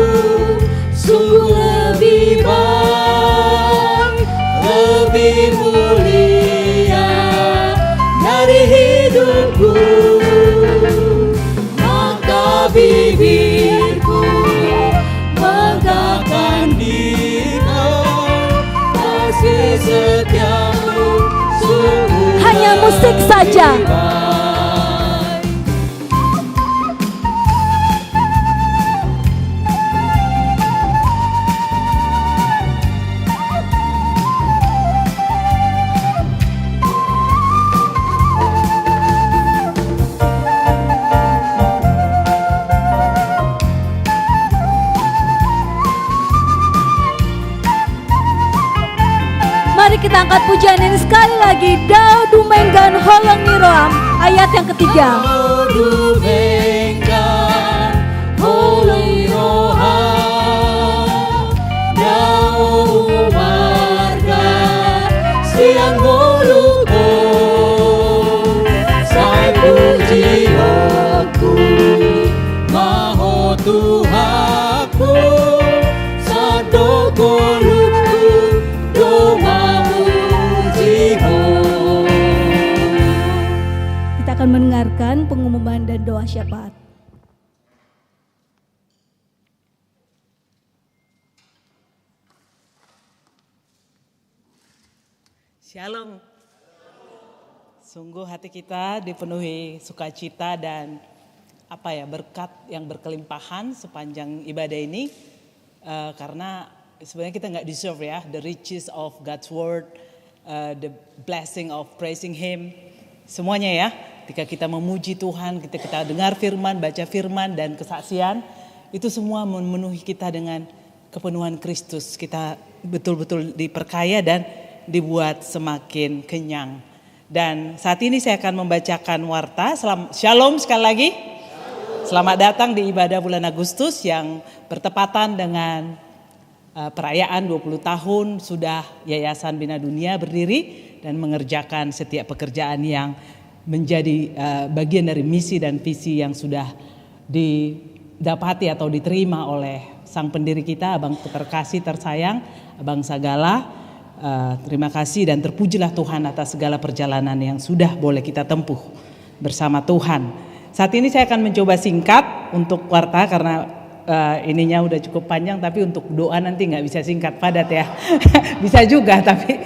sungguh lebih baik, lebih mulia dari hidupku. Maka bibirku mengatakan dikau, kasih setiamu hanya musik saja. Mari kita angkat pujian ini sekali lagi. Dao Dumenggan Holong Niroam, ayat yang ketiga. Dao Dumenggan Holong Niroam, Dao Marga Siang Boluko, Sai puji aku, Maho Tuhaku, Sadoko akan mendengarkan pengumuman dan doa syafaat. Shalom. Sungguh hati kita dipenuhi sukacita dan berkat yang berkelimpahan sepanjang ibadah ini, karena sebenarnya kita nggak deserve ya, the riches of God's word, the blessing of praising Him, semuanya ya. Ketika kita memuji Tuhan, ketika kita dengar firman, baca firman dan kesaksian, itu semua memenuhi kita dengan kepenuhan Kristus. Kita betul-betul diperkaya dan dibuat semakin kenyang. Dan saat ini saya akan membacakan warta. Shalom sekali lagi. Selamat datang di ibadah bulan Agustus yang bertepatan dengan perayaan 20 tahun sudah Yayasan Bina Dunia berdiri dan mengerjakan setiap pekerjaan yang menjadi bagian dari misi dan visi yang sudah didapati atau diterima oleh sang pendiri kita, Abang terkasih tersayang, Abang Sagala. Terima kasih dan terpujilah Tuhan atas segala perjalanan yang sudah boleh kita tempuh bersama Tuhan. Saat ini saya akan mencoba singkat untuk warta karena ininya udah cukup panjang, tapi untuk doa nanti nggak bisa singkat padat ya. Bisa juga tapi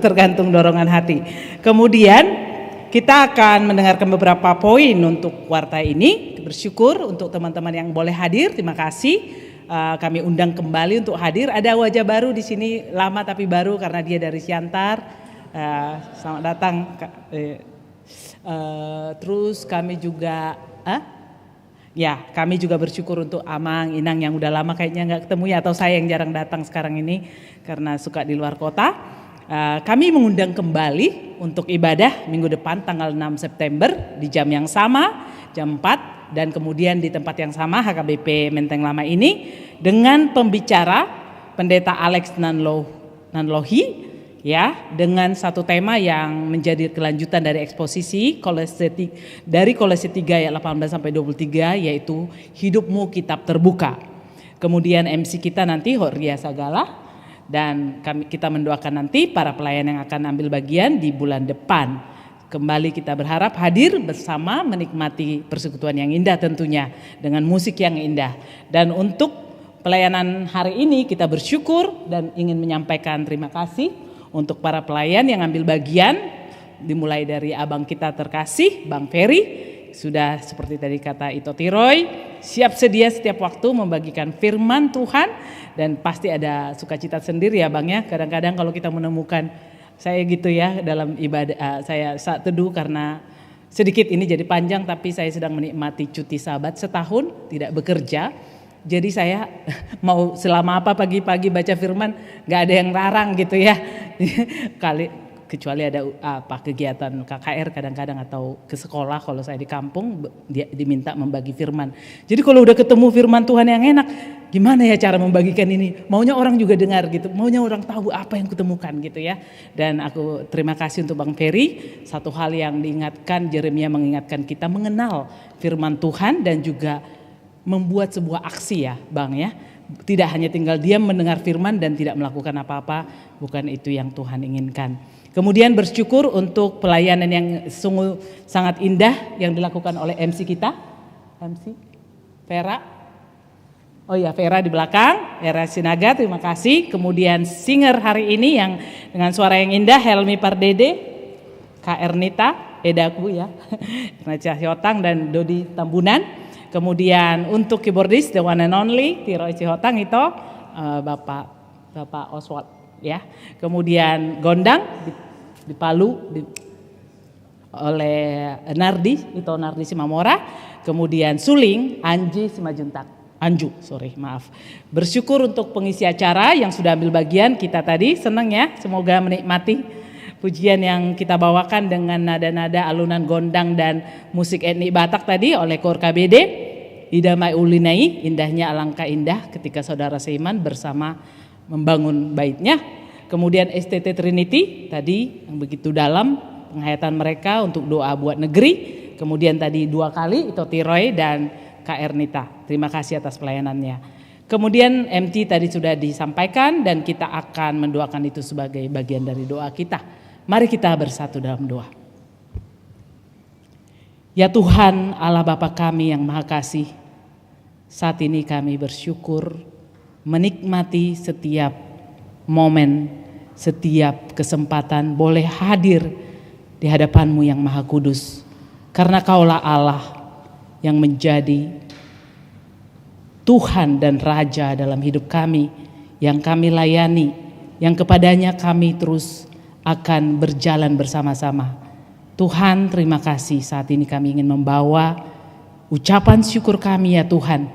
tergantung dorongan hati. Kemudian kita akan mendengarkan beberapa poin untuk warta ini. Bersyukur untuk teman-teman yang boleh hadir. Terima kasih. Kami undang kembali untuk hadir. Ada wajah baru di sini, lama tapi baru karena dia dari Siantar. Selamat datang. Terus kami juga, kami juga bersyukur untuk Amang, Inang yang udah lama kayaknya nggak ketemu ya, atau saya yang jarang datang sekarang ini karena suka di luar kota. Kami mengundang kembali untuk ibadah minggu depan tanggal 6 September di jam yang sama, jam 4, dan kemudian di tempat yang sama HKBP Menteng Lama ini dengan pembicara Pendeta Alex Nanlohi, ya, dengan satu tema yang menjadi kelanjutan dari eksposisi dari Kolose 3 ayat 18 sampai 23, yaitu hidupmu kitab terbuka. Kemudian MC kita nanti Horia Sagala, dan kita mendoakan nanti para pelayan yang akan ambil bagian di bulan depan. Kembali kita berharap hadir bersama menikmati persekutuan yang indah tentunya dengan musik yang indah. Dan untuk pelayanan hari ini kita bersyukur dan ingin menyampaikan terima kasih untuk para pelayan yang ambil bagian, dimulai dari abang kita terkasih, Bang Ferry, sudah seperti tadi kata Ito Tiroy, siap sedia setiap waktu membagikan firman Tuhan, dan pasti ada sukacita sendiri ya Bang ya. Kadang-kadang kalau kita menemukan, saya gitu ya dalam ibadah, saya saat teduh karena sedikit ini jadi panjang, tapi saya sedang menikmati cuti Sabat setahun tidak bekerja. Jadi saya mau selama apa pagi-pagi baca firman, gak ada yang larang gitu ya. Kecuali ada kegiatan KKR kadang-kadang atau ke sekolah kalau saya di kampung dia diminta membagi firman. Jadi kalau udah ketemu firman Tuhan yang enak, gimana ya cara membagikan ini? Maunya orang juga dengar gitu, maunya orang tahu apa yang kutemukan gitu ya. Dan aku terima kasih untuk Bang Ferry, satu hal yang diingatkan, Yeremia mengingatkan kita mengenal firman Tuhan dan juga membuat sebuah aksi ya Bang ya. Tidak hanya tinggal diam mendengar firman dan tidak melakukan apa-apa, bukan itu yang Tuhan inginkan. Kemudian bersyukur untuk pelayanan yang sungguh sangat indah yang dilakukan oleh MC kita. MC Vera. Oh ya, Vera di belakang, Vera Sinaga, terima kasih. Kemudian singer hari ini yang dengan suara yang indah, Helmi Pardede, Kak Ernita, Edaku ya, Erna Syotang dan Dodi Tambunan. Kemudian untuk keyboardis the one and only Tiro Cihotang itu Bapak Oswald ya. Kemudian gondang di Palu oleh Nardi Simamora. Kemudian suling Anju. Bersyukur untuk pengisi acara yang sudah ambil bagian kita tadi, senang ya. Semoga menikmati pujian yang kita bawakan dengan nada-nada alunan gondang dan musik etnik Batak tadi oleh Kor KBD. Idamai ulinai, indahnya alangkah indah ketika saudara seiman bersama membangun baitnya. Kemudian STT Trinity tadi yang begitu dalam penghayatan mereka untuk doa buat negeri. Kemudian tadi 2 kali Ito Tiroy dan Kak Ernita. Terima kasih atas pelayanannya. Kemudian MT tadi sudah disampaikan dan kita akan mendoakan itu sebagai bagian dari doa kita. Mari kita bersatu dalam doa. Ya Tuhan Allah Bapa kami yang Maha Kasih, saat ini kami bersyukur menikmati setiap momen, setiap kesempatan boleh hadir di hadapan-Mu yang Maha Kudus. Karena Kaulah Allah yang menjadi Tuhan dan Raja dalam hidup kami, yang kami layani, yang kepadanya kami terus akan berjalan bersama-sama. Tuhan, terima kasih saat ini kami ingin membawa ucapan syukur kami ya Tuhan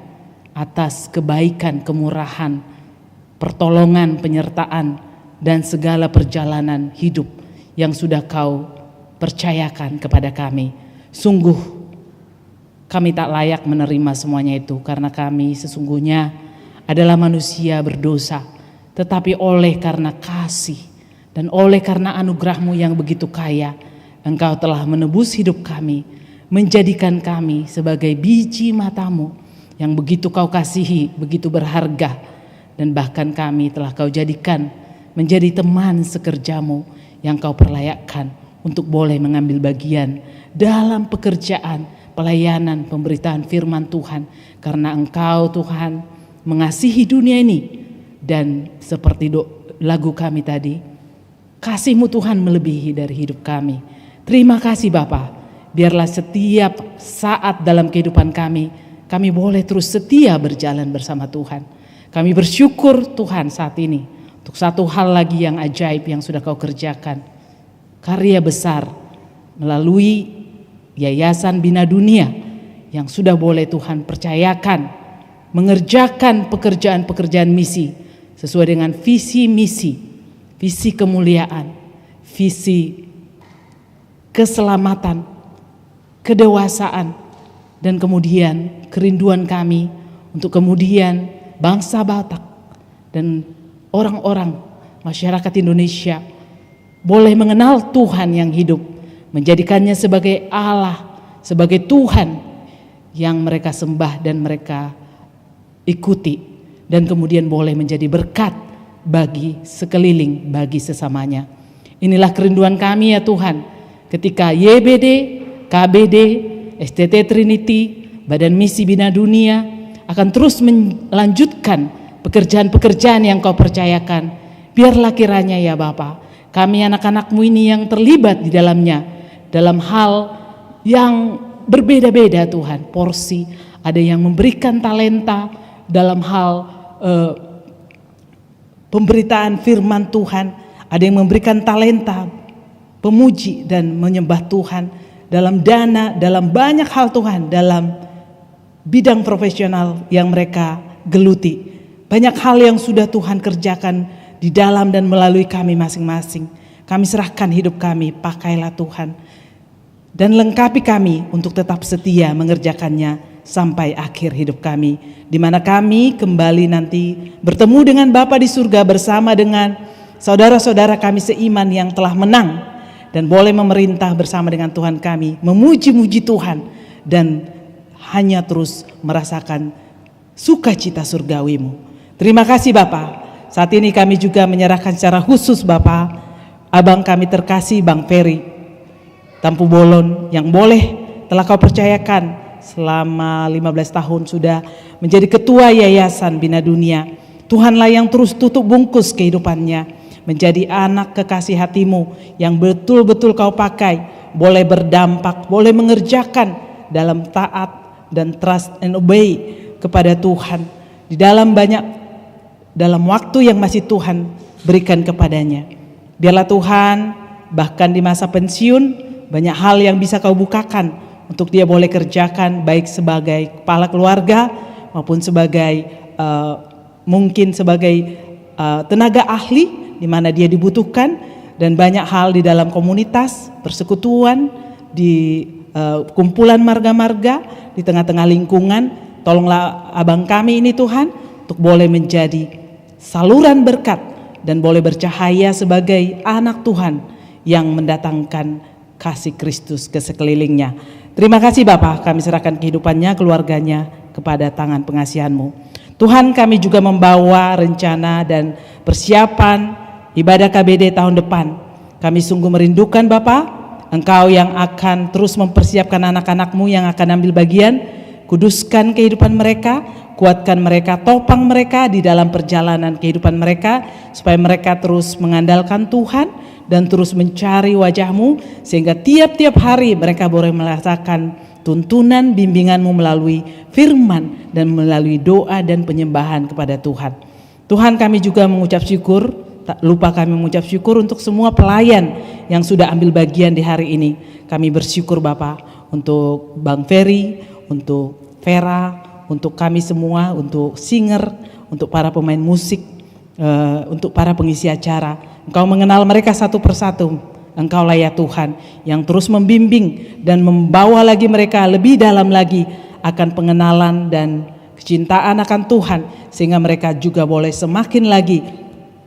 atas kebaikan, kemurahan, pertolongan, penyertaan dan segala perjalanan hidup yang sudah Kau percayakan kepada kami. Sungguh kami tak layak menerima semuanya itu karena kami sesungguhnya adalah manusia berdosa, tetapi oleh karena kasih dan oleh karena anugerah-Mu yang begitu kaya, Engkau telah menebus hidup kami, menjadikan kami sebagai biji mata-Mu yang begitu Kau kasihi, begitu berharga. Dan bahkan kami telah Kau jadikan menjadi teman sekerja-Mu yang Kau perlayakkan untuk boleh mengambil bagian dalam pekerjaan, pelayanan, pemberitaan firman Tuhan. Karena Engkau Tuhan mengasihi dunia ini dan seperti lagu kami tadi, kasih-Mu Tuhan melebihi dari hidup kami. Terima kasih Bapa, biarlah setiap saat dalam kehidupan kami boleh terus setia berjalan bersama Tuhan. Kami bersyukur Tuhan saat ini untuk satu hal lagi yang ajaib yang sudah Kau kerjakan. Karya besar melalui Yayasan Bina Dunia yang sudah boleh Tuhan percayakan mengerjakan pekerjaan-pekerjaan misi sesuai dengan visi misi visi kemuliaan, visi keselamatan, kedewasaan, dan kemudian kerinduan kami untuk kemudian bangsa Batak dan orang-orang masyarakat Indonesia boleh mengenal Tuhan yang hidup, menjadikannya sebagai Allah, sebagai Tuhan yang mereka sembah dan mereka ikuti, dan kemudian boleh menjadi berkat bagi sekeliling, bagi sesamanya. Inilah kerinduan kami ya Tuhan, ketika YBD, KBD, STT Trinity, Badan Misi Bina Dunia akan terus melanjutkan pekerjaan-pekerjaan yang Kau percayakan. Biarlah kiranya ya Bapa, kami anak-anak-Mu ini yang terlibat di dalamnya, dalam hal yang berbeda-beda Tuhan, porsi, ada yang memberikan talenta dalam hal pemberitaan firman Tuhan, ada yang memberikan talenta pemuji dan menyembah Tuhan, dalam dana, dalam banyak hal Tuhan, dalam bidang profesional yang mereka geluti. Banyak hal yang sudah Tuhan kerjakan di dalam dan melalui kami masing-masing. Kami serahkan hidup kami, pakailah Tuhan, dan lengkapi kami untuk tetap setia mengerjakannya sampai akhir hidup kami, di mana kami kembali nanti bertemu dengan Bapa di surga bersama dengan saudara-saudara kami seiman yang telah menang dan boleh memerintah bersama dengan Tuhan kami, memuji-muji Tuhan dan hanya terus merasakan sukacita surgawi-Mu. Terima kasih Bapa. Saat ini kami juga menyerahkan secara khusus Bapa, abang kami terkasih Bang Ferry Tampu Bolon yang boleh telah Kau percayakan selama 15 tahun sudah menjadi ketua Yayasan Bina Dunia. Tuhanlah yang terus tutup bungkus kehidupannya, menjadi anak kekasih hati-Mu yang betul-betul Kau pakai, boleh berdampak, boleh mengerjakan dalam taat dan trust and obey kepada Tuhan di dalam dalam waktu yang masih Tuhan berikan kepadanya. Biarlah Tuhan bahkan di masa pensiun banyak hal yang bisa Kau bukakan untuk dia boleh kerjakan, baik sebagai kepala keluarga maupun sebagai mungkin sebagai tenaga ahli di mana dia dibutuhkan, dan banyak hal di dalam komunitas, persekutuan, di kumpulan marga-marga, di tengah-tengah lingkungan. Tolonglah abang kami ini Tuhan untuk boleh menjadi saluran berkat dan boleh bercahaya sebagai anak Tuhan yang mendatangkan kasih Kristus ke sekelilingnya. Terima kasih Bapa, kami serahkan kehidupannya, keluarganya kepada tangan pengasihan-Mu. Tuhan, kami juga membawa rencana dan persiapan ibadah KBD tahun depan. Kami sungguh merindukan Bapa, Engkau yang akan terus mempersiapkan anak-anak-Mu yang akan ambil bagian. Kuduskan kehidupan mereka, kuatkan mereka, topang mereka di dalam perjalanan kehidupan mereka, supaya mereka terus mengandalkan Tuhan dan terus mencari wajah-Mu, sehingga tiap-tiap hari mereka boleh merasakan tuntunan bimbingan-Mu melalui firman dan melalui doa dan penyembahan kepada Tuhan. Tuhan, kami juga mengucap syukur, tak lupa kami mengucap syukur untuk semua pelayan yang sudah ambil bagian di hari ini. Kami bersyukur Bapa untuk Bang Ferry, untuk Vera, untuk kami semua, untuk singer, untuk para pemain musik, untuk para pengisi acara. Engkau mengenal mereka satu persatu. Engkaulah ya Tuhan yang terus membimbing dan membawa lagi mereka lebih dalam lagi akan pengenalan dan kecintaan akan Tuhan, sehingga mereka juga boleh semakin lagi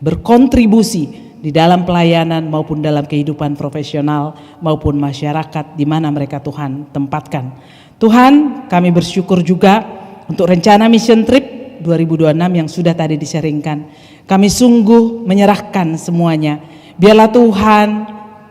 berkontribusi di dalam pelayanan maupun dalam kehidupan profesional maupun masyarakat di mana mereka Tuhan tempatkan. Tuhan, kami bersyukur juga untuk rencana mission trip 2026 yang sudah tadi disaringkan. Kami sungguh menyerahkan semuanya. Biarlah Tuhan,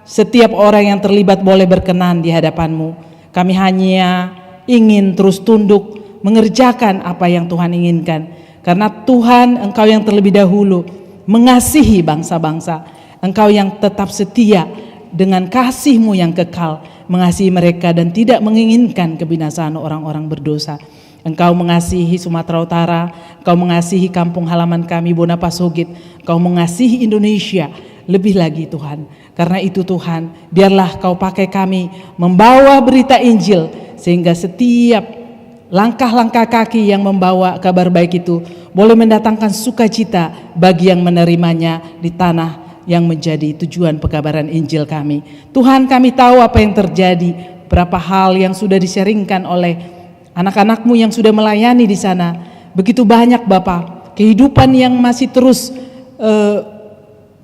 setiap orang yang terlibat boleh berkenan di hadapan-Mu. Kami hanya ingin terus tunduk mengerjakan apa yang Tuhan inginkan. Karena Tuhan, Engkau yang terlebih dahulu mengasihi bangsa-bangsa. Engkau yang tetap setia dengan kasih-Mu yang kekal, mengasihi mereka dan tidak menginginkan kebinasaan orang-orang berdosa. Engkau mengasihi Sumatera Utara, Engkau mengasihi kampung halaman kami Bonapasogit, Engkau mengasihi Indonesia lebih lagi Tuhan. Karena itu Tuhan, biarlah Kau pakai kami membawa berita Injil, sehingga setiap langkah-langkah kaki yang membawa kabar baik itu boleh mendatangkan sukacita bagi yang menerimanya di tanah yang menjadi tujuan pekabaran Injil kami. Tuhan, kami tahu apa yang terjadi, berapa hal yang sudah di-sharingkan oleh anak-anak-Mu yang sudah melayani di sana. Begitu banyak Bapa, kehidupan yang masih terus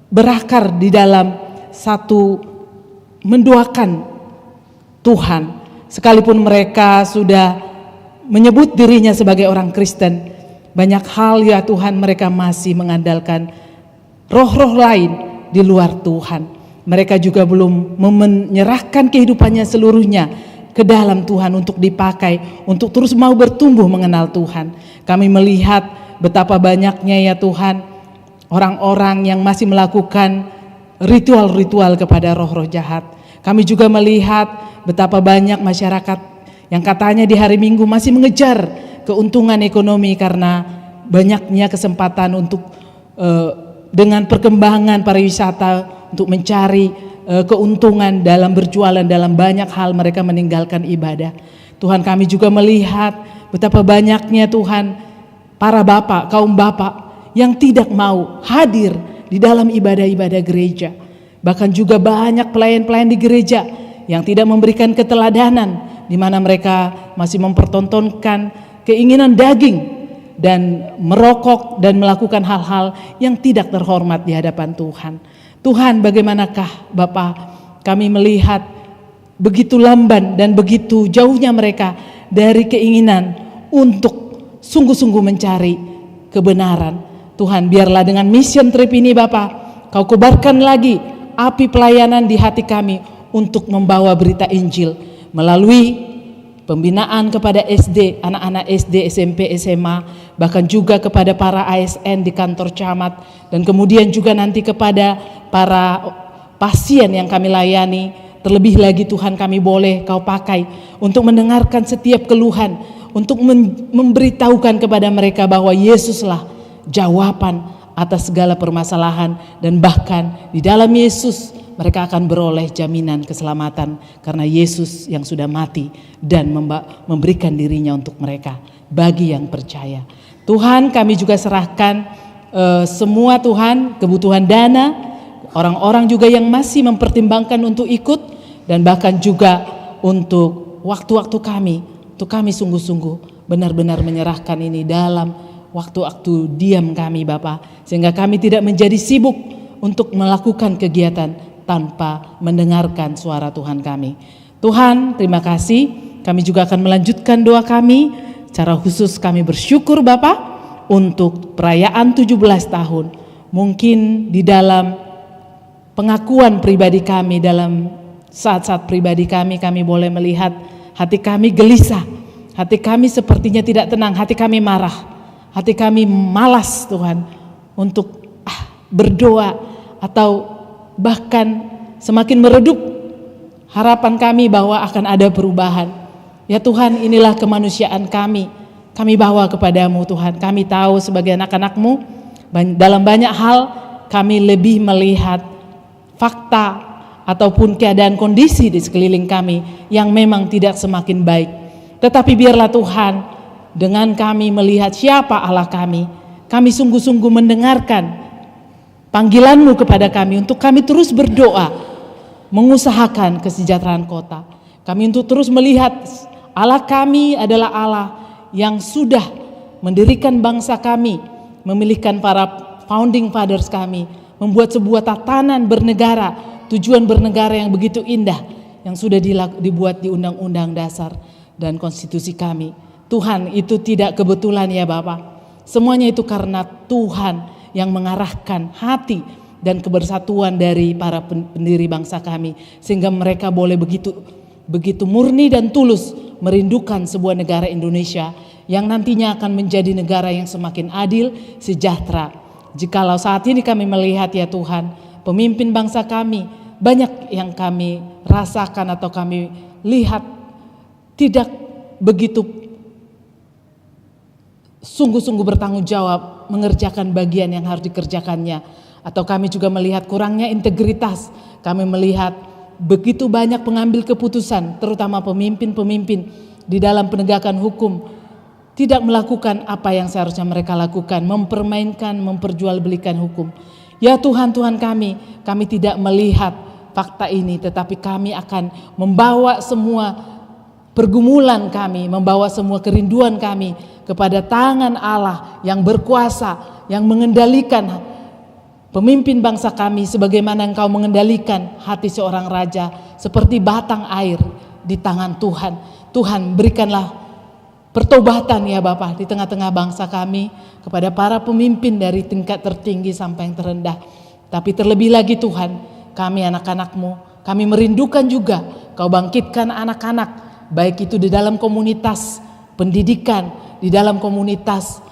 berakar di dalam satu mendoakan Tuhan. Sekalipun mereka sudah menyebut dirinya sebagai orang Kristen, banyak hal ya Tuhan mereka masih mengandalkan roh-roh lain di luar Tuhan. Mereka juga belum menyerahkan kehidupannya seluruhnya ke dalam Tuhan untuk dipakai, untuk terus mau bertumbuh mengenal Tuhan. Kami melihat betapa banyaknya ya Tuhan orang-orang yang masih melakukan ritual-ritual kepada roh-roh jahat. Kami juga melihat betapa banyak masyarakat yang katanya di hari Minggu masih mengejar keuntungan ekonomi karena banyaknya kesempatan untuk dengan perkembangan pariwisata untuk mencari keuntungan dalam berjualan, dalam banyak hal mereka meninggalkan ibadah. Tuhan, kami juga melihat betapa banyaknya Tuhan para bapak, kaum bapak yang tidak mau hadir di dalam ibadah-ibadah gereja. Bahkan juga banyak pelayan-pelayan di gereja yang tidak memberikan keteladanan, di mana mereka masih mempertontonkan keinginan daging dan merokok dan melakukan hal-hal yang tidak terhormat di hadapan Tuhan. Tuhan, bagaimanakah Bapa, kami melihat begitu lamban dan begitu jauhnya mereka dari keinginan untuk sungguh-sungguh mencari kebenaran. Tuhan, biarlah dengan mission trip ini Bapa, Kau kobarkan lagi api pelayanan di hati kami untuk membawa berita Injil melalui pembinaan kepada SD, anak-anak SD, SMP, SMA, bahkan juga kepada para ASN di kantor camat, dan kemudian juga nanti kepada para pasien yang kami layani. Terlebih lagi Tuhan, kami boleh Kau pakai untuk mendengarkan setiap keluhan, untuk memberitahukan kepada mereka bahwa Yesuslah jawaban atas segala permasalahan, dan bahkan di dalam Yesus mereka akan beroleh jaminan keselamatan karena Yesus yang sudah mati dan memberikan dirinya untuk mereka bagi yang percaya. Tuhan, kami juga serahkan semua Tuhan, kebutuhan dana, orang-orang juga yang masih mempertimbangkan untuk ikut, dan bahkan juga untuk waktu-waktu kami, untuk kami sungguh-sungguh benar-benar menyerahkan ini dalam waktu-waktu diam kami Bapa, sehingga kami tidak menjadi sibuk untuk melakukan kegiatan tanpa mendengarkan suara Tuhan kami. Tuhan, terima kasih. Kami juga akan melanjutkan doa kami. Secara khusus kami bersyukur Bapa untuk perayaan 17 tahun. Mungkin di dalam pengakuan pribadi kami, dalam saat-saat pribadi kami boleh melihat hati kami gelisah, hati kami sepertinya tidak tenang, hati kami marah, hati kami malas Tuhan untuk berdoa, atau bahkan semakin meredup harapan kami bahwa akan ada perubahan. Ya Tuhan, inilah kemanusiaan kami bawa kepadamu Tuhan. Kami tahu sebagai anak-anak-Mu dalam banyak hal kami lebih melihat fakta ataupun keadaan kondisi di sekeliling kami yang memang tidak semakin baik. Tetapi biarlah Tuhan, dengan kami melihat siapa Allah kami sungguh-sungguh mendengarkan panggilan-Mu kepada kami untuk kami terus berdoa, mengusahakan kesejahteraan kota. Kami untuk terus melihat Allah kami adalah Allah yang sudah mendirikan bangsa kami, memilihkan para founding fathers kami, membuat sebuah tatanan bernegara, tujuan bernegara yang begitu indah, yang sudah dibuat di Undang-Undang Dasar dan Konstitusi kami. Tuhan, itu tidak kebetulan ya Bapak. Semuanya itu karena Tuhan yang mengarahkan hati dan kebersatuan dari para pendiri bangsa kami, sehingga mereka boleh begitu murni dan tulus merindukan sebuah negara Indonesia yang nantinya akan menjadi negara yang semakin adil, sejahtera. Jikalau saat ini kami melihat ya Tuhan, pemimpin bangsa kami banyak yang kami rasakan atau kami lihat tidak begitu sungguh-sungguh bertanggung jawab mengerjakan bagian yang harus dikerjakannya, atau kami juga melihat kurangnya integritas. Kami melihat begitu banyak pengambil keputusan, terutama pemimpin-pemimpin di dalam penegakan hukum, tidak melakukan apa yang seharusnya mereka lakukan, mempermainkan, memperjualbelikan hukum. Ya Tuhan, Tuhan kami tidak melihat fakta ini, tetapi kami akan membawa semua pergumulan kami, membawa semua kerinduan kami kepada tangan Allah yang berkuasa, yang mengendalikan pemimpin bangsa kami sebagaimana Engkau mengendalikan hati seorang raja seperti batang air di tangan Tuhan. Tuhan, berikanlah pertobatan ya Bapa di tengah-tengah bangsa kami, kepada para pemimpin dari tingkat tertinggi sampai yang terendah. Tapi terlebih lagi Tuhan, kami anak-anak-Mu, kami merindukan juga Kau bangkitkan anak-anak, baik itu di dalam komunitas pendidikan, di dalam komunitas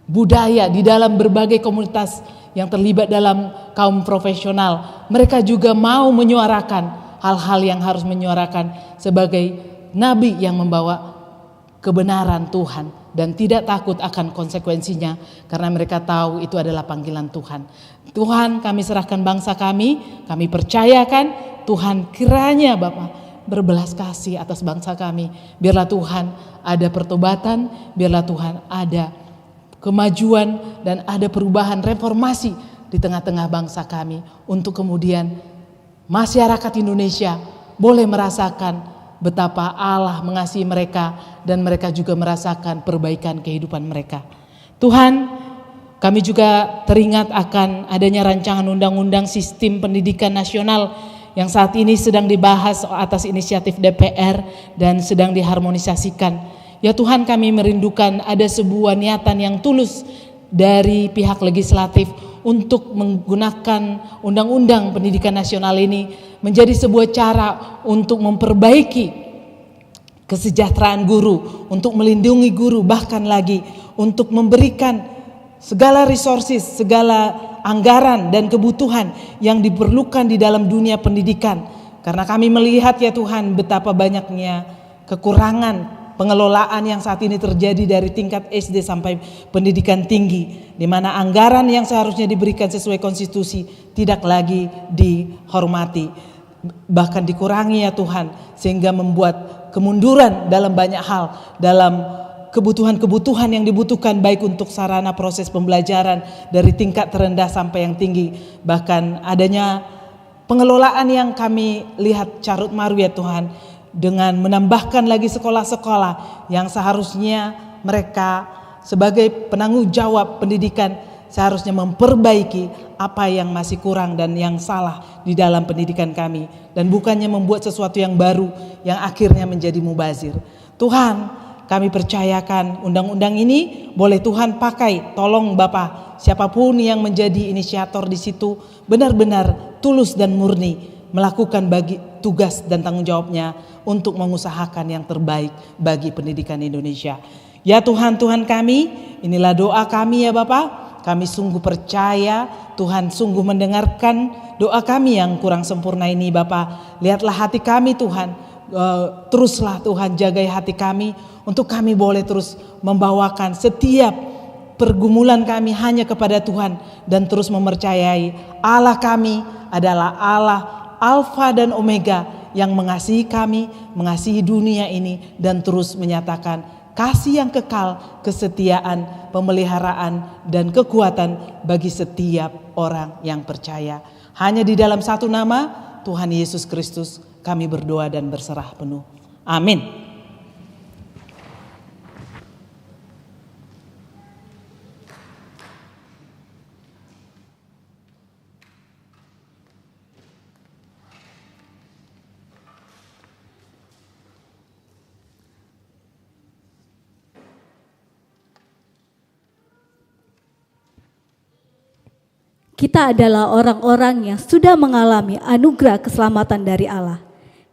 budaya, di dalam berbagai komunitas yang terlibat dalam kaum profesional. Mereka juga mau menyuarakan hal-hal yang harus menyuarakan sebagai nabi yang membawa kebenaran Tuhan dan tidak takut akan konsekuensinya karena mereka tahu itu adalah panggilan Tuhan. Tuhan, kami serahkan bangsa kami percayakan Tuhan, kiranya Bapa berbelas kasih atas bangsa kami. Biarlah Tuhan ada pertobatan, biarlah Tuhan ada kemajuan dan ada perubahan reformasi di tengah-tengah bangsa kami untuk kemudian masyarakat Indonesia boleh merasakan betapa Allah mengasihi mereka dan mereka juga merasakan perbaikan kehidupan mereka. Tuhan, kami juga teringat akan adanya rancangan undang-undang sistem pendidikan nasional yang saat ini sedang dibahas atas inisiatif DPR dan sedang diharmonisasikan. Ya Tuhan, kami merindukan ada sebuah niatan yang tulus dari pihak legislatif untuk menggunakan undang-undang pendidikan nasional ini menjadi sebuah cara untuk memperbaiki kesejahteraan guru, untuk melindungi guru, bahkan lagi untuk memberikan segala resources, segala anggaran dan kebutuhan yang diperlukan di dalam dunia pendidikan. Karena kami melihat ya Tuhan betapa banyaknya kekurangan pengelolaan yang saat ini terjadi dari tingkat SD sampai pendidikan tinggi, di mana anggaran yang seharusnya diberikan sesuai konstitusi tidak lagi dihormati, bahkan dikurangi ya Tuhan, sehingga membuat kemunduran dalam banyak hal, dalam kebutuhan-kebutuhan yang dibutuhkan baik untuk sarana proses pembelajaran dari tingkat terendah sampai yang tinggi. Bahkan adanya pengelolaan yang kami lihat carut marut ya Tuhan, dengan menambahkan lagi sekolah-sekolah yang seharusnya mereka sebagai penanggung jawab pendidikan seharusnya memperbaiki apa yang masih kurang dan yang salah di dalam pendidikan kami, dan bukannya membuat sesuatu yang baru yang akhirnya menjadi mubazir. Tuhan, kami percayakan undang-undang ini boleh Tuhan pakai, tolong Bapa, siapapun yang menjadi inisiator di situ benar-benar tulus dan murni melakukan bagi tugas dan tanggung jawabnya untuk mengusahakan yang terbaik bagi pendidikan Indonesia. Ya Tuhan, Tuhan kami, inilah doa kami ya Bapa. Kami sungguh percaya Tuhan sungguh mendengarkan doa kami yang kurang sempurna ini Bapa. Lihatlah hati kami Tuhan, teruslah Tuhan jagai hati kami untuk kami boleh terus membawakan setiap pergumulan kami hanya kepada Tuhan dan terus mempercayai Allah kami adalah Allah Alfa dan Omega yang mengasihi kami, mengasihi dunia ini dan terus menyatakan kasih yang kekal, kesetiaan, pemeliharaan dan kekuatan bagi setiap orang yang percaya. Hanya di dalam satu nama, Tuhan Yesus Kristus, kami berdoa dan berserah penuh. Amin. Kita adalah orang-orang yang sudah mengalami anugerah keselamatan dari Allah.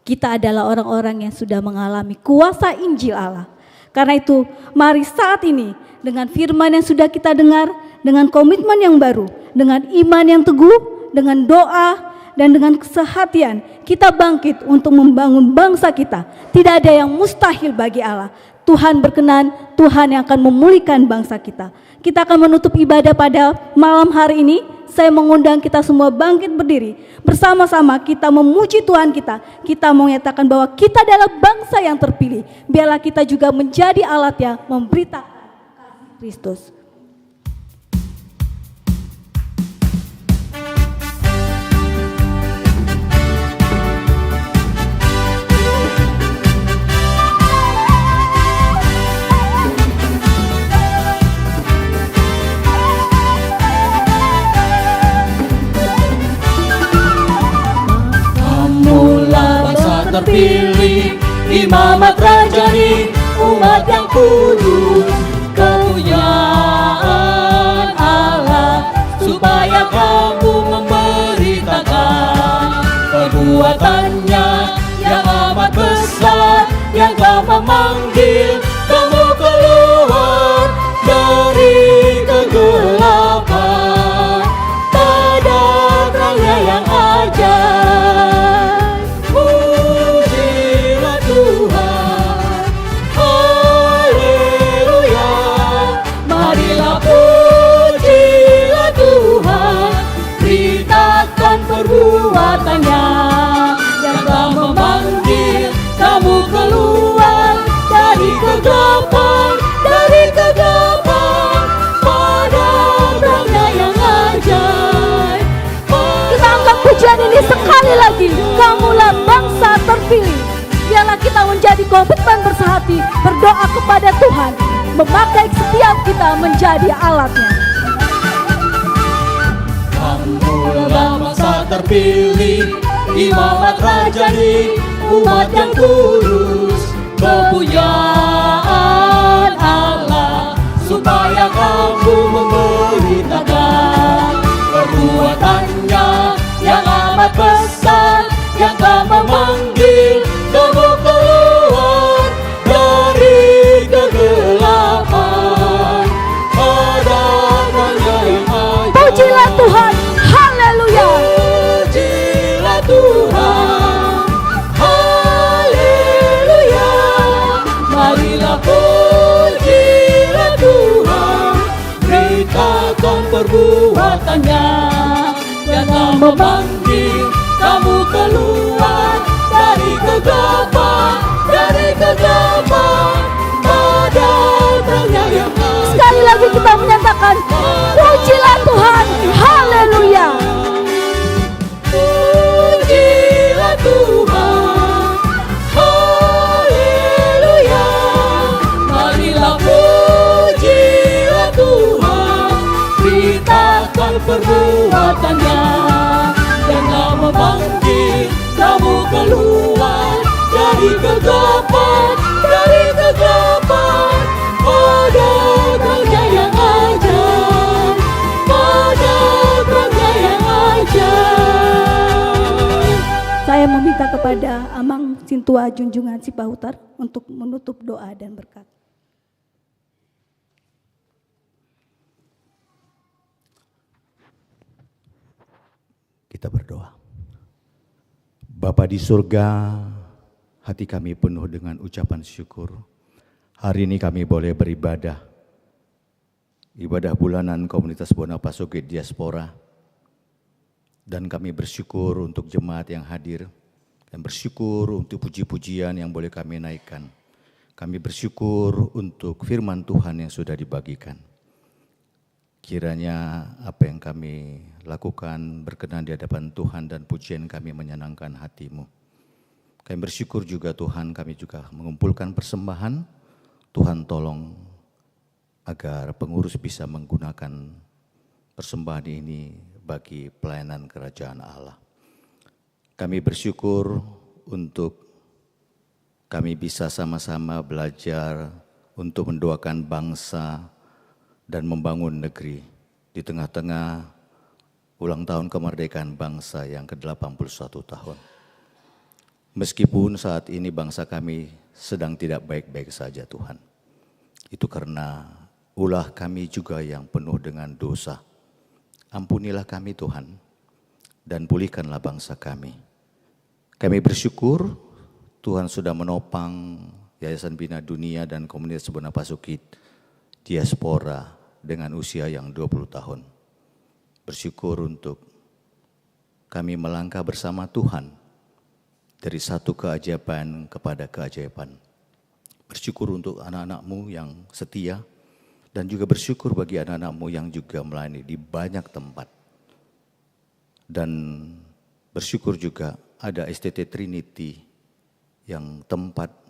Kita adalah orang-orang yang sudah mengalami kuasa Injil Allah. Karena itu, mari saat ini dengan firman yang sudah kita dengar, dengan komitmen yang baru, dengan iman yang teguh, dengan doa, dan dengan kesehatian, kita bangkit untuk membangun bangsa kita. Tidak ada yang mustahil bagi Allah. Tuhan berkenan, Tuhan yang akan memulihkan bangsa kita. Kita akan menutup ibadah pada malam hari ini. Saya mengundang kita semua bangkit berdiri. Bersama-sama kita memuji Tuhan kita. Kita menyatakan bahwa kita adalah bangsa yang terpilih. Biarlah kita juga menjadi alat yang memberitakan Kristus. terpilih, imamat rajani, umat yang kudus, kepunyaan Allah, supaya kamu memberitakan perbuatannya yang amat besar, yang telah memanggil kamu keluar dari kegelapan pada terangnya yang ajaib. Pujilah Tuhan, haleluya. Marilah pujilah Tuhan, beritakan perbuatannya yang telah memanggil kamu keluar dari kegelapan, pada terangnya yang ajaib. Kita angkat pujian ini sekali lagi. Kamulah bangsa terpilih. Biarlah kita menjadi komitmen bersehati, berdoa kepada Tuhan, memakai setiap kita menjadi alatnya. Kamulah bangsa terpilih, imamat rajani, umat yang kudus, kepunyaan Allah, supaya kamu memberitakan perbuatannya yang amat besar, yang telah memanggil kamu keluar dari kegelapan pada terangnya yang ajaib. Pujilah Tuhan, haleluya. Pujilah Tuhan, haleluya. Marilah pujilah Tuhan, beritakan perbuatannya yang telah memanggil kamu keluar dari kegelapan, pada terangnya yang ajaib. Sekali lagi kita menyatakan, pujilah Tuhan, haleluya. Pujilah Tuhan, haleluya. Marilah pujilah Tuhan, beritakan perbuatannya yang telah memanggil kamu keluar dari kegelapan, pada terangnya yang ajaib, pada terangnya yang ajaib. Saya meminta kepada Amang Sintua Junjungan Sipahutar untuk menutup doa dan berkat. Kita berdoa. Bapa di surga, hati kami penuh dengan ucapan syukur. Hari ini kami boleh beribadah. Ibadah bulanan komunitas Bonapasugit Diaspora. Dan kami bersyukur untuk jemaat yang hadir. Dan bersyukur untuk puji-pujian yang boleh kami naikkan. Kami bersyukur untuk firman Tuhan yang sudah dibagikan. Kiranya apa yang kami lakukan berkenan di hadapan Tuhan dan pujian kami menyenangkan hati-Mu. Kami bersyukur juga Tuhan, kami juga mengumpulkan persembahan. Tuhan tolong agar pengurus bisa menggunakan persembahan ini bagi pelayanan kerajaan Allah. Kami bersyukur untuk kami bisa sama-sama belajar untuk mendoakan bangsa dan membangun negeri di tengah-tengah ulang tahun kemerdekaan bangsa yang ke-81 tahun. Meskipun saat ini bangsa kami sedang tidak baik-baik saja Tuhan. Itu karena ulah kami juga yang penuh dengan dosa. Ampunilah kami Tuhan dan pulihkanlah bangsa kami. Kami bersyukur Tuhan sudah menopang Yayasan Bina Dunia dan Komunitas Bonapasugit Diaspora dengan usia yang 20 tahun. Bersyukur untuk kami melangkah bersama Tuhan dari satu keajaiban kepada keajaiban. Bersyukur untuk anak-anak-Mu yang setia dan juga bersyukur bagi anak-anak-Mu yang juga melayani di banyak tempat. Dan bersyukur juga ada STT Trinity yang tempat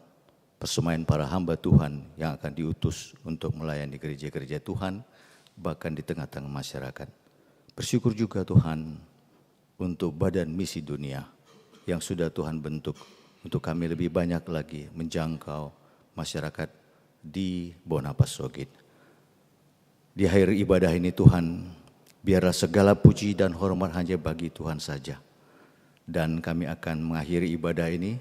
persembahan para hamba Tuhan yang akan diutus untuk melayani gereja-gereja Tuhan bahkan di tengah-tengah masyarakat. Bersyukur juga Tuhan untuk Badan Misi Dunia yang sudah Tuhan bentuk untuk kami lebih banyak lagi menjangkau masyarakat di Bonapas Sogit. Di akhir ibadah ini Tuhan, biarlah segala puji dan hormat hanya bagi Tuhan saja. Dan kami akan mengakhiri ibadah ini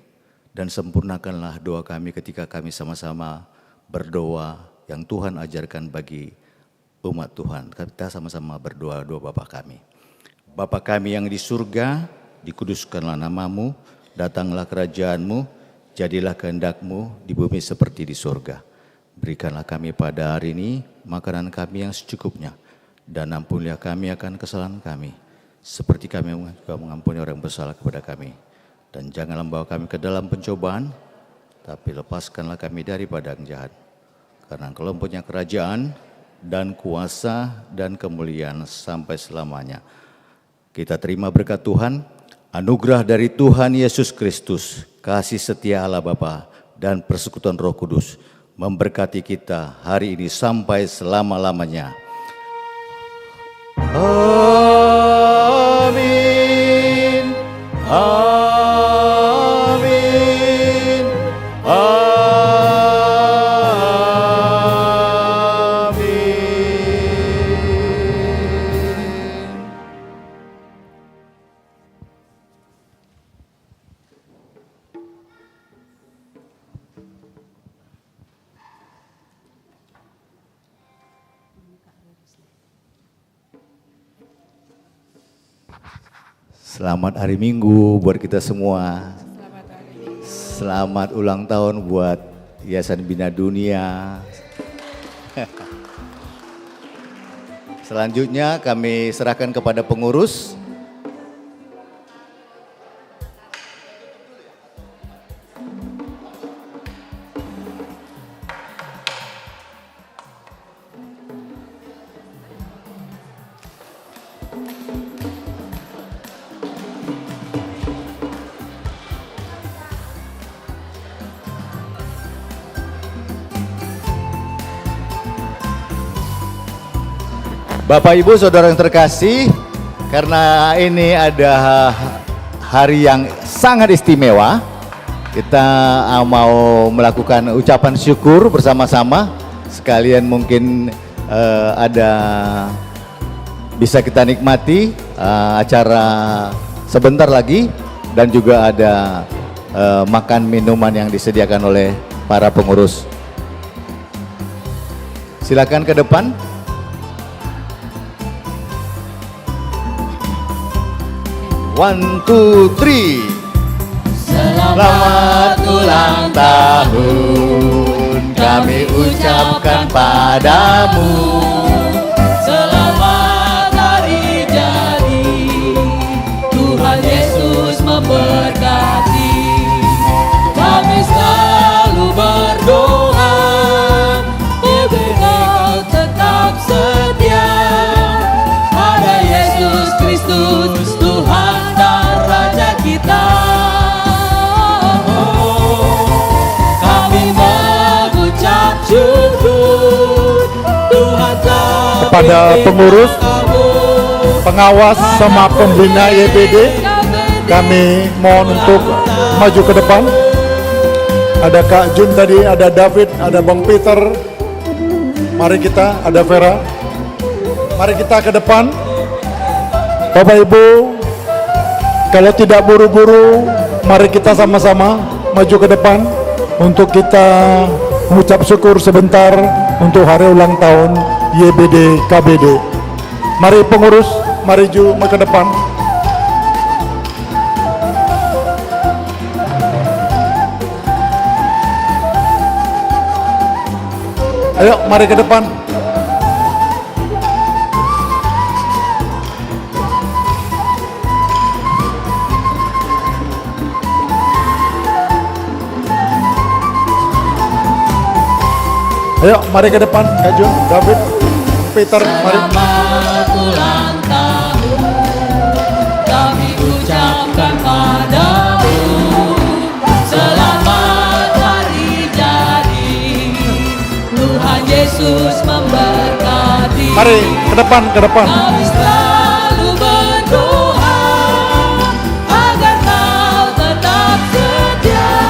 dan sempurnakanlah doa kami ketika kami sama-sama berdoa yang Tuhan ajarkan bagi umat Tuhan. Kita sama-sama berdoa doa Bapa kami. Bapa kami yang di surga, dikuduskanlah namamu, datanglah kerajaan-Mu, jadilah kehendak-Mu di bumi seperti di surga. Berikanlah kami pada hari ini makanan kami yang secukupnya, dan ampunilah kami akan kesalahan kami, seperti kami juga mengampuni orang bersalah kepada kami. Dan janganlah membawa kami ke dalam pencobaan, tapi lepaskanlah kami daripada yang jahat. Karena Engkau punya kerajaan dan kuasa dan kemuliaan sampai selamanya. Kita terima berkat Tuhan, anugerah dari Tuhan Yesus Kristus, kasih setia Allah Bapa dan persekutuan Roh Kudus memberkati kita hari ini sampai selama-lamanya. Amin. Amin. Amin. Selamat hari Minggu buat kita semua. Selamat ulang tahun buat Yayasan Bina Dunia. Selanjutnya kami serahkan kepada pengurus. Bapak Ibu Saudara yang terkasih, karena ini ada hari yang sangat istimewa, kita mau melakukan ucapan syukur bersama-sama. Sekalian mungkin ada bisa kita nikmati acara sebentar lagi, dan juga ada makan minuman yang disediakan oleh para pengurus. Silakan ke depan. One, two, three. Selamat ulang tahun kami ucapkan padamu. Selamat hari jadi, Tuhan Yesus memberkati. Kami selalu berdoa, Engkau tetap setia. Ada Yesus Kristus, Tuhan dan Raja kita. Kami mengucap syukur Tuhan Kepada pengurus, pengawas sama pembina YPD, kami mohon untuk maju ke depan. Ada Kak Jun tadi, ada David, ada Bang Peter. Mari kita, ada Vera. Mari kita ke depan. Bapak Ibu, kalau tidak buru-buru, mari kita sama-sama maju ke depan untuk kita mengucap syukur sebentar untuk hari ulang tahun YBD KBD. Mari pengurus, mari ke depan. Ayo, mari ke depan. Ayo, mari ke depan, Kak Jun, David, Peter, mari. Selamat ulang tahun kami ucapkan padamu. Selamat hari jadi, Tuhan Yesus memberkati. Mari ke depan, ke depan. Kami selalu berdoa agar Kau tetap setia.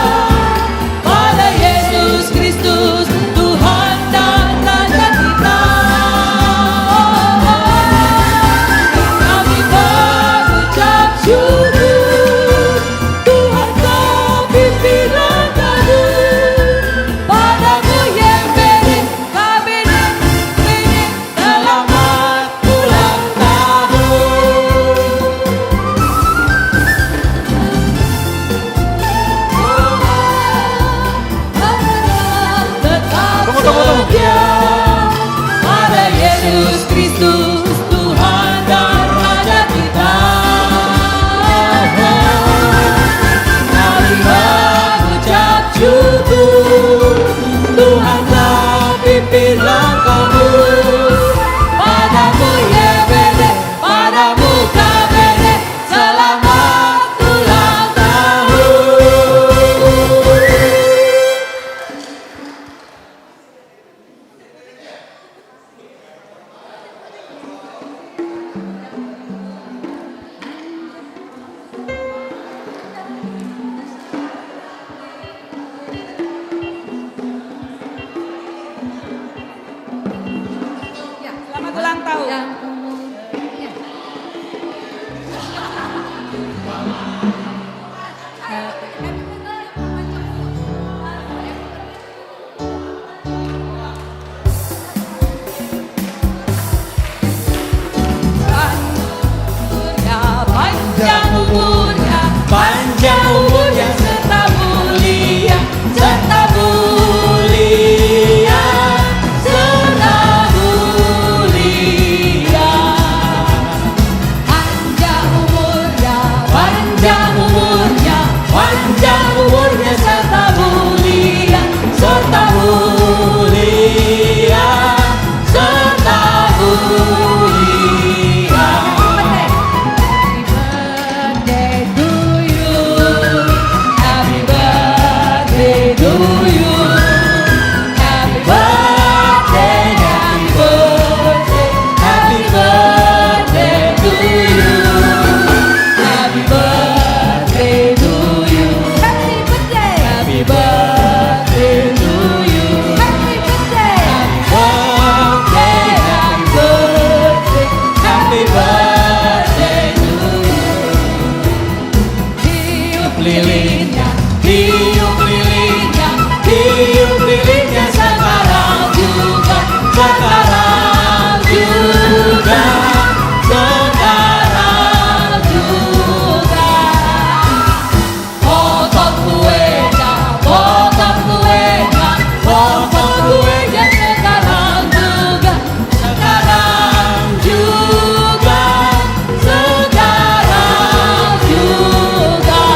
lilinnya, tiup lilinnya, tiup lilinnya sekarang juga, sekarang juga, sekarang juga. Potong kuenya, potong kuenya, potong kuenya sekarang juga, sekarang juga, sekarang juga.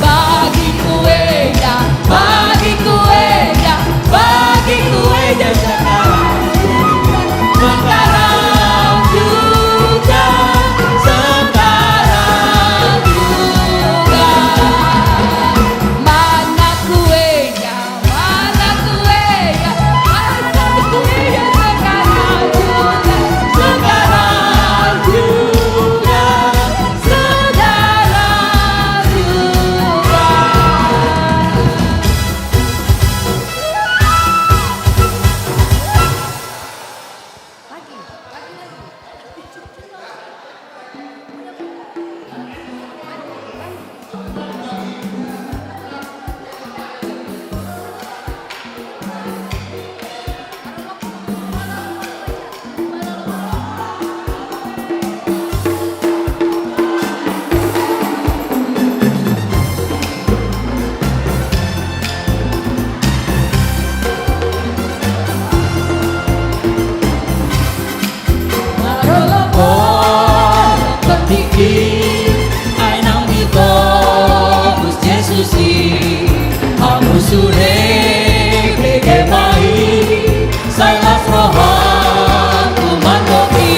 Bagi kuenya, bagi kuenya, bagi kuenya sekarang juga, sekarang juga, sekarang juga. Mana kuenya, mana kuenya, mana kuenya sekarang juga, sekarang juga, sekarang juga. Petiki, ai nang dito, Gus Yesusi, kamu sure bege mai, saya rohan kumandoki,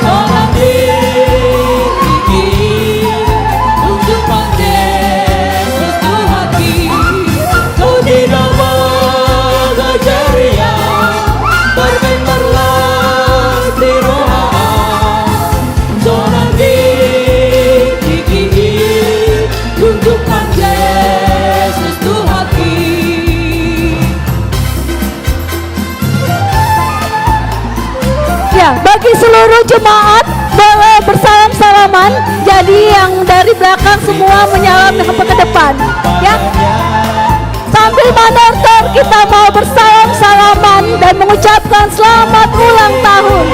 orang diki, untuk pantai suatu hati, kau tidak mengajaria, berbenarlah di rohan. Seorang diki, tunjukkan Yesus Tuhan hati. Ya, bagi seluruh jemaat boleh bersalam-salaman. Jadi yang dari belakang semua menyalam ke depan. Ya. Sambil menonton kita mau bersalam-salaman dan mengucapkan selamat ulang tahun.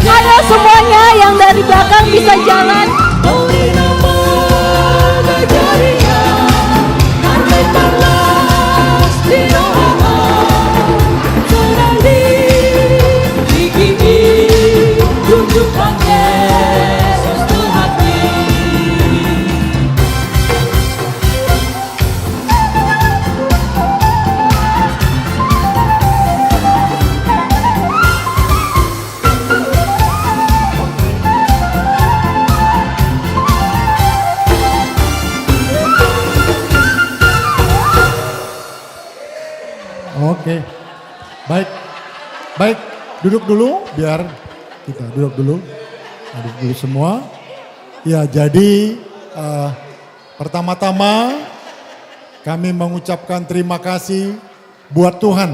Ayo semuanya yang dari belakang bisa jalan. Tunjukkan Yesus Tuhan hati. Oke, baik, baik, duduk dulu biar kita duduk dulu semua. Ya, jadi pertama-tama kami mengucapkan terima kasih buat Tuhan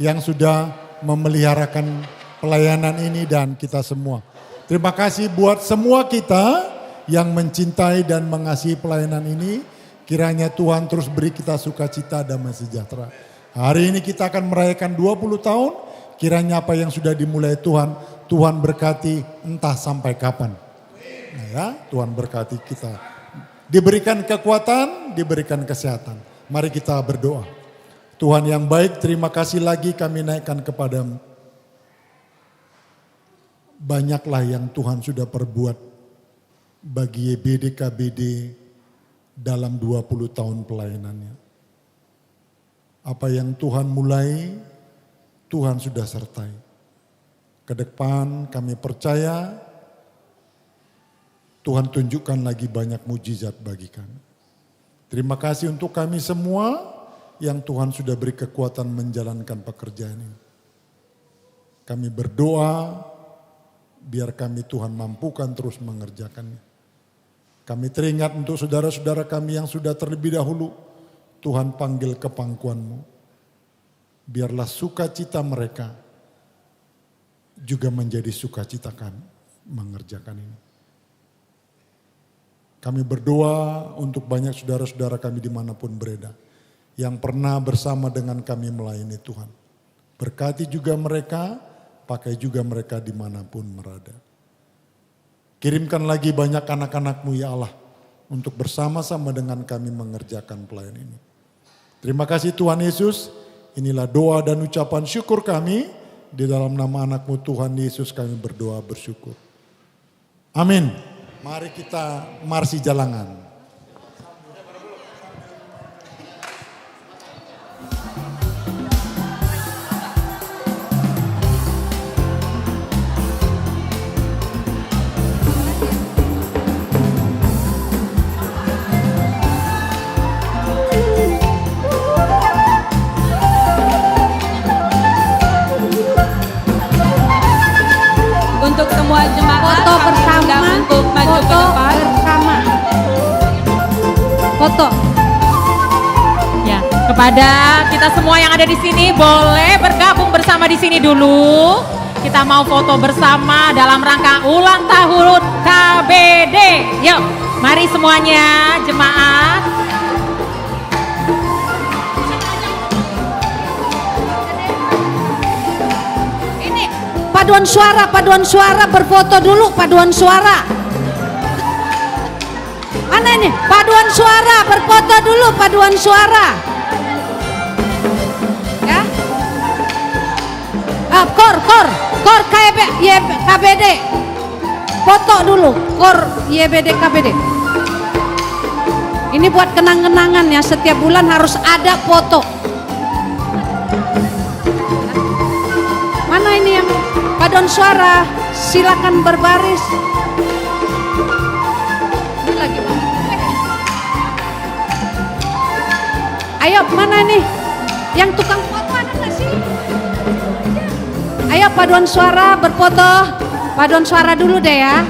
yang sudah memeliharakan pelayanan ini dan kita semua. Terima kasih buat semua kita yang mencintai dan mengasihi pelayanan ini. Kiranya Tuhan terus beri kita sukacita, damai sejahtera. Hari ini kita akan merayakan 20 tahun. Kiranya apa yang sudah dimulai Tuhan, Tuhan berkati entah sampai kapan. Nah ya, Tuhan berkati kita. Diberikan kekuatan, diberikan kesehatan. Mari kita berdoa. Tuhan yang baik, terima kasih lagi kami naikkan kepadamu. Banyaklah yang Tuhan sudah perbuat bagi YBD KBD dalam 20 tahun pelayanannya. Apa yang Tuhan mulai, Tuhan sudah sertai. Ke depan kami percaya Tuhan tunjukkan lagi banyak mujizat bagi kami. Terima kasih untuk kami semua yang Tuhan sudah beri kekuatan menjalankan pekerjaan ini. Kami berdoa biar kami Tuhan mampukan terus mengerjakannya. Kami teringat untuk saudara-saudara kami yang sudah terlebih dahulu Tuhan panggil ke pangkuan-Mu. Biarlah sukacita mereka juga menjadi sukacita kami mengerjakan ini. Kami berdoa untuk banyak saudara-saudara kami dimanapun berada, yang pernah bersama dengan kami melayani Tuhan. Berkati juga mereka, pakai juga mereka dimanapun berada. Kirimkan lagi banyak anak-anak-Mu ya Allah, untuk bersama-sama dengan kami mengerjakan pelayanan ini. Terima kasih Tuhan Yesus, inilah doa dan ucapan syukur kami, di dalam nama anak-Mu Tuhan Yesus kami berdoa bersyukur. Amin. Mari kita marsi jalangan. Untuk semua jemaat Foto kami bersama, undang untuk maju ke foto depan. bersama. Foto. Ya, kepada kita semua yang ada di sini boleh bergabung bersama di sini dulu. Kita mau foto bersama dalam rangka ulang tahun KBD. Yuk, mari semuanya jemaat. Ini paduan suara berfoto dulu, paduan suara. Mana ini? Paduan suara berfoto dulu, paduan suara. Ya. Kor KBD. Foto dulu, kor YBD KBD. Ini buat kenang-kenangan ya, setiap bulan harus ada foto. Mana ini yang paduan suara? Silakan berbaris. Ini lagi. Ayo, mana nih? Yang tukang foto ada nggak sih? Ayo paduan suara berfoto. Paduan suara dulu deh ya.